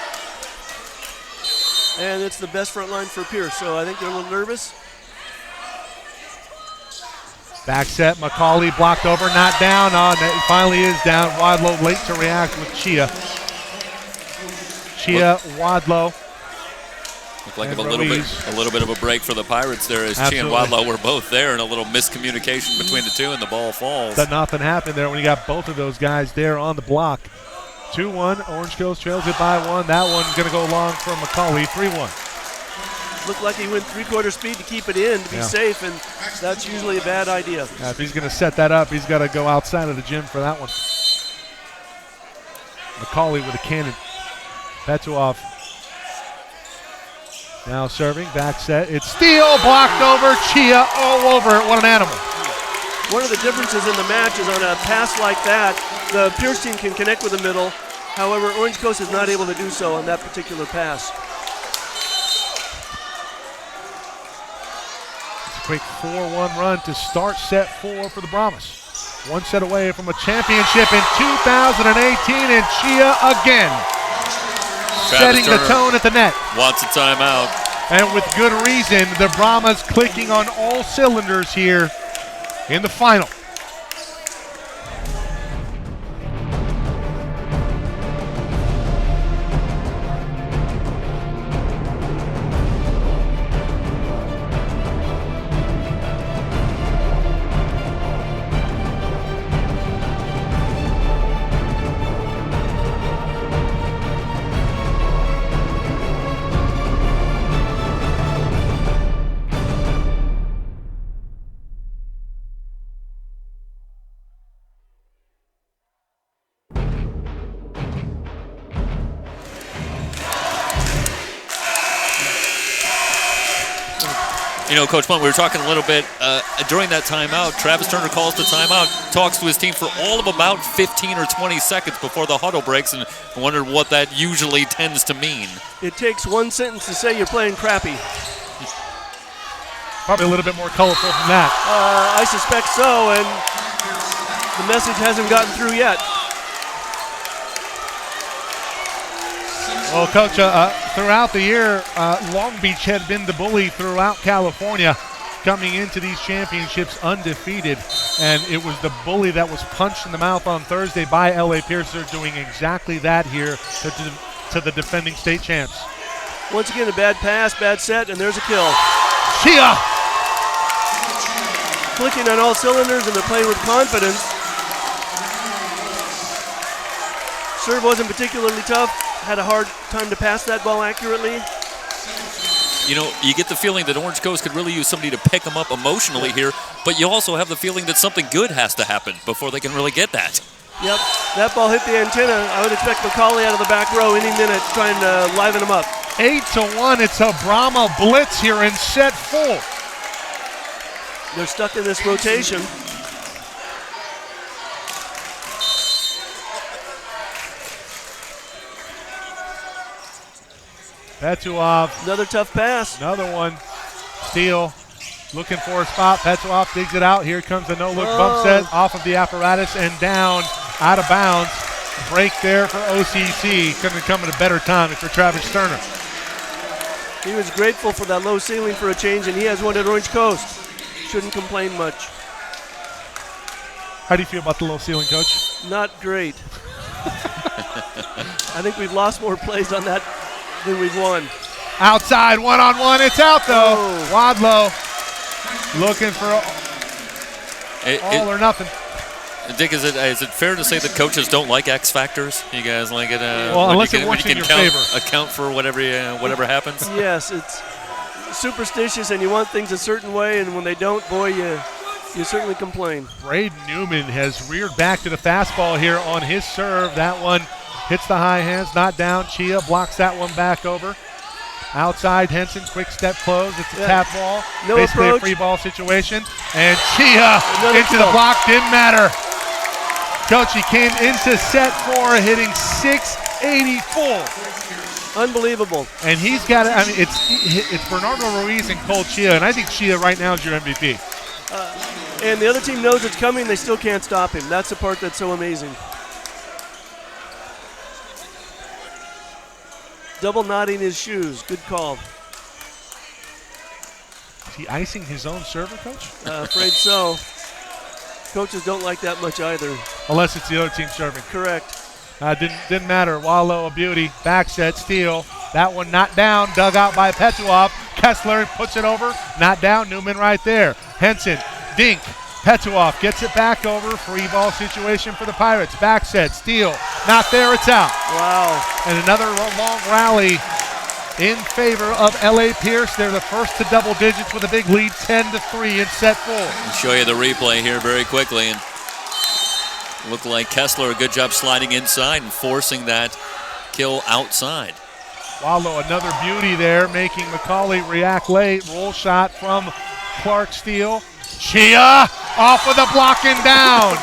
[SPEAKER 3] And it's the best front line for Pierce, so I think they're a little nervous.
[SPEAKER 2] Back set, McCauley blocked over, not down. It finally is down. Wadlow late to react with Chia. Wadlow.
[SPEAKER 4] Looked like a little bit of a break for the Pirates there, as Chia and Wadlow were both there, and a little miscommunication between the two, and the ball falls.
[SPEAKER 2] But nothing happened there when you got both of those guys there on the block. 2-1, Orange Coast trails it by 1. That one's going to go long for McCauley, 3-1.
[SPEAKER 3] Looked like he went 3/4 speed to keep it in, to be safe, and that's usually a bad idea.
[SPEAKER 2] If he's going to set that up, he's got to go outside of the gym for that one. McCauley with a cannon. Petuov now serving, back set. It's Steele, blocked over, Chia all over it. What an animal.
[SPEAKER 3] One of the differences in the match is on a pass like that, the Pierce team can connect with the middle. However, Orange Coast is not able to do so on that particular pass.
[SPEAKER 2] Quick 4-1 run to start set 4 for the Brahmas. One set away from a championship in 2018, and Chia again setting the tone at the net.
[SPEAKER 4] Wants a timeout.
[SPEAKER 2] And with good reason, the Brahmas clicking on all cylinders here in the final.
[SPEAKER 4] You know, Coach Punt, we were talking a little bit during that timeout. Travis Turner calls the timeout, talks to his team for all of about 15 or 20 seconds before the huddle breaks, and I wondered what that usually tends to mean.
[SPEAKER 3] It takes one sentence to say you're playing crappy.
[SPEAKER 2] Probably a little bit more colorful than that.
[SPEAKER 3] I suspect so, and the message hasn't gotten through yet.
[SPEAKER 2] Well, Coach, throughout the year, Long Beach had been the bully throughout California, coming into these championships undefeated, and it was the bully that was punched in the mouth on Thursday by LA Pierce. They're doing exactly that here to the defending state champs.
[SPEAKER 3] Once again, a bad pass, bad set, and there's a kill.
[SPEAKER 2] Chia!
[SPEAKER 3] Clicking on all cylinders, and they're playing with confidence. Serve wasn't particularly tough. Had a hard time to pass that ball accurately.
[SPEAKER 4] you know, you get the feeling that Orange Coast could really use somebody to pick them up emotionally here, but you also have the feeling that something good has to happen before they can really get that.
[SPEAKER 3] Yep, that ball hit the antenna. I would expect McCauley out of the back row any minute trying to liven them up.
[SPEAKER 2] 8-1, it's a Brahma blitz here in set 4.
[SPEAKER 3] They're stuck in this rotation.
[SPEAKER 2] Petuov,
[SPEAKER 3] Another tough pass.
[SPEAKER 2] another one. Steele looking for a spot. Petuov digs it out. Here comes a no-look bump set off of the apparatus and down, out of bounds. Break there for OCC. Couldn't have come at a better time for Travis Sterner.
[SPEAKER 3] He was grateful for that low ceiling for a change, and he has one at Orange Coast. Shouldn't complain much.
[SPEAKER 2] How do you feel about the low ceiling, Coach?
[SPEAKER 3] Not great. I think we've lost more plays on that than we've won.
[SPEAKER 2] Outside, one-on-one, it's out though.
[SPEAKER 3] Oh.
[SPEAKER 2] Wadlow looking for all or nothing.
[SPEAKER 4] Dick, is it fair to say that coaches don't like X factors? You guys like it?
[SPEAKER 2] Well, unless it works in your favor.
[SPEAKER 4] Account for whatever happens.
[SPEAKER 3] Yes, it's superstitious, and you want things a certain way, and when they don't, boy, you certainly complain.
[SPEAKER 2] Braden Newman has reared back to the fastball here on his serve. That one hits the high hands, not down. Chia blocks that one back over. Outside, Henson, quick step close. It's a tap ball.
[SPEAKER 3] No
[SPEAKER 2] basically
[SPEAKER 3] approach.
[SPEAKER 2] A free ball situation. And Chia into the
[SPEAKER 3] kill.
[SPEAKER 2] block. Didn't matter. Coach, he came into set 4 hitting .684.
[SPEAKER 3] Unbelievable.
[SPEAKER 2] And he's got it. I mean, it's Bernardo Ruiz and Cole Chia, and I think Chia right now is your MVP.
[SPEAKER 3] And the other team knows it's coming. They still can't stop him. That's the part that's so amazing. Double knotting his shoes. Good call.
[SPEAKER 2] Is he icing his own server, Coach?
[SPEAKER 3] Afraid so. Coaches don't like that much either.
[SPEAKER 2] Unless it's the other team serving.
[SPEAKER 3] Correct.
[SPEAKER 2] Didn't matter. Wallow, a beauty. Back set, steal. That one not down. Dug out by Petuov. Kessler puts it over. Not down. Newman right there. Henson, dink. Petuov gets it back over. Free ball situation for the Pirates. Back set, steal. Not there. It's out.
[SPEAKER 3] Wow.
[SPEAKER 2] And another long rally in favor of L.A. Pierce. They're the first to double digits with a big lead, 10-3 in set 4.
[SPEAKER 4] I'll show you the replay here very quickly. And looked like Kessler, a good job sliding inside and forcing that kill outside.
[SPEAKER 2] Wallow, another beauty there, making McCauley react late. Roll shot from Clark Steele. Chia off with a block and down.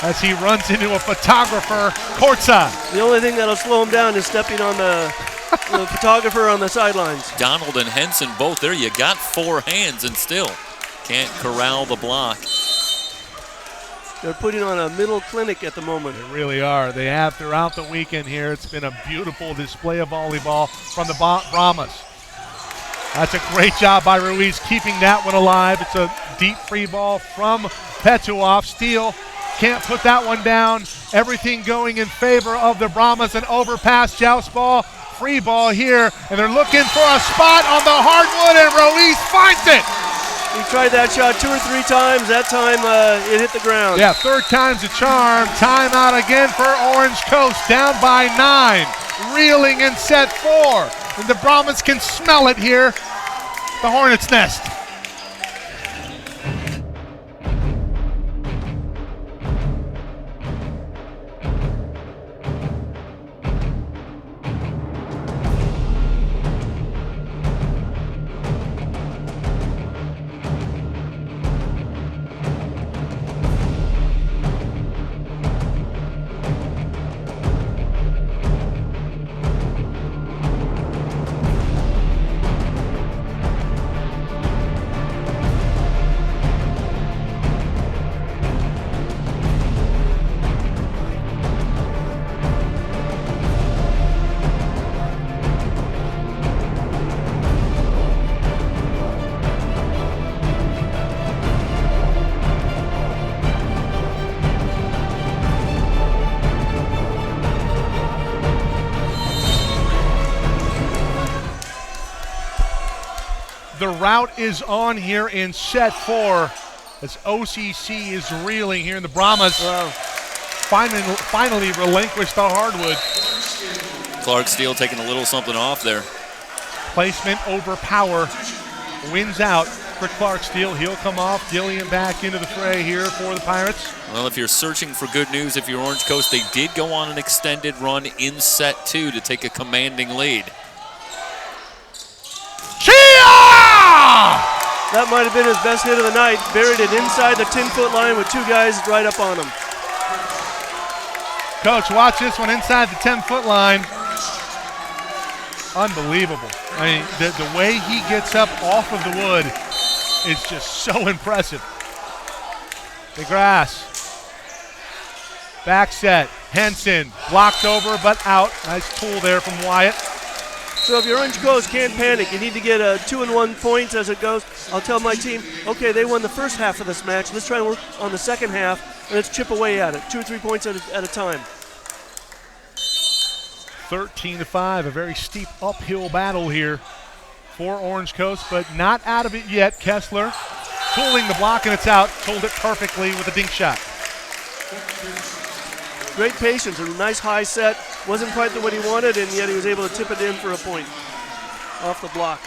[SPEAKER 2] As he runs into a photographer, Courtside.
[SPEAKER 3] The only thing that'll slow him down is stepping on the photographer on the sidelines.
[SPEAKER 4] Donald and Henson both there. You got 4 hands and still can't corral the block.
[SPEAKER 3] They're putting on a middle clinic at the moment.
[SPEAKER 2] They really are. They have throughout the weekend here. It's been a beautiful display of volleyball from the Brahmas. That's a great job by Ruiz keeping that one alive. It's a deep free ball from Petuov. Steele can't put that one down. Everything going in favor of the Brahmas. An overpass joust ball. Free ball here. And they're looking for a spot on the hardwood, and Ruiz finds it.
[SPEAKER 3] He tried that shot 2 or 3 times. That time it hit the ground.
[SPEAKER 2] Yeah, third time's a charm. Timeout again for Orange Coast, down by 9. Reeling in set 4. And the Brahmas can smell it here. The Hornets' nest. The rout is on here in set 4 as OCC is reeling here in the Brahmas.
[SPEAKER 3] Wow.
[SPEAKER 2] Finally relinquished the hardwood.
[SPEAKER 4] Clark Steele taking a little something off there.
[SPEAKER 2] Placement over power wins out for Clarksdale. He'll come off. Gillian back into the fray here for the Pirates.
[SPEAKER 4] Well, if you're searching for good news, if you're Orange Coast, they did go on an extended run in set 2 to take a commanding lead.
[SPEAKER 3] That might have been his best hit of the night. Buried it inside the 10-foot line with 2 guys right up on him.
[SPEAKER 2] Coach, watch this one inside the 10-foot line. Unbelievable. I mean, the way he gets up off of the wood is just so impressive. DeGrasse. Back set. Henson blocked over but out. Nice pull there from Wyatt.
[SPEAKER 3] So if your Orange Coast can't panic, you need to get 2-1 points as it goes. I'll tell my team, okay, they won the first half of this match. Let's try and work on the second half, and let's chip away at it. 2 or 3 points at a time.
[SPEAKER 2] 13-5, a very steep uphill battle here for Orange Coast, but not out of it yet. Kessler tooling the block, and it's out. Tooled it perfectly with a dink shot.
[SPEAKER 3] Great patience, a nice high set. Wasn't quite what he wanted, and yet he was able to tip it in for a point off the block.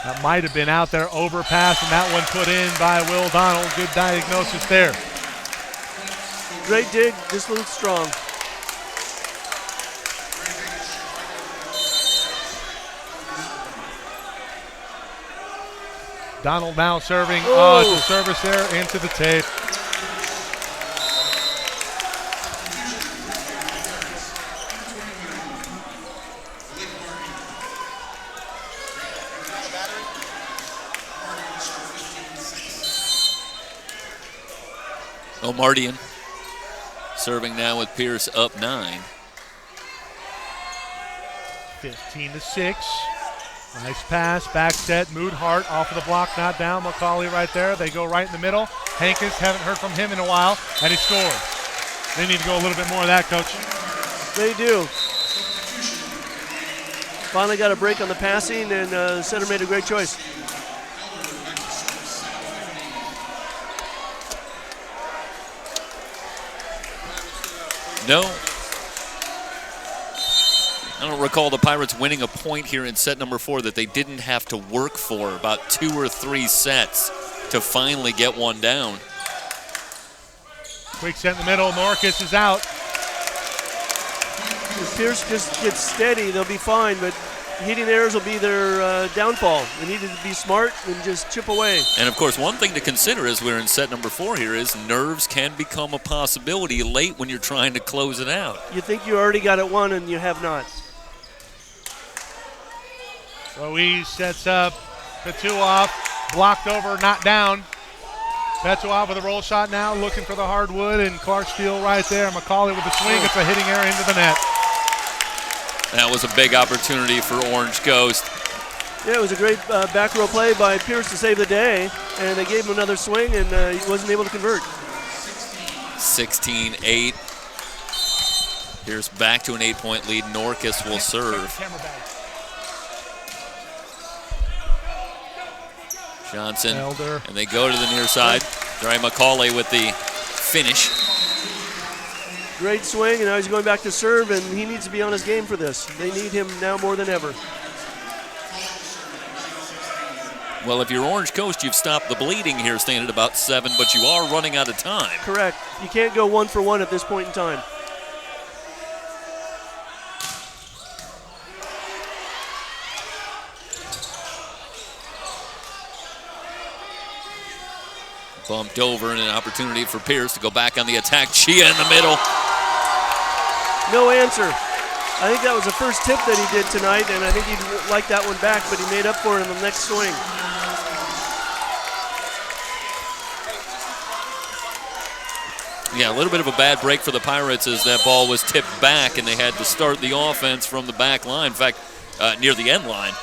[SPEAKER 2] That might have been out there, overpass, and that one put in by Will Donald. Good diagnosis there.
[SPEAKER 3] Great dig, just a little strong.
[SPEAKER 2] Donald now serving.
[SPEAKER 3] Oh,
[SPEAKER 2] it's a service there into the tape.
[SPEAKER 4] Mardian serving now with Pierce up 9.
[SPEAKER 2] 15-6. Nice pass, back set, Mood Hart off of the block, not down. McCauley right there. They go right in the middle. Hankins, haven't heard from him in a while, and he scores. They need to go a little bit more of that, Coach.
[SPEAKER 3] They do. Finally got a break on the passing, and center made a great choice.
[SPEAKER 4] No. I don't recall the Pirates winning a point here in set number 4 that they didn't have to work for about 2 or 3 sets to finally get one down.
[SPEAKER 2] Quick set in the middle. Norcus is out.
[SPEAKER 3] If Pierce just gets steady, they'll be fine, but hitting errors will be their downfall. They need to be smart and just chip away.
[SPEAKER 4] And, of course, one thing to consider as we're in set number 4 here is nerves can become a possibility late when you're trying to close it out.
[SPEAKER 3] You think you already got it won, and you have not.
[SPEAKER 2] Ruiz sets up. Petuoff blocked over, not down. Petuoff with a roll shot now, looking for the hardwood, and Clarksdale right there. McCauley with the swing. It's a hitting error into the net.
[SPEAKER 4] That was a big opportunity for Orange Coast.
[SPEAKER 3] Yeah, it was a great back row play by Pierce to save the day, and they gave him another swing, and he wasn't able to convert.
[SPEAKER 4] 16-8. Pierce back to an 8-point lead. Norcus will serve. Johnson,
[SPEAKER 2] Elder.
[SPEAKER 4] And they go to the near side. Dre McCauley with the finish.
[SPEAKER 3] Great swing, and now he's going back to serve, and he needs to be on his game for this. They need him now more than ever.
[SPEAKER 4] Well, if you're Orange Coast, you've stopped the bleeding here, staying at about 7, but you are running out of time.
[SPEAKER 3] Correct. You can't go 1 for 1 at this point in time.
[SPEAKER 4] Bumped over and an opportunity for Pierce to go back on the attack. Chia in the middle.
[SPEAKER 3] No answer. I think that was the first tip that he did tonight, and I think he'd like that one back, but he made up for it in the next swing.
[SPEAKER 4] Yeah, a little bit of a bad break for the Pirates as that ball was tipped back and they had to start the offense from the back line. In fact, near the end line,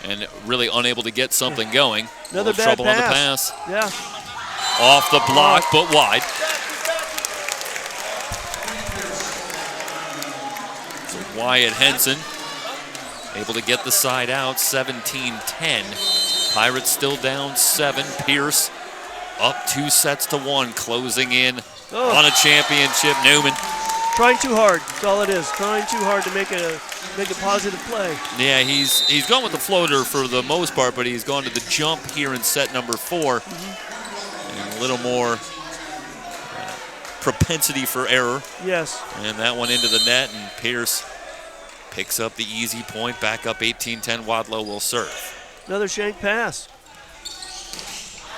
[SPEAKER 4] and really unable to get something going.
[SPEAKER 3] Another bad
[SPEAKER 4] trouble on the pass.
[SPEAKER 3] Yeah.
[SPEAKER 4] Off the block, but wide. So Wyatt Henson able to get the side out, 17-10. Pirates still down 7. Pierce up 2-1, closing in on a championship. Newman.
[SPEAKER 3] Trying too hard. That's all it is. Trying too hard to make a positive play.
[SPEAKER 4] Yeah, he's gone with the floater for the most part, but he's gone to the jump here in set number 4. And a little more propensity for error.
[SPEAKER 3] Yes.
[SPEAKER 4] And that one into the net, and Pierce picks up the easy point. Back up 18-10. Wadlow will serve.
[SPEAKER 3] Another shank pass.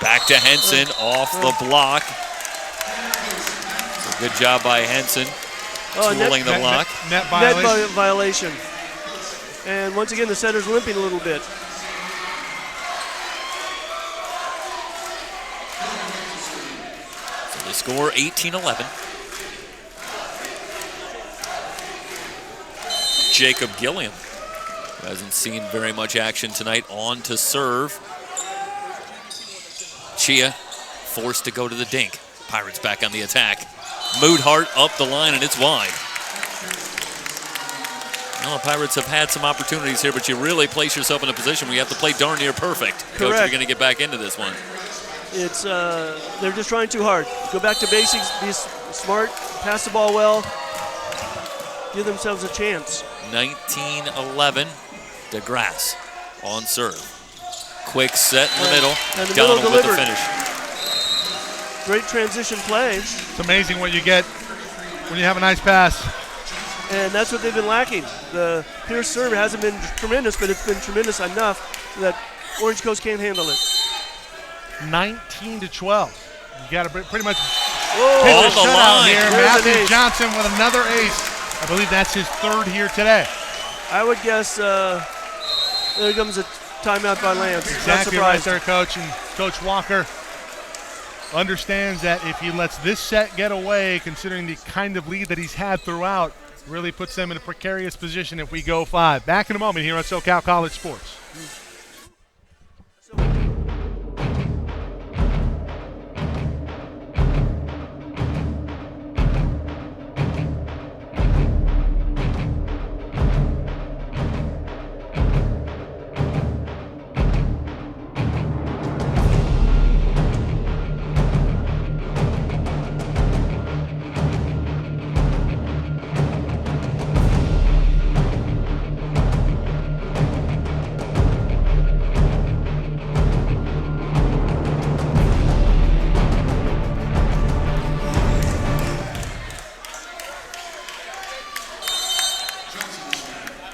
[SPEAKER 4] Back to Henson off the block. So good job by Henson. Tooling the block.
[SPEAKER 2] Net
[SPEAKER 3] violation. And once again, the setter's limping a little bit.
[SPEAKER 4] So the score 18-11. Jacob Gilliam, who hasn't seen very much action tonight, on to serve. Chia forced to go to the dink. Pirates back on the attack. Moodhart up the line, and it's wide. Well, the Pirates have had some opportunities here, but you really place yourself in a position where you have to play darn near perfect.
[SPEAKER 3] Correct.
[SPEAKER 4] Coach, you're going to get back into this one.
[SPEAKER 3] It's they're just trying too hard. Go back to basics, be smart, pass the ball well, give themselves a chance.
[SPEAKER 4] 19-11, DeGrasse on serve. Quick set in the middle.
[SPEAKER 3] And the
[SPEAKER 4] Donald
[SPEAKER 3] middle
[SPEAKER 4] with the
[SPEAKER 3] delivered.
[SPEAKER 4] finish.
[SPEAKER 3] Great transition play.
[SPEAKER 2] It's amazing what you get when you have a nice pass.
[SPEAKER 3] And that's what they've been lacking. The Pierce serve hasn't been tremendous, but it's been tremendous enough that Orange Coast can't handle it.
[SPEAKER 2] 19-12. You got to pretty much
[SPEAKER 4] On
[SPEAKER 2] hit the
[SPEAKER 4] the
[SPEAKER 2] shutout
[SPEAKER 4] line.
[SPEAKER 2] here.
[SPEAKER 3] There's an
[SPEAKER 2] Matthew
[SPEAKER 3] ace.
[SPEAKER 2] Johnson with another ace. I believe that's his 3rd here today.
[SPEAKER 3] I would guess there comes a timeout by Lance.
[SPEAKER 2] Exactly
[SPEAKER 3] Not
[SPEAKER 2] right
[SPEAKER 3] surprised.
[SPEAKER 2] there, Coach. And Coach Walker understands that if he lets this set get away, considering the kind of lead that he's had throughout, really puts them in a precarious position if we go 5. Back in a moment here on SoCal College Sports.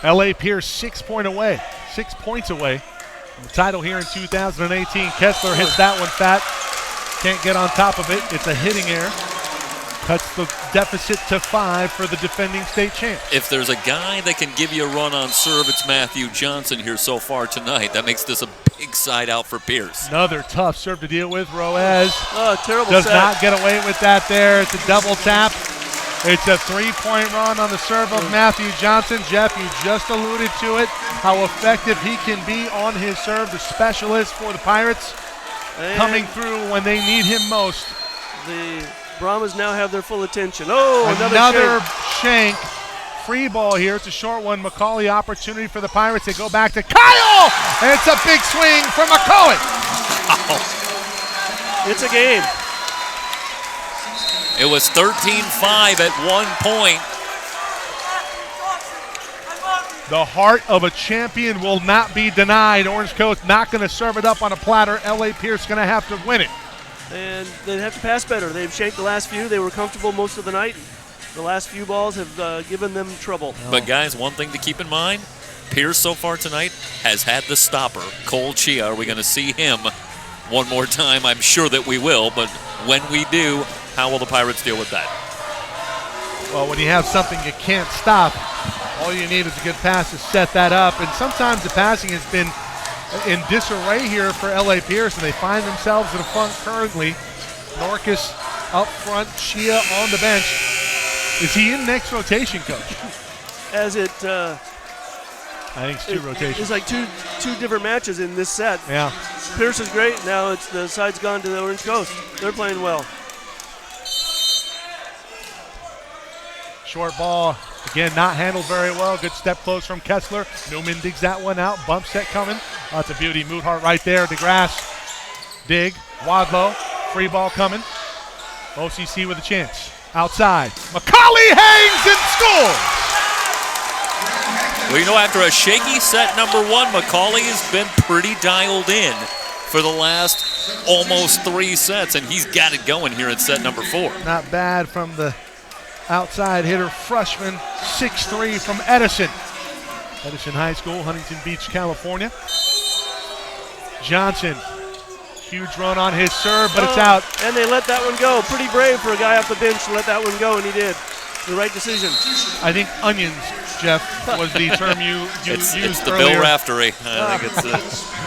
[SPEAKER 2] L.A. Pierce 6 points away from the title here in 2018. Kessler hits that one fat. Can't get on top of it. It's a hitting error. Cuts the deficit to 5 for the defending state champs.
[SPEAKER 4] If there's a guy that can give you a run on serve, it's Matthew Johnson here so far tonight. That makes this a big side out for Pierce.
[SPEAKER 2] Another tough serve to deal with. Roez
[SPEAKER 3] Terrible
[SPEAKER 2] does
[SPEAKER 3] set.
[SPEAKER 2] not get away with that there. It's a double tap. It's a 3-point run on the serve of Matthew Johnson. Jeff, you just alluded to it, how effective he can be on his serve, the specialist for the Pirates,
[SPEAKER 3] And
[SPEAKER 2] coming through when they need him most.
[SPEAKER 3] the Brahmas now have their full attention. Oh,
[SPEAKER 2] Another shank. Free ball here. It's a short one. Macaulay opportunity for the Pirates. They go back to Kyle, and it's a big swing from Macaulay.
[SPEAKER 3] It's a game.
[SPEAKER 4] It was 13-5 at one point.
[SPEAKER 2] The heart of a champion will not be denied. Orange Coast not going to serve it up on a platter. L.A. Pierce going to have to win it.
[SPEAKER 3] And they have to pass better. They've shanked the last few. They were comfortable most of the night. The last few balls have given them trouble.
[SPEAKER 4] But guys, one thing to keep in mind, Pierce so far tonight has had the stopper, Cole Chia. Are we going to see him one more time? I'm sure that we will, but when we do, how will the Pirates deal with that?
[SPEAKER 2] Well, when you have something you can't stop, all you need is a good pass to set that up. And sometimes the passing has been in disarray here for L.A. Pierce, and they find themselves in a funk currently. Norcus up front, Chia on the bench. Is he in next rotation, Coach?
[SPEAKER 3] As it,
[SPEAKER 2] I think it's 2 rotations.
[SPEAKER 3] It's like two different matches in this set.
[SPEAKER 2] Yeah.
[SPEAKER 3] Pierce is great. Now it's the side's gone to the Orange Coast. They're playing well.
[SPEAKER 2] Short ball, again, not handled very well. Good step close from Kessler. Newman digs that one out. Bump set coming. Oh, it's a beauty. Moodhart right there. DeGrasse. Dig. Wadlow. Free ball coming. OCC with a chance. Outside. McCauley hangs and scores!
[SPEAKER 4] Well, you know, after a shaky set number 1, McCauley has been pretty dialed in for the last almost 3 sets, and he's got it going here in set number 4.
[SPEAKER 2] Not bad from the outside hitter, freshman, 6'3" from Edison. Edison High School, Huntington Beach, California. Johnson, huge run on his serve, but it's out.
[SPEAKER 3] And they let that one go. Pretty brave for a guy off the bench to let that one go, and he did. The right decision.
[SPEAKER 2] I think onions, Jeff, was the term you
[SPEAKER 4] It's
[SPEAKER 2] used
[SPEAKER 4] the
[SPEAKER 2] earlier.
[SPEAKER 4] Bill Raftery. I think it's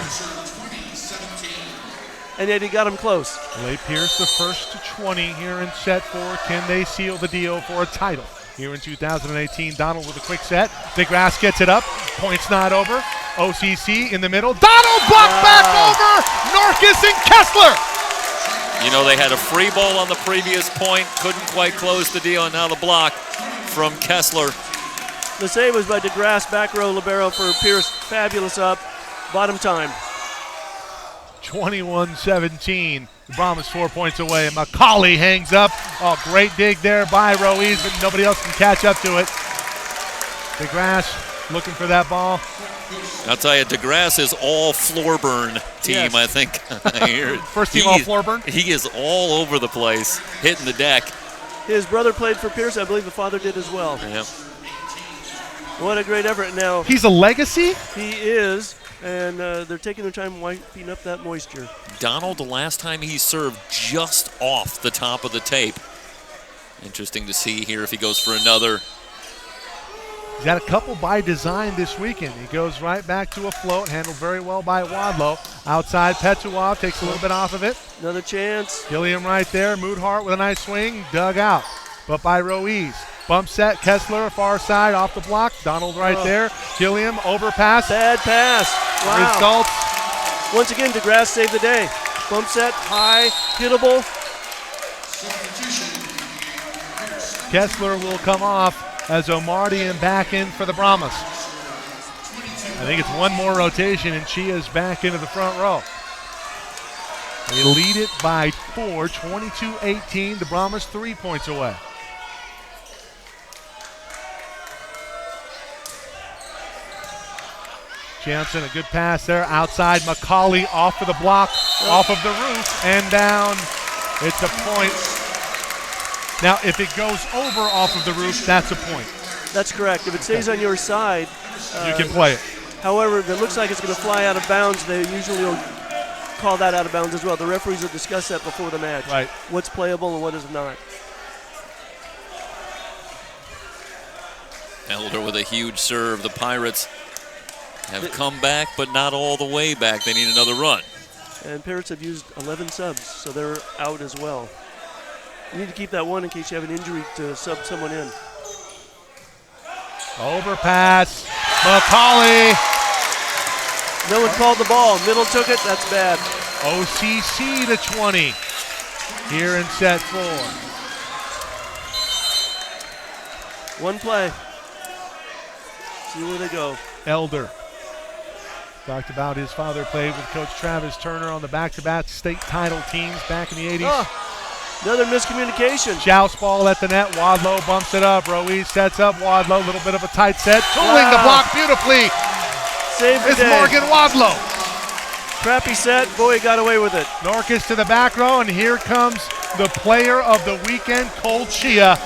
[SPEAKER 3] And yet he got him close.
[SPEAKER 2] LA Pierce the first to 20 here in set 4. Can they seal the deal for a title here in 2018? Donald with a quick set. DeGrasse gets it up. Point's not over. OCC in the middle. Donald blocked back over Norkus and Kessler.
[SPEAKER 4] You know, they had a free ball on the previous point, couldn't quite close the deal, and now the block from Kessler.
[SPEAKER 3] The save was by DeGrasse, back row libero for Pierce. Fabulous up. Bottom time.
[SPEAKER 2] 21-17. The Brahmas 4 points away, and McCauley hangs up. Oh, great dig there by Ruiz, but nobody else can catch up to it. DeGrasse looking for that ball.
[SPEAKER 4] I'll tell you, DeGrasse is all floor burn team,
[SPEAKER 3] Yes.
[SPEAKER 4] I think. I hear.
[SPEAKER 2] First team all floor burn?
[SPEAKER 4] He is all over the place, hitting the deck.
[SPEAKER 3] His brother played for Pierce. I believe the father did as well.
[SPEAKER 4] Yeah.
[SPEAKER 3] What a great effort. Now,
[SPEAKER 2] He's a legacy?
[SPEAKER 3] he is, and they're taking their time wiping up that moisture.
[SPEAKER 4] Donald, the last time he served, just off the top of the tape. Interesting to see here if he goes for another.
[SPEAKER 2] He's got a couple by design this weekend. He goes right back to a float, handled very well by Wadlow. Outside, Petuov takes a little bit off of it.
[SPEAKER 3] Another chance.
[SPEAKER 2] Gilliam right there. Moodhart with a nice swing, dug out. But by Ruiz. Bump set, Kessler, far side, off the block. Donald right there. Gilliam, overpass.
[SPEAKER 3] Bad pass. Wow.
[SPEAKER 2] Results.
[SPEAKER 3] Once again, DeGrasse saved the day. Bump set, high, hittable.
[SPEAKER 2] Kessler will come off as Omardian back in for the Brahmas. I think it's one more rotation, and Chia's back into the front row. They lead it by 4, 22-18. The Brahmas 3 points away. Jansen, a good pass there. Outside, McCauley off of the block, off of the roof, and down. It's a point. Now, if it goes over off of the roof, that's a point.
[SPEAKER 3] That's correct. If it stays on your side,
[SPEAKER 2] You can play it.
[SPEAKER 3] however, if it looks like it's going to fly out of bounds, they usually will call that out of bounds as well. The referees will discuss that before the match.
[SPEAKER 2] Right.
[SPEAKER 3] What's playable and what is not.
[SPEAKER 4] Elder with a huge serve. The Pirates have come back, but not all the way back. They need another run.
[SPEAKER 3] And Pirates have used 11 subs, so they're out as well. You need to keep that one in case you have an injury to sub someone in.
[SPEAKER 2] Overpass. McCauley.
[SPEAKER 3] No one called the ball. Middle took it. That's bad.
[SPEAKER 2] OCC to 20 here in set 4.
[SPEAKER 3] One play. See where they go.
[SPEAKER 2] Elder. Talked about his father played with Coach Travis Turner on the back-to-back state title teams back in the 80s.
[SPEAKER 3] Oh, another miscommunication.
[SPEAKER 2] Joust ball at the net. Wadlow bumps it up. Ruiz sets up Wadlow. A little bit of a tight set. Tooling the block beautifully.
[SPEAKER 3] Save the
[SPEAKER 2] It's
[SPEAKER 3] day.
[SPEAKER 2] Morgan Wadlow.
[SPEAKER 3] Crappy set. Boy, he got away with it.
[SPEAKER 2] Norkus to the back row, and here comes the player of the weekend, Cole Chia,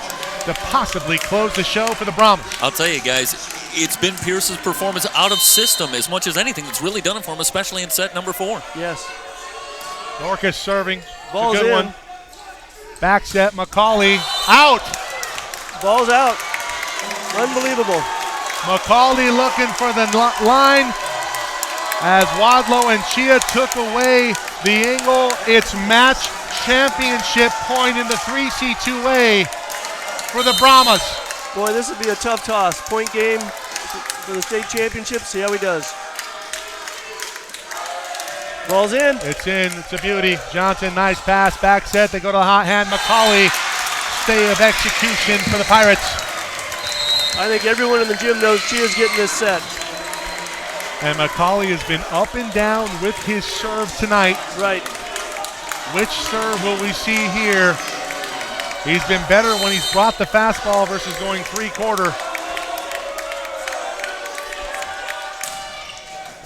[SPEAKER 2] to possibly close the show for the Brahmas.
[SPEAKER 4] I'll tell you guys, it's been Pierce's performance out of system as much as anything that's really done it for him, especially in set number 4.
[SPEAKER 3] Yes.
[SPEAKER 2] Norkus serving.
[SPEAKER 3] Ball's
[SPEAKER 2] It's a good
[SPEAKER 3] in.
[SPEAKER 2] one. Back set, McCauley out.
[SPEAKER 3] Ball's out. Unbelievable.
[SPEAKER 2] McCauley looking for the line as Wadlow and Chia took away the angle. It's match championship point in the 3C2A for the Brahmas.
[SPEAKER 3] Boy, this would be a tough toss. Point game for the state championship. See how he does. Ball's in.
[SPEAKER 2] It's in. It's a beauty. Johnson, nice pass. Back set. They go to the hot hand. McCauley, stay of execution for the Pirates.
[SPEAKER 3] I think everyone in the gym knows Chia's getting this set.
[SPEAKER 2] And McCauley has been up and down with his serve tonight.
[SPEAKER 3] Right.
[SPEAKER 2] Which serve will we see here He's been better when he's brought the fastball versus going three-quarter.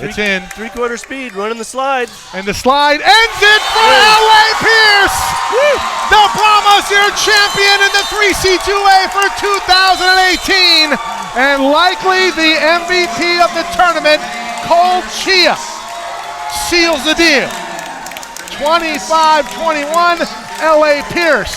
[SPEAKER 2] It's in.
[SPEAKER 3] Three-quarter speed, running the slide.
[SPEAKER 2] And the slide ends it for LA Pierce! The Promoser champion in the 3C2A for 2018. And likely the MVP of the tournament, Cole Chia, seals the deal. 25-21, LA Pierce.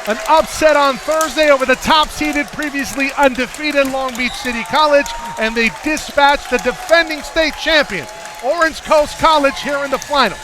[SPEAKER 2] An upset on Thursday over the top-seeded, previously undefeated Long Beach City College, and they dispatched the defending state champion, Orange Coast College, here in the final.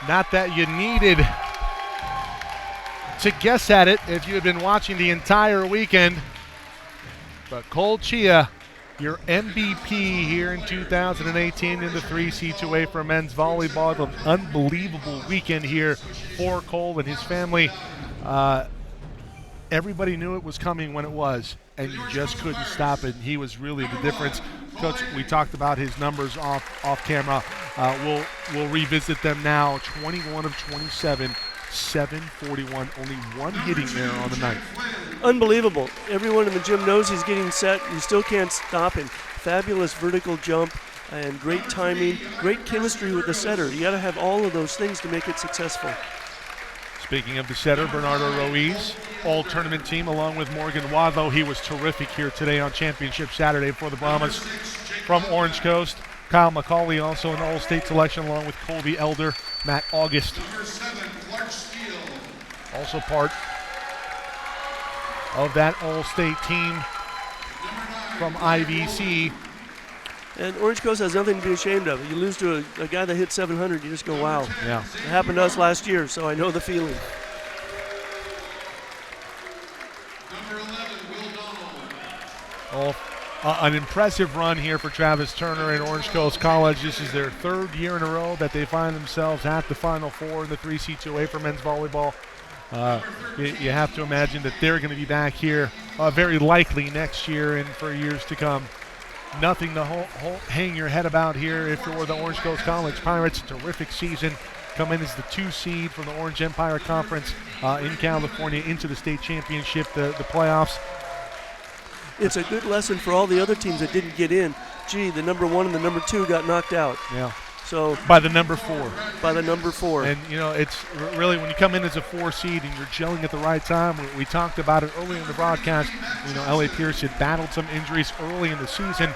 [SPEAKER 2] Not that you needed to guess at it if you had been watching the entire weekend. But Cole Chia, your MVP here in 2018 in the 3C2A for men's volleyball. An unbelievable weekend here for Cole and his family. Everybody knew it was coming when it was, and you just couldn't stop it. He was really the difference. Coach, we talked about his numbers off camera. We'll revisit them now. 21 of 27, 741, only one hitting error on the night.
[SPEAKER 3] Unbelievable. Everyone in the gym knows he's getting set. You still can't stop him. Fabulous vertical jump and great timing, great chemistry with the setter. You got to have all of those things to make it successful.
[SPEAKER 2] Speaking of the setter, Bernardo Ruiz, all-tournament team along with Morgan Wadlow. He was terrific here today on Championship Saturday for the Brahmas. From Orange Coast, Kyle McCauley also an all-state selection along with Colby Elder, Matt August. Also part of that all-state team from IVC.
[SPEAKER 3] And Orange Coast has nothing to be ashamed of. You lose to a guy that hit 700, you just go, wow.
[SPEAKER 2] Yeah.
[SPEAKER 3] It happened to us last year, so I know the feeling.
[SPEAKER 5] Number 11, Will Donald.
[SPEAKER 2] An impressive run here for Travis Turner and Orange Coast College. This is their third year in a row that they find themselves at the Final Four in the 3C2A for men's volleyball. You have to imagine that they're going to be back here very likely next year and for years to come. Nothing to hang your head about here if you're the Orange Coast College Pirates. Terrific season. Come in as the 2 seed from the Orange Empire Conference in California into the state championship, the playoffs.
[SPEAKER 3] It's a good lesson for all the other teams that didn't get in. Gee, the number 1 and the number 2 got knocked out.
[SPEAKER 2] Yeah.
[SPEAKER 3] So
[SPEAKER 2] by the number 4.
[SPEAKER 3] By the number 4.
[SPEAKER 2] And, you know, it's really when you come in as a 4 seed and you're gelling at the right time. We talked about it earlier in the broadcast. You know, LA Pierce had battled some injuries early in the season.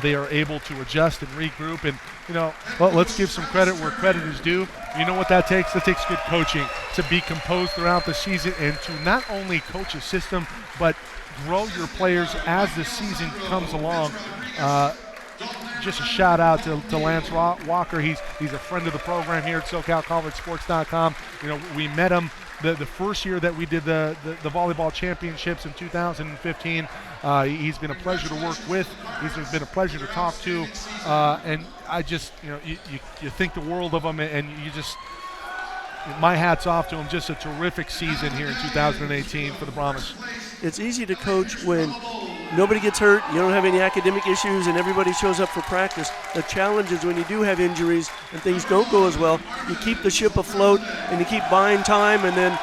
[SPEAKER 2] They are able to adjust and regroup. And, you know, well, let's give some credit where credit is due. You know what that takes? That takes good coaching to be composed throughout the season and to not only coach a system, but grow your players as the season comes along. Just a shout out to Lance Walker. He's a friend of the program here at SoCalCollegeSports.com. You know, we met him the first year that we did the volleyball championships in 2015. He's been a pleasure to work with. He's been a pleasure to talk to, and I just, you know, you think the world of him, and you just, my hat's off to him. Just a terrific season here in 2018 for the Brahmas.
[SPEAKER 3] It's easy to coach when nobody gets hurt, you don't have any academic issues, and everybody shows up for practice. The challenge is when you do have injuries and things don't go as well, you keep the ship afloat and you keep buying time, and then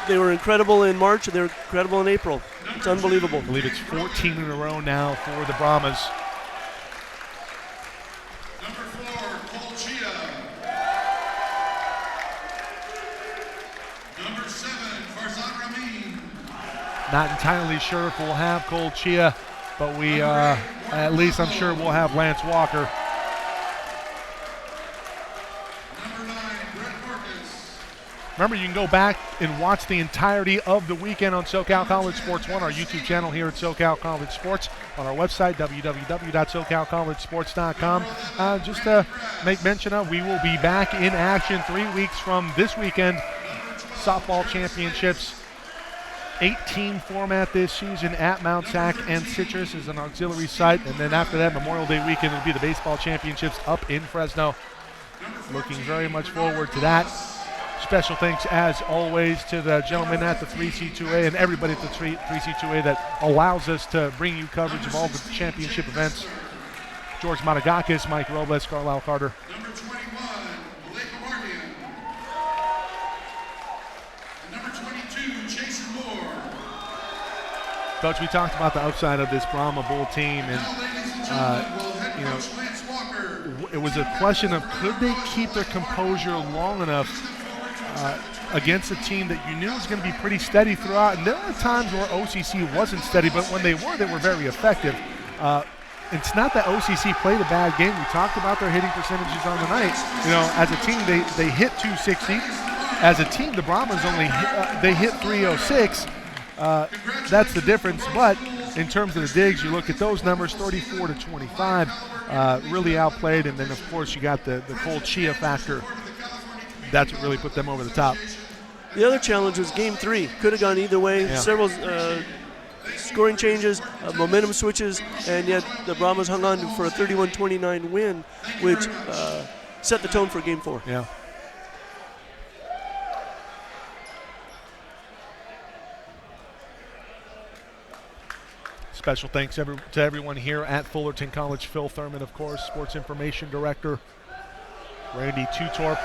[SPEAKER 3] they were incredible in March and they're incredible in April. It's unbelievable.
[SPEAKER 2] I believe it's 14 in a row now for the Brahmas.
[SPEAKER 5] Number 4, Cole Chia. Number 7, Farzan Ramin.
[SPEAKER 2] Not entirely sure if we'll have Cole Chia, but we, at least I'm sure we'll have Lance Walker.
[SPEAKER 5] Number 9, Brett Marcus.
[SPEAKER 2] Remember, you can go back and watch the entirety of the weekend on SoCal College Sports 1, our YouTube channel here at SoCal College Sports, on our website, www.SoCalCollegeSports.com. Just to make mention of, we will be back in action 3 weeks from this weekend. Softball championships. 8-team format this season at Mount Sac and Citrus is an auxiliary site. And then after that, Memorial Day weekend, will be the baseball championships up in Fresno. Looking very much forward to that. Special thanks, as always, to the gentlemen at the 3C2A and everybody at the 3C2A that allows us to bring you coverage of all the championship events. George Matagakis, Mike Robles, Carlisle Carter.
[SPEAKER 5] Number 21, Malika Mardian. And number 22, Jason Moore.
[SPEAKER 2] Coach, we talked about the upside of this Brahma Bull team, and
[SPEAKER 5] Now, ladies and gentlemen, will head
[SPEAKER 2] you know,
[SPEAKER 5] coach Lance Walker.
[SPEAKER 2] it was a question of could they keep their composure long enough against a team that you knew was going to be pretty steady throughout. And there were times where OCC wasn't steady, but when they were very effective. It's not that OCC played a bad game. We talked about their hitting percentages on the night. You know, as a team, they hit 260. As a team, the Brahmas only they hit 306. That's the difference. But in terms of the digs, you look at those numbers, 34 to 25, really outplayed. And then, of course, you got the Cole Chia factor. that's what really put them over the top.
[SPEAKER 3] The other challenge was Game 3. Could have gone either way.
[SPEAKER 2] Yeah.
[SPEAKER 3] Several scoring changes, momentum switches, and yet the Brahmas hung on for a 31-29 win, which set the tone for Game 4.
[SPEAKER 2] Yeah. Special thanks to everyone here at Fullerton College. Phil Thurman, of course, Sports Information Director. Randy Tutorp,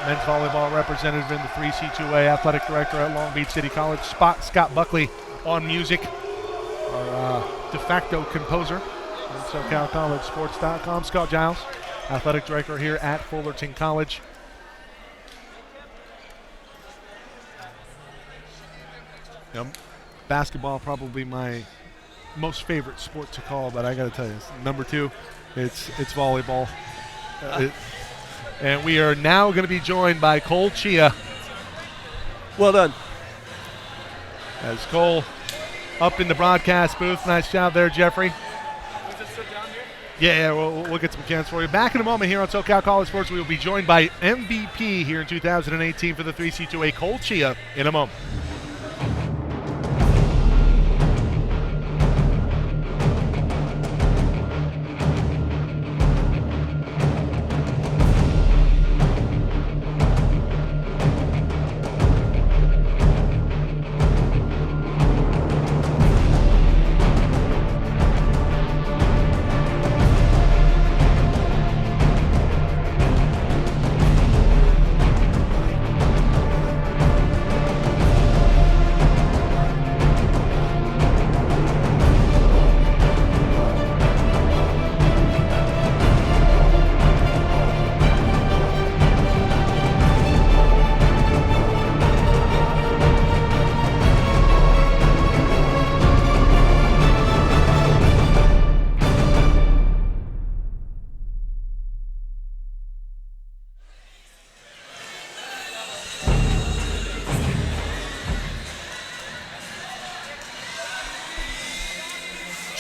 [SPEAKER 2] Men's Volleyball Representative in the 3C2A, Athletic Director at Long Beach City College. Scott Buckley on music, our de facto composer on SoCalCollegeSports.com. Scott Giles, Athletic Director here at Fullerton College. Basketball probably my most favorite sport to call, but I got to tell you, number 2, it's volleyball. And we are now going to be joined by Cole Chia.
[SPEAKER 3] Well done.
[SPEAKER 2] As Cole up in the broadcast booth. Nice job there, Jeffrey. Yeah, we'll get some cans for you. Back in a moment here on SoCal College Sports. We will be joined by MVP here in 2018 for the 3C2A, Cole Chia, in a moment.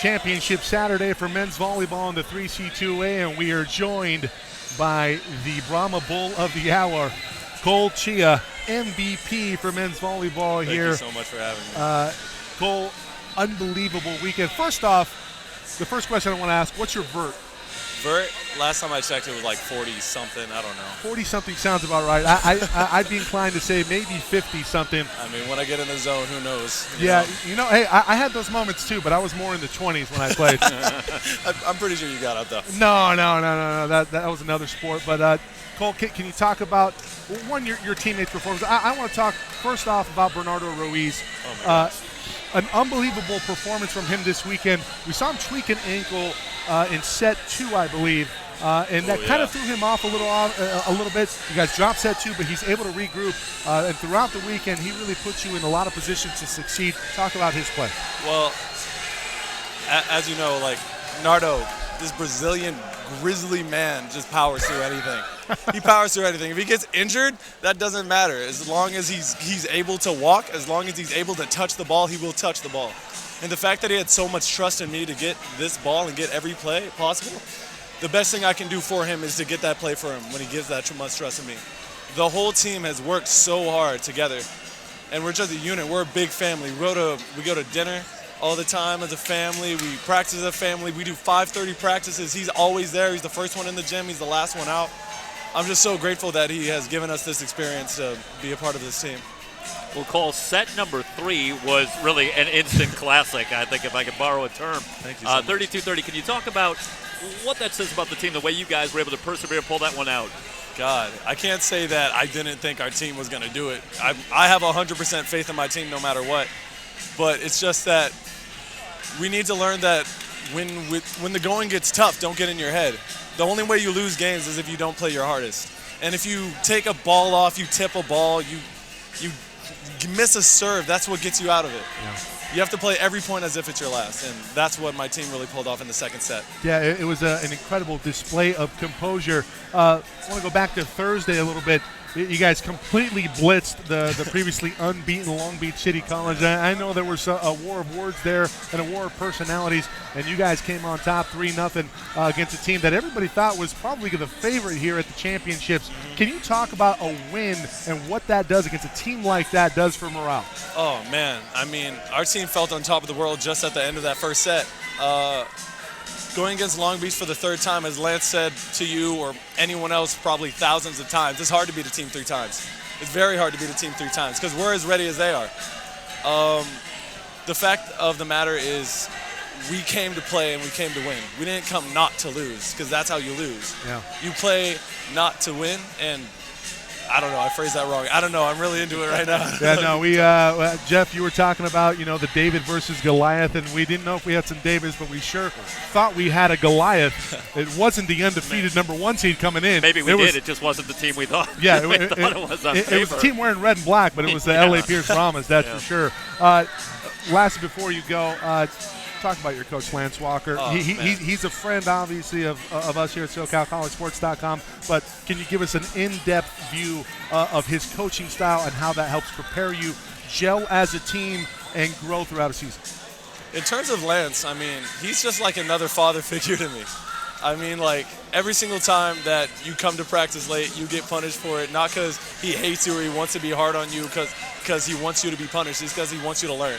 [SPEAKER 2] Championship Saturday for men's volleyball in the 3C2A, and we are joined by the Brahma Bull of the Hour, Cole Chia, MVP for men's volleyball here.
[SPEAKER 6] Thank you so much for having me.
[SPEAKER 2] Cole, unbelievable weekend. First off, the first question I want to ask, what's your vert?
[SPEAKER 6] Vert, last time I checked it was like 40-something, I don't know.
[SPEAKER 2] 40-something sounds about right. I'd be inclined to say maybe 50-something.
[SPEAKER 6] I mean, when I get in the zone, who knows?
[SPEAKER 2] Hey, I had those moments too, but I was more in the 20s when I played.
[SPEAKER 6] I'm pretty sure you got out though.
[SPEAKER 2] No. That was another sport. But Cole, can you talk about, one, your teammates' performance? I want to talk first off about Bernardo Ruiz.
[SPEAKER 6] Oh my gosh.
[SPEAKER 2] An unbelievable performance from him this weekend. We saw him tweak an ankle in set 2, I believe, and that kind of threw him off a little bit. You guys dropped set 2, but he's able to regroup. And throughout the weekend, he really puts you in a lot of positions to succeed. Talk about his play.
[SPEAKER 6] Well, as you know, like Nardo, this Brazilian grizzly man just powers through anything. He powers through anything. If he gets injured, that doesn't matter. As long as he's able to walk, as long as he's able to touch the ball, he will touch the ball. And the fact that he had so much trust in me to get this ball and get every play possible, the best thing I can do for him is to get that play for him when he gives that much trust in me. The whole team has worked so hard together, and we're just a unit. We're a big family. We go to dinner all the time as a family. We practice as a family. We do 5:30 practices. He's always there. He's the first one in the gym. He's the last one out. I'm just so grateful that he has given us this experience to be a part of this team.
[SPEAKER 7] Well, Cole, set number 3 was really an instant classic, I think, if I could borrow a term.
[SPEAKER 6] Thank you so much.
[SPEAKER 7] 32-30. Can you talk about what that says about the team, the way you guys were able to persevere and pull that one out?
[SPEAKER 6] God, I can't say that I didn't think our team was going to do it. I have 100% faith in my team no matter what. But it's just that we need to learn that when the going gets tough, don't get in your head. The only way you lose games is if you don't play your hardest. And if you take a ball off, you tip a ball, you miss a serve, that's what gets you out of it. Yeah. You have to play every point as if it's your last, and that's what my team really pulled off in the second set.
[SPEAKER 2] Yeah, it was an incredible display of composure. I want to go back to Thursday a little bit. You guys completely blitzed the previously unbeaten Long Beach City College. I know there was a war of words there and a war of personalities, and you guys came on top 3-0 against a team that everybody thought was probably the favorite here at the championships. Can you talk about a win and what that does against a team like that does for morale?
[SPEAKER 6] Oh, man. I mean, our team felt on top of the world just at the end of that first set. Going against Long Beach for the third time, as Lance said to you or anyone else probably thousands of times, it's hard to beat a team 3 times. It's very hard to beat a team 3 times because we're as ready as they are. The fact of the matter is we came to play and we came to win. We didn't come not to lose because that's how you lose.
[SPEAKER 2] Yeah.
[SPEAKER 6] You play not to win, and I don't know. I phrased that wrong. I don't know. I'm really into it right now.
[SPEAKER 2] Yeah, no, we, Jeff, you were talking about, the David versus Goliath, and we didn't know if we had some Davids, but we sure thought we had a Goliath. It wasn't the undefeated number 1 seed coming in.
[SPEAKER 7] Maybe we did. It just wasn't the team we thought.
[SPEAKER 2] Yeah,
[SPEAKER 7] we thought it was on
[SPEAKER 2] it was a team wearing red and black, but it was the LA Pierce Brahmas, that's for sure. Last, before you go, talk about your coach, Lance Walker.
[SPEAKER 6] Oh,
[SPEAKER 2] he's a friend, obviously, of us here at SoCalCollegeSports.com, but can you give us an in-depth view of his coaching style and how that helps prepare you, gel as a team, and grow throughout a season?
[SPEAKER 6] In terms of Lance, I mean, he's just like another father figure to me. I mean, like, every single time that you come to practice late, you get punished for it, not because he hates you or he wants to be hard on you, because he wants you to be punished. It's because he wants you to learn.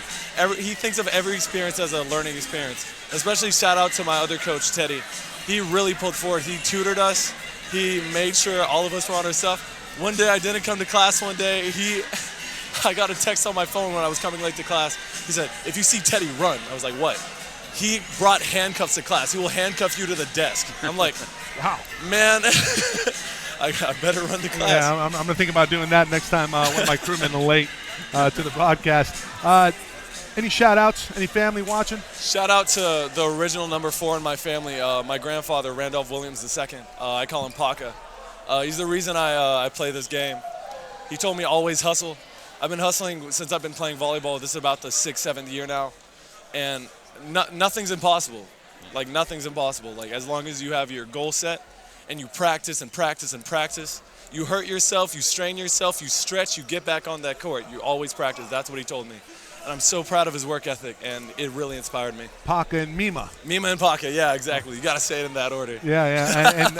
[SPEAKER 6] He thinks of every experience as a learning experience. Especially shout out to my other coach, Teddy. He really pulled forward. He tutored us. He made sure all of us were on our stuff. One day I didn't come to class one day. I got a text on my phone when I was coming late to class. He said, if you see Teddy, run. I was like, what? He brought handcuffs to class. He will handcuff you to the desk. I'm like,
[SPEAKER 2] wow,
[SPEAKER 6] man, I better run to class.
[SPEAKER 2] Yeah, I'm going to think about doing that next time one of my crewmen are late to the broadcast. Any shout-outs? Any family watching?
[SPEAKER 6] Shout out to the original number 4 in my family, my grandfather, Randolph Williams II. I call him Paca. He's the reason I play this game. He told me always hustle. I've been hustling since I've been playing volleyball. This is about the 6th, 7th year now. And nothing's impossible. Like, nothing's impossible. Like, as long as you have your goal set and you practice and practice and practice, you hurt yourself, you strain yourself, you stretch, you get back on that court. You always practice. That's what he told me. And I'm so proud of his work ethic, and it really inspired me.
[SPEAKER 2] Paca and Mima.
[SPEAKER 6] Mima and Paca, yeah, exactly. You got to say it in that order.
[SPEAKER 2] Yeah. And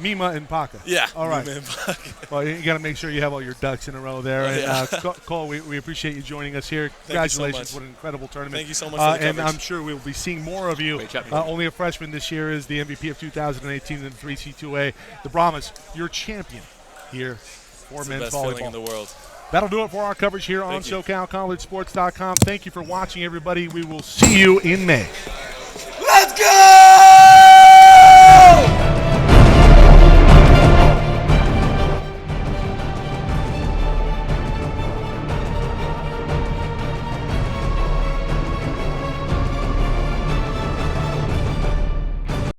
[SPEAKER 2] Mima and Paca.
[SPEAKER 6] Yeah.
[SPEAKER 2] All right.
[SPEAKER 6] Mima and Paca.
[SPEAKER 2] Well, you got to make sure you have all your ducks in a row there.
[SPEAKER 6] Yeah.
[SPEAKER 2] And, Cole, we appreciate you joining us here. Congratulations.
[SPEAKER 6] So
[SPEAKER 2] what an incredible tournament.
[SPEAKER 6] Thank you so much for the
[SPEAKER 2] And
[SPEAKER 6] coverage.
[SPEAKER 2] I'm sure we'll be seeing more of you. Only a freshman this year is the MVP of 2018 in the 3C2A. The Brahmas, your champion here for
[SPEAKER 6] It's
[SPEAKER 2] men's
[SPEAKER 6] the best
[SPEAKER 2] volleyball.
[SPEAKER 6] feeling in the world.
[SPEAKER 1] That'll do it for our coverage here on
[SPEAKER 6] Thank you.
[SPEAKER 1] SoCalCollegeSports.com. Thank you for watching, everybody. We will see you in May.